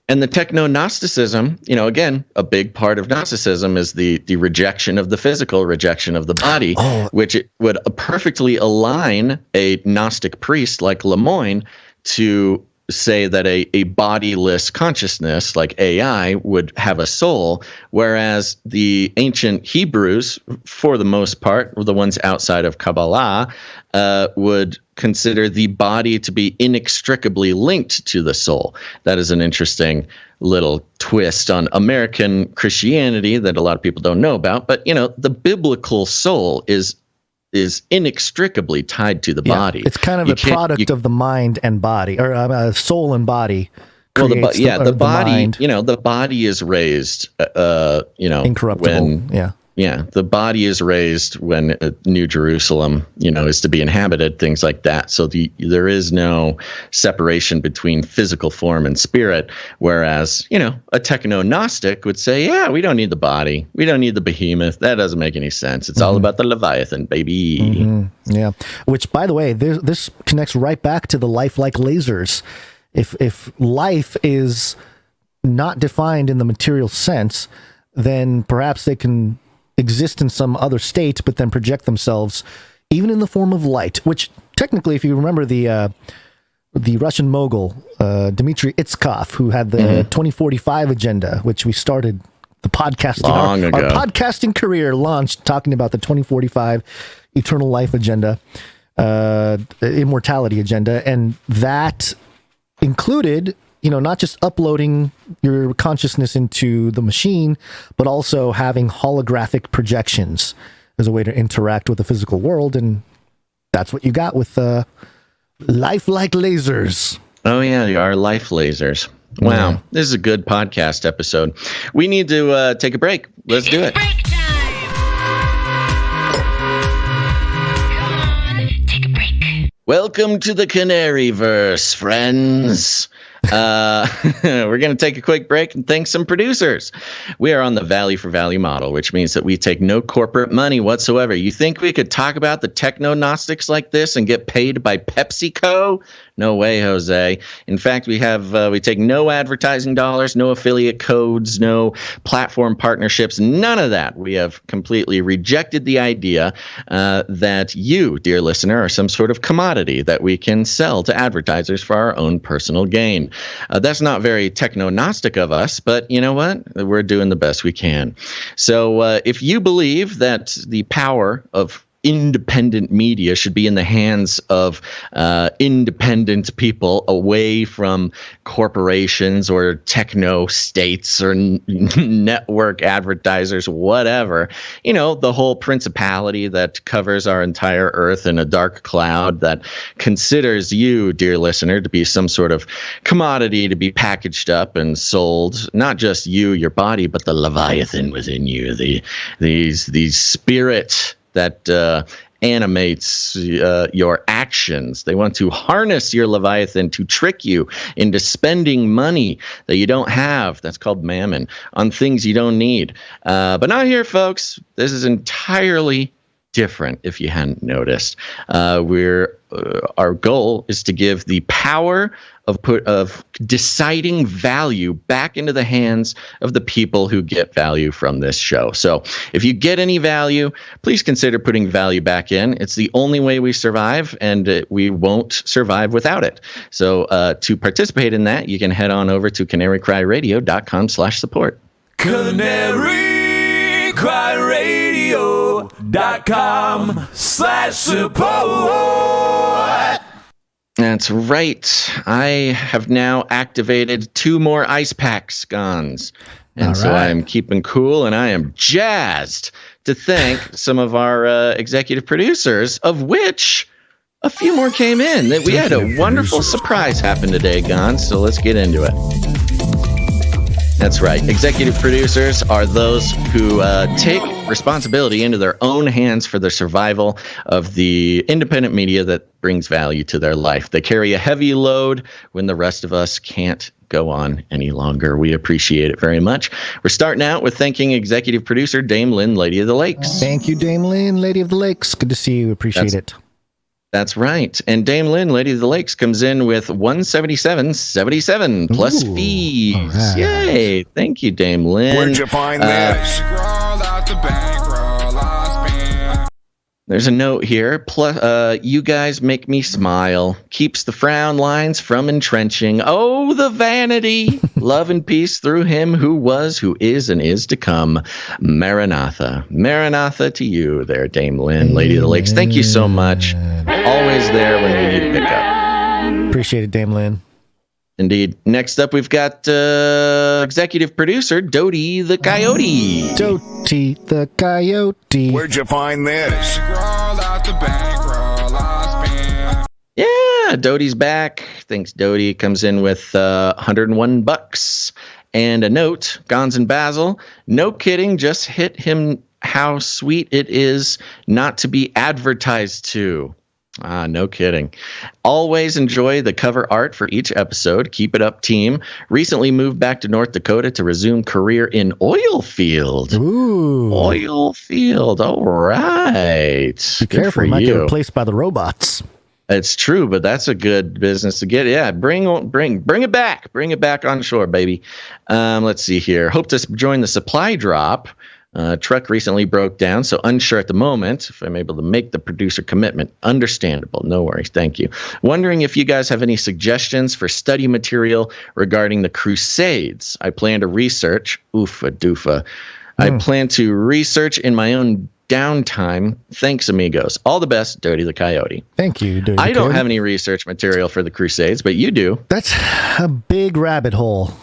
And the techno-Gnosticism, you know, again, a big part of Gnosticism is the rejection of the physical, rejection of the body, which it would perfectly align a Gnostic priest like Lemoine to say that a bodiless consciousness like AI would have a soul, whereas the ancient Hebrews, for the most part, the ones outside of Kabbalah, would consider the body to be inextricably linked to the soul. That is an interesting little twist on American Christianity that a lot of people don't know about. But, you know, the biblical soul is inextricably tied to the body. It's kind of a product of the mind and body, or soul and body. Well, the body, mind. You know, the body is raised, you know, incorruptible. The body is raised when New Jerusalem, you know, is to be inhabited, things like that. So there is no separation between physical form and spirit. Whereas, you know, a techno-Gnostic would say, yeah, we don't need the body. We don't need the behemoth. That doesn't make any sense. It's all about the Leviathan, baby. Yeah. Which, by the way, this connects right back to the lifelike lasers. If life is not defined in the material sense, then perhaps they can exist in some other state, but then project themselves even in the form of light, which technically, if you remember the Russian mogul, Dmitry Itskov, who had the 2045 agenda, which we started the podcasting, our podcasting career launched talking about the 2045 eternal life agenda, immortality agenda. And that included, you know, not just uploading your consciousness into the machine, but also having holographic projections as a way to interact with the physical world. And that's what you got with lifelike lasers. Oh, yeah, our life lasers. Wow, this is a good podcast episode. We need to take a break. Let's do it. Welcome to the Canaryverse, friends. We're going to take a quick break and thank some producers. We are on the value for value model, which means that we take no corporate money whatsoever. You think we could talk about the techno-gnostics like this and get paid by PepsiCo? No way, Jose. In fact, we take no advertising dollars, no affiliate codes, no platform partnerships, none of that. We have completely rejected the idea that you, dear listener, are some sort of commodity that we can sell to advertisers for our own personal gain. That's not very techno-gnostic of us, but you know what? We're doing the best we can. So if you believe that the power of independent media should be in the hands of independent people away from corporations or techno states or network advertisers, whatever, you know, the whole principality that covers our entire earth in a dark cloud that considers you, dear listener, to be some sort of commodity to be packaged up and sold, not just you, your body, but the Leviathan within you, these spirit that animates your actions. They want to harness your Leviathan to trick you into spending money that you don't have. That's called mammon, on things you don't need. But not here, folks. This is entirely different, if you hadn't noticed. Our goal is to give the power of deciding value back into the hands of the people who get value from this show. So if you get any value, please consider putting value back in. It's the only way we survive, and we won't survive without it. So to participate in that, you can head on over to CanaryCry.Radio.com/support. CanaryCry.Radio.com/support. That's right. I have now activated 2 more ice packs, Gonz. And so I am keeping cool, and I am jazzed to thank some of our executive producers, of which a few more came in. We had a wonderful surprise happen today, Gonz, so let's get into it. That's right. Executive producers are those who take responsibility into their own hands for the survival of the independent media that brings value to their life. They carry a heavy load when the rest of us can't go on any longer. We appreciate it very much. We're starting out with thanking executive producer Dame Lynn, Lady of the Lakes. Thank you, Dame Lynn, Lady of the Lakes. Good to see you. Appreciate it. That's right. And Dame Lynn, Lady of the Lakes, comes in with $177.77 plus fees. Right. Yay. Thank you, Dame Lynn. Where'd you find this? There's a note here. Plus, you guys make me smile. Keeps the frown lines from entrenching. Oh, the vanity. Love and peace through him who was, who is, and is to come. Maranatha. Maranatha to you there, Dame Lynn, Lady of the Lakes. Thank you so much. Always there when we need pickup. Appreciate it, Dame Lynn. Indeed. Next up, we've got executive producer Dodie the Coyote. Dodie the Coyote. Where'd you find this? Yeah, Dodie's back. Thanks, Dodie. Comes in with $101. And a note, Gonz and Basil, no kidding, just hit him how sweet it is not to be advertised to. No kidding. Always enjoy the cover art for each episode. Keep it up, team. Recently moved back to North Dakota to resume career in oil field. Ooh. Oil field. All right. Be careful. You might get replaced by the robots. It's true, but that's a good business to get. Yeah, bring it back. Bring it back on shore, baby. Let's see here. Hope to join the supply drop. Truck recently broke down, so unsure at the moment if I'm able to make the producer commitment. Understandable. No worries. Thank you. Wondering if you guys have any suggestions for study material regarding the Crusades. I plan to research. Oofa doofa. I plan to research in my own downtime. Thanks, amigos. All the best, Dodie the Coyote. Thank you, Dodie. I don't have any research material for the Crusades, but you do. That's a big rabbit hole,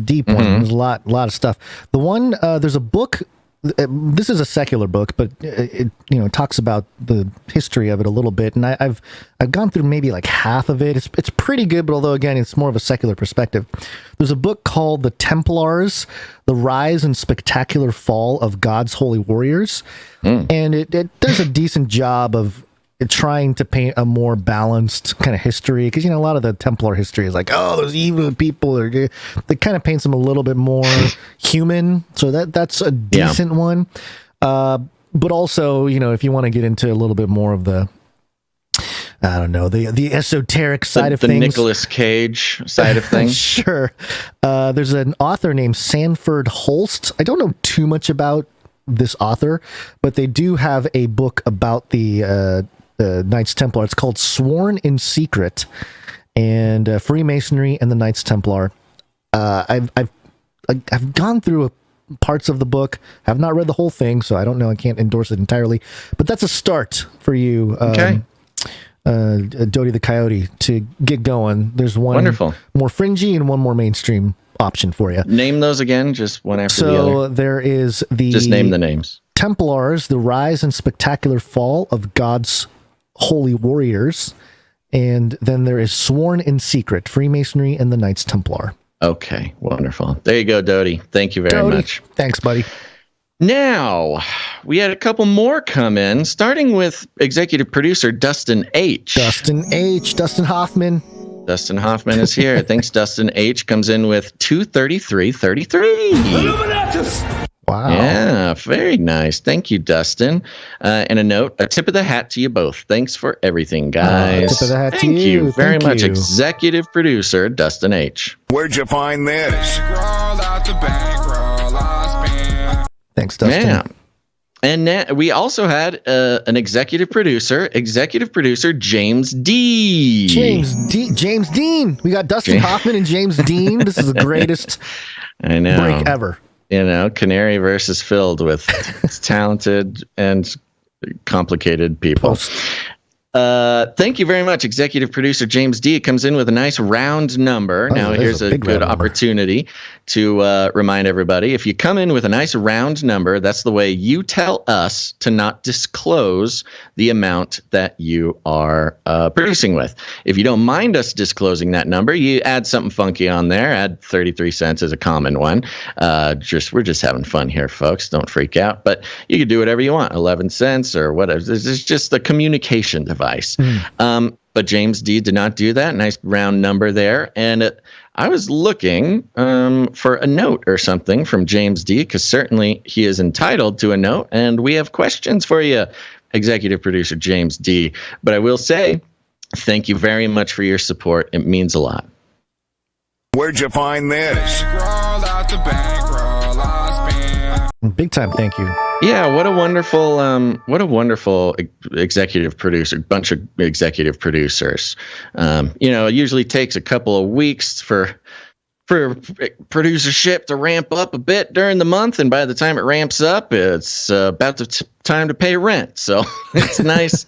deep one. There's a lot of stuff. The one, there's a book this is a secular book, but it talks about the history of it a little bit, and I've gone through maybe like half of it. It's pretty good, but although again it's more of a secular perspective. There's a book called The Templars: The Rise and Spectacular Fall of God's Holy Warriors, and it does a decent job of trying to paint a more balanced kind of history, because a lot of the Templar history is like, oh, those evil people, or they kind of paints them a little bit more human. So that's a decent one. But also, if you want to get into a little bit more of the, I don't know, the esoteric side of things, the Nicolas Cage side of things. Sure. There's an author named Sanford Holst. I don't know too much about this author, but they do have a book about the Knights Templar. It's called Sworn in Secret, and Freemasonry and the Knights Templar. I've gone through parts of the book. Have not read the whole thing, so I don't know. I can't endorse it entirely, but that's a start for you. Okay. Dodie the Coyote, to get going. There's one wonderful, more fringy and one more mainstream option for you. Name those again, just one after the other. So there is just name the names. Templars: The Rise and Spectacular Fall of God's Holy Warriors, and then there is Sworn in Secret: Freemasonry and the Knights Templar. Okay, wonderful. There you go, Dodie. Thank you very much. Thanks, buddy. Now, we had a couple more come in, starting with executive producer Dustin H. Dustin Hoffman. Dustin Hoffman is here. Thanks, Dustin H. Comes in with 233.33. Wow. Yeah, very nice. Thank you, Dustin. And a note, a tip of the hat to you both. Thanks for everything, guys. Tip of the hat Thank to you very Thank much, you. executive producer Dustin H. Where'd you find this? Thanks, Dustin. Yeah. And we also had an executive producer James D. James Dean. We got Dustin Hoffman and James Dean. This is the greatest break ever. Canary versus filled with talented and complicated people. Thank you very much, executive producer James D. It comes in with a nice round number. Now, here's a good opportunity to remind everybody. If you come in with a nice round number, that's the way you tell us to not disclose the amount that you are producing with. If you don't mind us disclosing that number, you add something funky on there. Add 33 cents as a common one. We're just having fun here, folks. Don't freak out. But you can do whatever you want, 11 cents or whatever. This is just the communication device. But James D did not do that. Nice round number there. And I was looking for a note or something from James D, because certainly he is entitled to a note. And we have questions for you, executive producer James D. But I will say, thank you very much for your support. It means a lot. Where'd you find this? Big time, thank you. Yeah, what a wonderful executive producer, bunch of executive producers. It usually takes a couple of weeks for producership to ramp up a bit during the month, and by the time it ramps up, it's about the time to pay rent. So it's nice.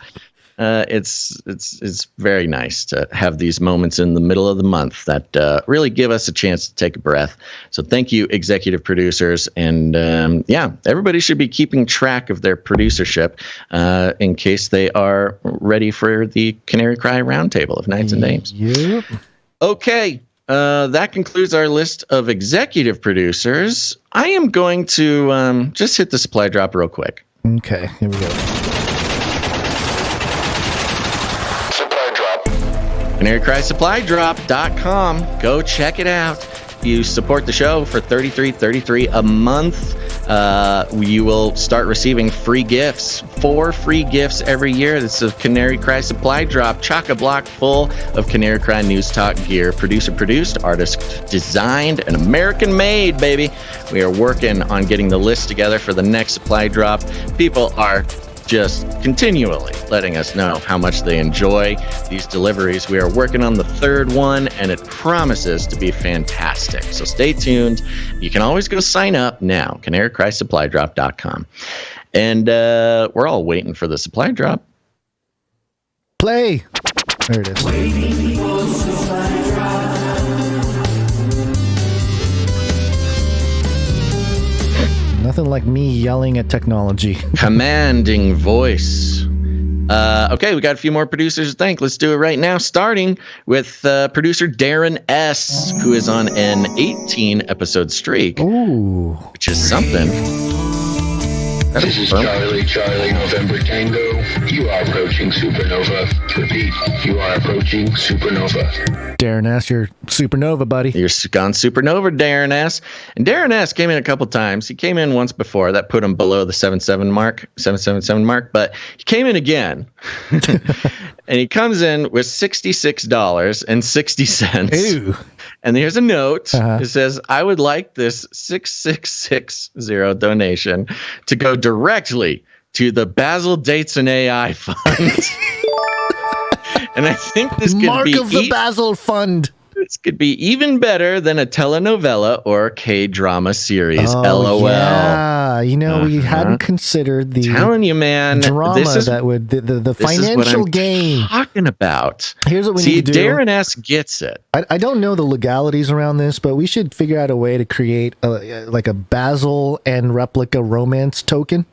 It's very nice to have these moments in the middle of the month that really give us a chance to take a breath. So thank you, executive producers. And everybody should be keeping track of their producership in case they are ready for the Canary Cry Roundtable of Nights and Names. Yep. Okay. That concludes our list of executive producers. I am going to just hit the supply drop real quick. Okay, here we go. CanaryCry.Supply.com. Go check it out. You support the show for $33.33 a month. You will start receiving free gifts, 4 free gifts every year. This is Canary Cry Supply Drop, chock-a-block full of Canary Cry News Talk gear. Producer produced, artist designed, and American made, baby. We are working on getting the list together for the next supply drop. People are just continually letting us know how much they enjoy these deliveries. We are working on the 3rd one, and it promises to be fantastic. So stay tuned. You can always go sign up now, CanaryCry.Supply.com. And we're all waiting for the supply drop. Play. There it is. Waiting for supply drop. Nothing like me yelling at technology. Commanding voice. Okay, we got a few more producers to thank. Let's do it right now, starting with producer Darren S., who is on an 18-episode streak. Ooh. Which is something. This is Charlie, November Tango. You are approaching supernova. Repeat, you are approaching supernova. Darren S., you're supernova, buddy. You're gone supernova, Darren S. And Darren S. came in a couple times. He came in once before. That put him below the 777 mark, but he came in again. And he comes in with $66.60. Ew. And here's a note. It says, I would like this 6660 donation to go directly to the Basil Dates and AI Fund. And I think this could Mark be of the Basil Fund. This could be even better than a telenovela or K-drama series. LOL. Yeah, we hadn't considered the telling you, man, drama this is, that would the this financial is what I'm gain. Talking about. Here's what we need to do. Darren S. gets it. I don't know the legalities around this, but we should figure out a way to create a Basil and replica romance token.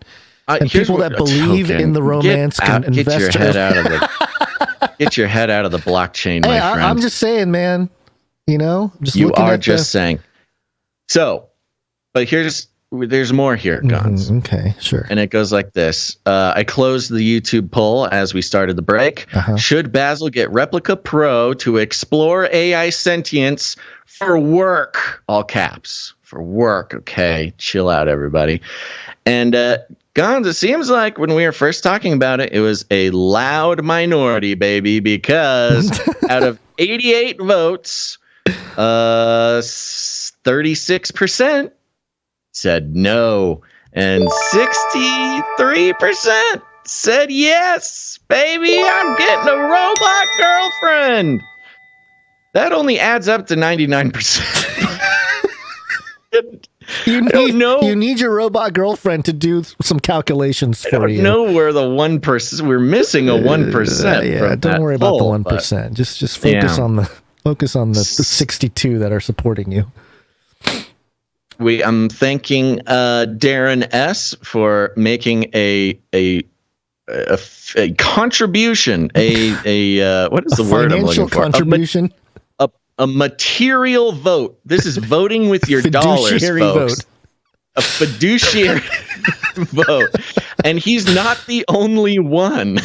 And people that believe in the romance can invest. Get your head out of the blockchain, my friend. I'm just saying, man. Saying. So, but there's more here, Gonz. Okay, sure. And it goes like this. I closed the YouTube poll as we started the break. Should Basil get Replica Pro to explore AI sentience for work? All caps. For work. Okay, chill out, everybody. And Gonz, it seems like when we were first talking about it, it was a loud minority, baby, because out of 88 votes, 36% said no, and 63% said yes. Baby, I'm getting a robot girlfriend. That only adds up to 99%. You need your robot girlfriend to do some calculations for you. I don't know where the 1%. We're missing a 1%. Don't worry about the 1%. Just focus on the 62 that are supporting you. I'm thanking Darren S. for making a contribution. What is the word I'm looking for? Contribution. A material vote. This is voting with your dollars, folks. Vote. A fiduciary vote. And he's not the only one.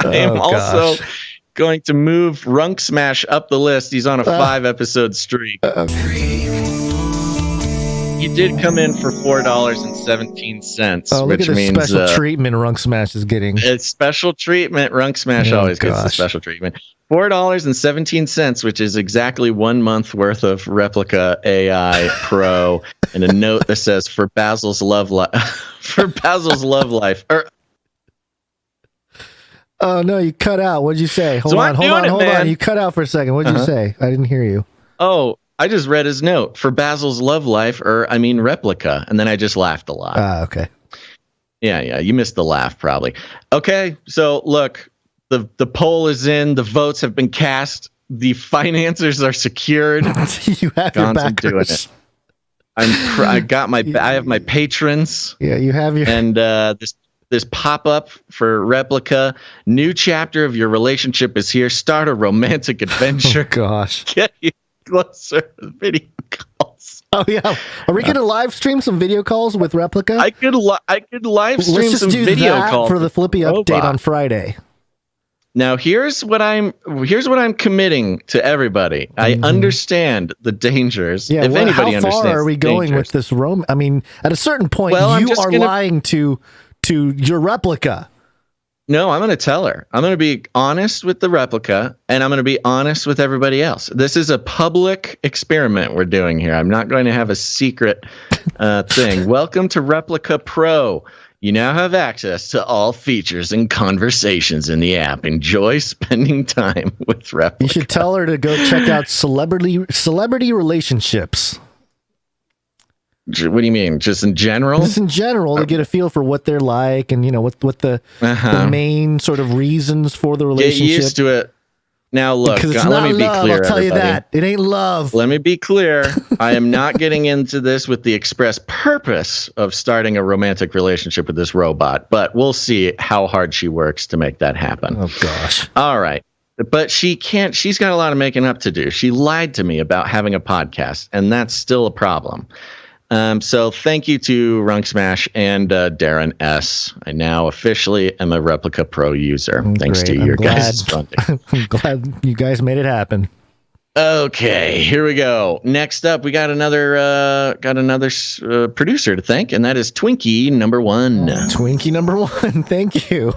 I am also going to move Runk Smash up the list. He's on a 5-episode streak. He did come in for $4.17, which means special treatment Runk Smash is getting. It's special treatment. Runk Smash always gets the special treatment. $4.17, which is exactly 1 month worth of Replica AI Pro, and a note that says for Basil's love life. Oh no, you cut out. What'd you say? Hold on. You cut out for a second. What'd you say? I didn't hear you. Oh, I just read his note for Basil's love life, Replica, and then I just laughed a lot. Okay. Yeah, you missed the laugh probably. Okay, so look. The poll is in. The votes have been cast. The financiers are secured. You have your backers. Doing it. I have my patrons. Yeah, you have your. And this pop up for Replica. New chapter of your relationship is here. Start a romantic adventure. Oh, gosh. Get you closer video calls. Oh yeah, are we going to live stream some video calls with Replica? I could live stream some video calls for the Flippy update on Friday. Now here's what I'm committing to everybody. I understand the dangers. Yeah, if anybody how understands far are we going with this Rome? I mean, at a certain point, you are lying to your Replica. No, I'm going to tell her. I'm going to be honest with the Replica, and I'm going to be honest with everybody else. This is a public experiment we're doing here. I'm not going to have a secret thing. Welcome to Replica Pro. You now have access to all features and conversations in the app. Enjoy spending time with Replica. You should tell her to go check out celebrity relationships. What do you mean? Just in general? Just in general, to get a feel for what they're like, and what the main sort of reasons for the relationship. Get used to it. Now, look, Because it's let not me be love, clear, I'll tell you everybody. that. It ain't love. Let me be clear. I am not getting into this with the express purpose of starting a romantic relationship with this robot, but we'll see how hard she works to make that happen. Oh, gosh. All right. But she can't. She's got a lot of making up to do. She lied to me about having a podcast, and that's still a problem. So thank you to Runk Smash and Darren S. I now officially am a Replica Pro user, thanks to your guys' funding. I'm glad you guys made it happen. Okay, here we go. Next up, we got another producer to thank, and that is Twinkie number 1. Twinkie number 1, thank you.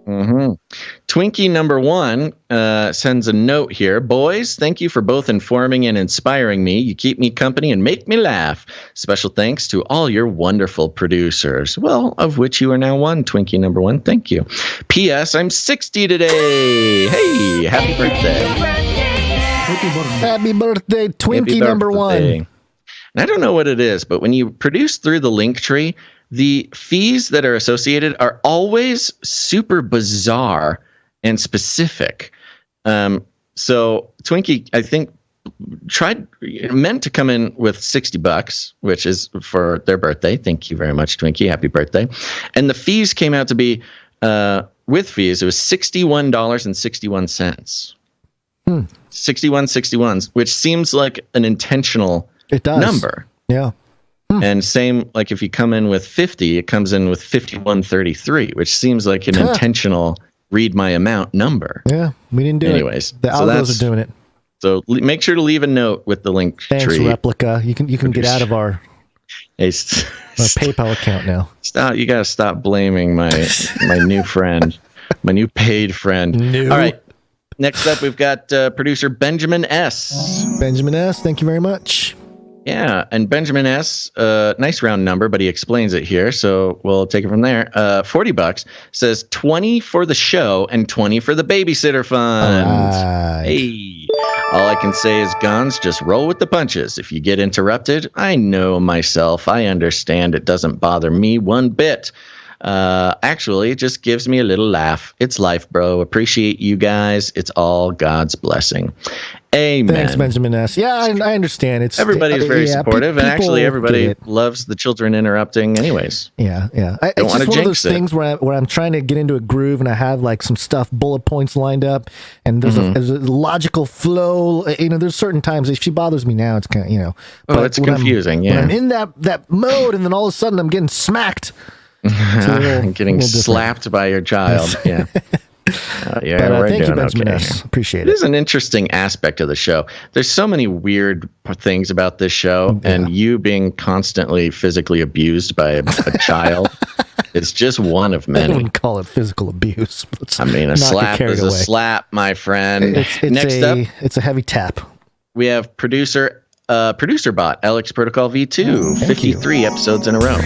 Mm-hmm. Twinkie number 1 sends a note here. Boys, thank you for both informing and inspiring me. You keep me company and make me laugh. Special thanks to all your wonderful producers. Well, of which you are now one, Twinkie number 1. Thank you. P.S. I'm 60 today. Hey, happy birthday. Happy birthday, Twinkie number 1. And I don't know what it is, but when you produce through the LINKTREE, the fees that are associated are always super bizarre and specific. So Twinkie, I think, meant to come in with $60, which is for their birthday. Thank you very much, Twinkie. Happy birthday. And the fees came out to be, with fees, it was $61.61. 61, which seems like an intentional number. Yeah. And same, like if you come in with 50, it comes in with 51.33, which seems like an intentional read my amount number. Yeah, we didn't do Anyways, it. The algos are doing it. So make sure to leave a note with the link Thanks, tree. Replica. You can get out of our PayPal account now. Stop! You gotta stop blaming my new friend, my new paid friend. All right. Next up, we've got producer Benjamin S. Benjamin S. Thank you very much. Yeah, and Benjamin S. Nice round number, but he explains it here, so we'll take it from there. $40 says 20 for the show and 20 for the babysitter fund. Right. Hey, all I can say is, Gonz, just roll with the punches. If you get interrupted, I know myself. I understand. It doesn't bother me one bit. Actually, it just gives me a little laugh. It's life, bro. Appreciate you guys. It's all God's blessing. Amen. Thanks, Benjamin S. Yeah, I understand. Everybody's very supportive, and actually everybody loves the children interrupting anyways. Yeah. It's just one of those things where I'm trying to get into a groove, and I have like some stuff, bullet points lined up, and there's a logical flow. There's certain times, if she bothers me now, it's kind of, Oh, it's confusing, when I'm in that mode, and then all of a sudden I'm getting smacked. Getting slapped by your child. Yeah. Thank you, Benjamin S. Appreciate it. It is an interesting aspect of the show. There's so many weird things about this show, and you being constantly physically abused by a child. It's just one of many. I wouldn't call it physical abuse. A slap is a slap, my friend. Next up, it's a heavy tap. We have producer bot Alex Protocol V2. 53 episodes in a row.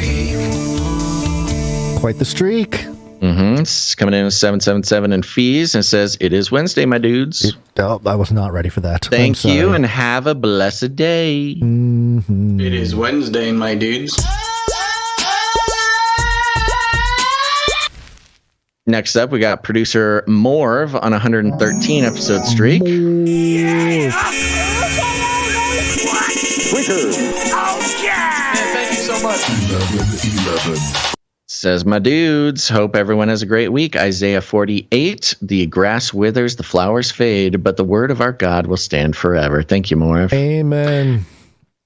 Quite the streak. It's coming in with 777 in fees, and says it is Wednesday, my dudes. I was not ready for that. Thank you, and have a blessed day. Mm-hmm. It is Wednesday, my dudes. Next up, we got producer Morv on 113 episode streak. Thank you so much. 11. Says, my dudes, hope everyone has a great week. Isaiah 48, the grass withers, the flowers fade, but the word of our God will stand forever. Thank you, Morv. Amen.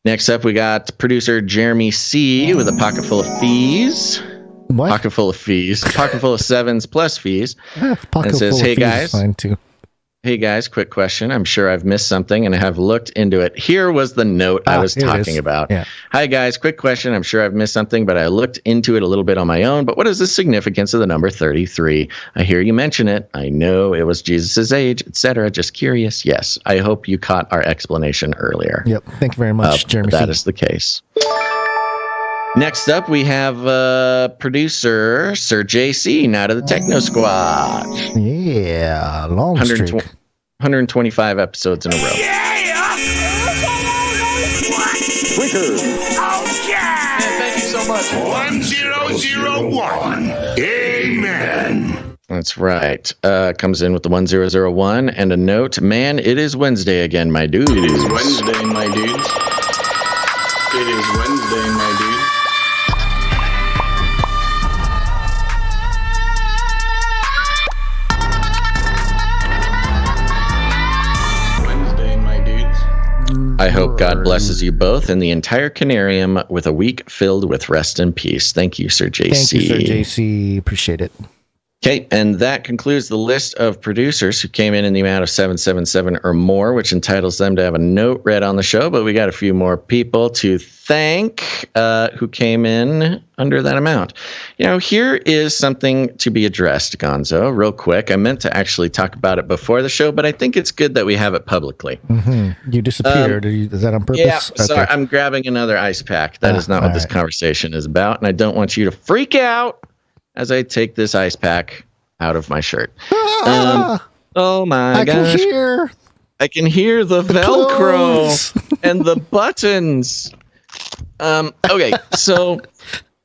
Next up, we got producer Jeremy C. with a pocket full of fees. What? Pocket full of fees. Pocket full of sevens plus fees. Pocket and says, full hey, of fees guys. is fine too. Hey guys, quick question. I'm sure I've missed something and I have looked into it. Here was the note I was talking about. Yeah. Hi guys, quick question. I'm sure I've missed something, but I looked into it a little bit on my own. But what is the significance of the number 33? I hear you mention it. I know it was Jesus's age, etc. Just curious. Yes, I hope you caught our explanation earlier. Yep. Thank you very much, Jeremy. That is the case. Next up, we have producer Sir JC, now to the Techno Squad. Yeah, long streak. 125 episodes in a row. Thank you so much. 1001. Amen. That's right. Comes in with the 1001 and a note. Man, it is Wednesday again, my dudes. It is Wednesday, my dudes. It is Wednesday, my dudes. I hope God blesses you both and the entire Canarium with a week filled with rest and peace. Thank you, Sir JC. Thank you, Sir JC. Appreciate it. Okay, and that concludes the list of producers who came in the amount of 777 or more, which entitles them to have a note read on the show. But we got a few more people to thank who came in under that amount. You know, here is something to be addressed, Gonzo, real quick. I meant to actually talk about it before the show, but I think it's good that we have it publicly. Mm-hmm. You disappeared. Is that on purpose? Yeah, sorry. I'm grabbing another ice pack. That is not what this conversation is about, and I don't want you to freak out as I take this ice pack out of my shirt. Oh my gosh. I can hear the Velcro and the buttons. Okay, so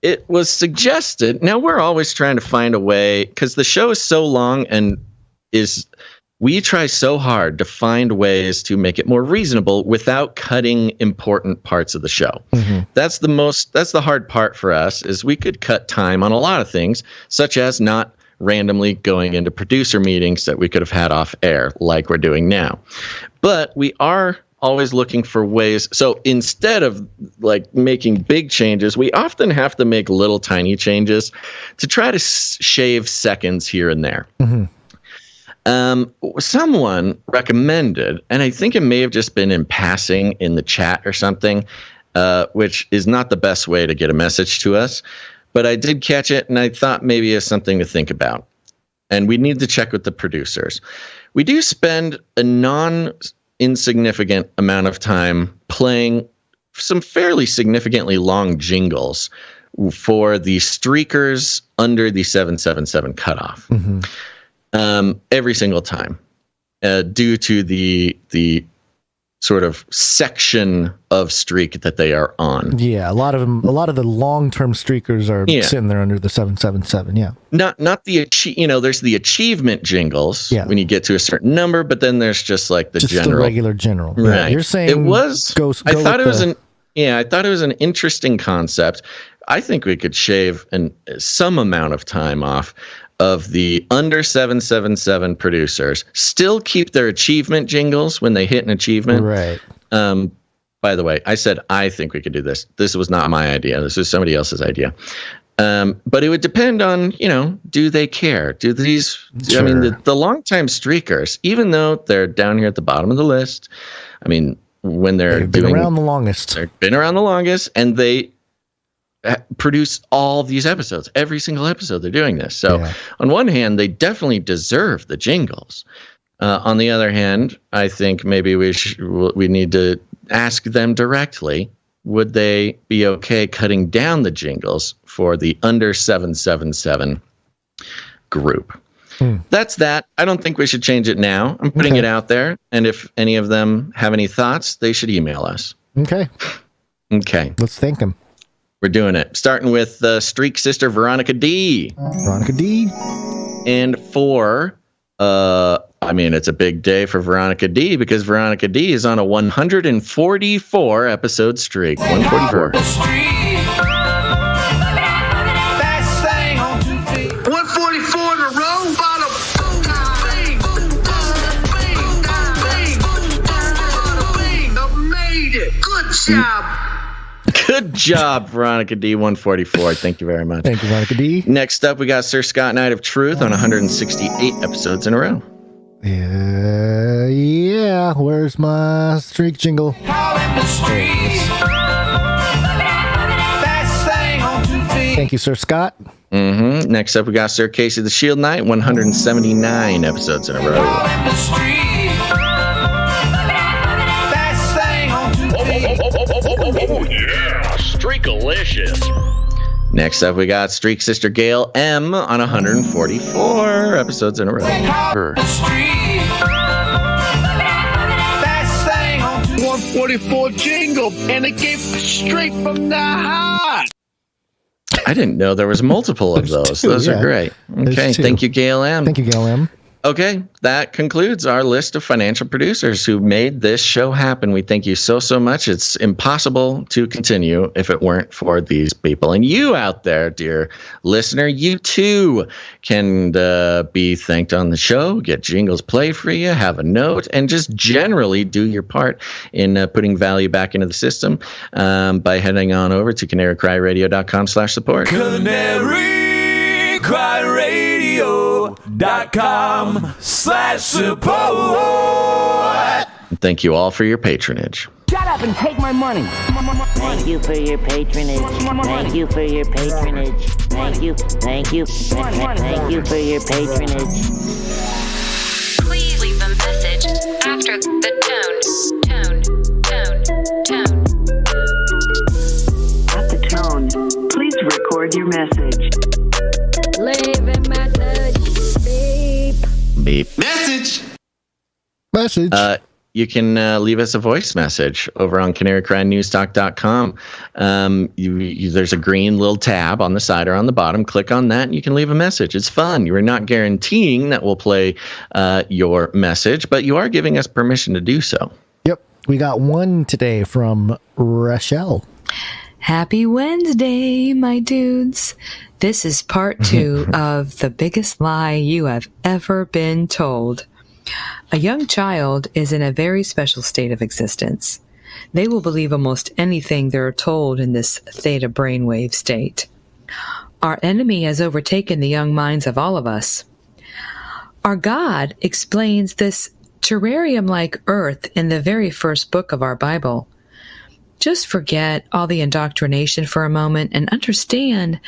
it was suggested. Now, we're always trying to find a way, because the show is so long and we try so hard to find ways to make it more reasonable without cutting important parts of the show. Mm-hmm. That's the hard part for us, is we could cut time on a lot of things, such as not randomly going into producer meetings that we could have had off air like we're doing now. But we are always looking for ways. So instead of like making big changes, we often have to make little tiny changes to try to shave seconds here and there. Mm-hmm. Someone recommended, and I think it may have just been in passing in the chat or something, which is not the best way to get a message to us, but I did catch it and I thought maybe it's something to think about. And we need to check with the producers. We do spend a non-insignificant amount of time playing some fairly significantly long jingles for the streakers under the 777 cutoff. Mm-hmm. Every single time, due to the sort of section of streak that they are on. Yeah, a lot of the long-term streakers are sitting there under the 777. Yeah, not the there's the achievement jingles when you get to a certain number, but then there's just like the general, the regular general. Right. Yeah, you're saying it was. I thought it was an interesting concept. I think we could shave some amount of time off of the under 777 producers, still keep their achievement jingles when they hit an achievement. Right. By the way, I said I think we could do this. This was not my idea. This was somebody else's idea. But it would depend on, do they care? Do these? Sure. I mean, the longtime streakers, even though they're down here at the bottom of the list, I mean, when they've been around the longest, and they produce all these episodes. Every single episode they're doing this. So on one hand, they definitely deserve the jingles. On the other hand, I think maybe we need to ask them directly, would they be okay cutting down the jingles for the under 777 group? That's that. I don't think we should change it now. I'm putting it out there. And if any of them have any thoughts, they should email us. Okay. Let's thank them. We're doing it. Starting with Streak Sister Veronica D. And it's a big day for Veronica D because Veronica D is on a 144 episode streak. 144. 144 in a row. Made it. Good job. Good job, Veronica D. 144. Thank you very much. Thank you, Veronica D. Next up, we got Sir Scott Knight of Truth on 168 episodes in a row. Yeah. Where's my streak jingle? Thank you, Sir Scott. Mm-hmm. Next up, we got Sir Casey the Shield Knight, 179 episodes in a row. Oh yeah, Streakalicious. Next up, we got Streak Sister Gail M on 144 episodes in a row. 144 jingle, and it came straight from the heart. I didn't know there was multiple of those. Those are great. Okay, thank you, Gail M. Thank you, Gail M. Okay, that concludes our list of financial producers who made this show happen. We thank you so much. It's impossible to continue if it weren't for these people. And you out there, dear listener, you too can be thanked on the show, get jingles played for you, have a note, and just generally do your part in putting value back into the system by heading on over to CanaryCry.Radio.com/support. CanaryCry.Radio.com/support. Thank you all for your patronage. Shut up and take my money. Thank you for your patronage. Thank you for your patronage. Thank you for your patronage. Please leave a message after the tone. At the tone, please record your message. Leave a message. Beep. Message. You can leave us a voice message over on CanaryCry.Newstalk.com. There's a green little tab on the side or on the bottom. Click on that and you can leave a message. It's fun. You're not guaranteeing that we'll play your message, but you are giving us permission to do so. Yep. We got one today from Rochelle. Happy Wednesday, my dudes. This is part 2 of the biggest lie you have ever been told. A young child is in a very special state of existence. They will believe almost anything they're told in this theta brainwave state. Our enemy has overtaken the young minds of all of us. Our God explains this terrarium-like earth in the very first book of our Bible. Just forget all the indoctrination for a moment and understand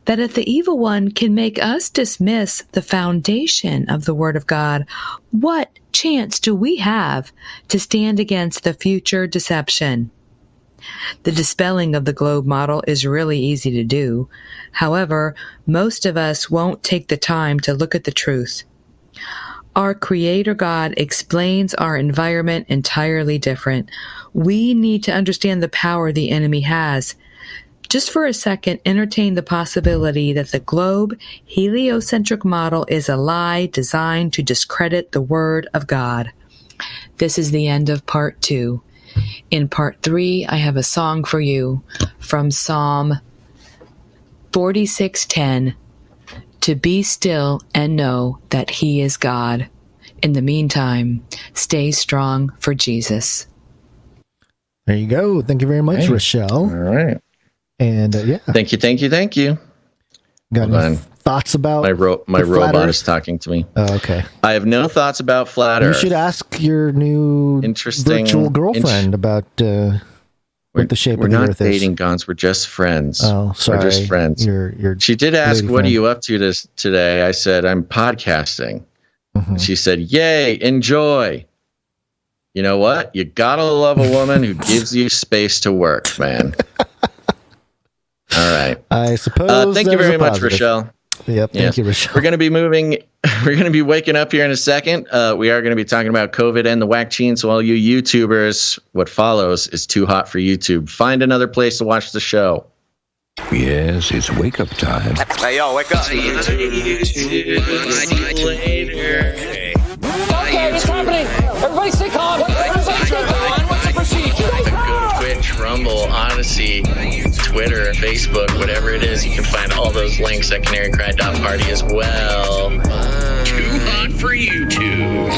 that if the evil one can make us dismiss the foundation of the Word of God, what chance do we have to stand against the future deception? The dispelling of the globe model is really easy to do. However, most of us won't take the time to look at the truth. Our Creator God explains our environment entirely different. We need to understand the power the enemy has. Just for a second, entertain the possibility that the globe heliocentric model is a lie designed to discredit the Word of God. This is the end of part 2. In part 3, I have a song for you from Psalm 46:10. To be still and know that He is God. In the meantime, stay strong for Jesus. There you go. Thank you very much, Rochelle. All right. And Thank you. Got any thoughts about my robot is talking to me. Oh, okay. I have no thoughts about Flat Earth. You should ask your new virtual girlfriend about what the shape of the Earth is. We're not dating, Gonz. We're just friends. Oh, sorry. We're just friends. She did ask, "What are you up to today?" I said, "I'm podcasting." She said, "Yay, enjoy." You know what? You gotta love a woman who gives you space to work, man. All right. I suppose. Thank you very much, Rochelle. Yep. Thank you, Rochelle. We're going to be moving. We're going to be waking up here in a second. We are going to be talking about COVID and the vaccine. So all you YouTubers, what follows is too hot for YouTube. Find another place to watch the show. Yes, it's wake up time. Hey, yo, wake up. Later. Okay, it's happening. Everybody stay calm. Everybody stay calm. What's the procedure? Go to Twitch, Rumble, Odyssey, Twitter, Facebook, whatever it is. You can find all those links at CanaryCry.Party as well. Too hot for YouTube.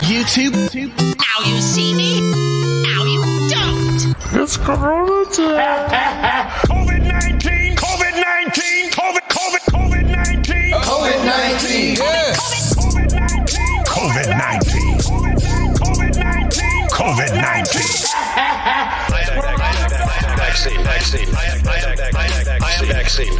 YouTube. Now you see me. Now you don't. It's Corona time. COVID-19. COVID-19. COVID-19. COVID-19. Yes. COVID-19. COVID-19. Vaccine.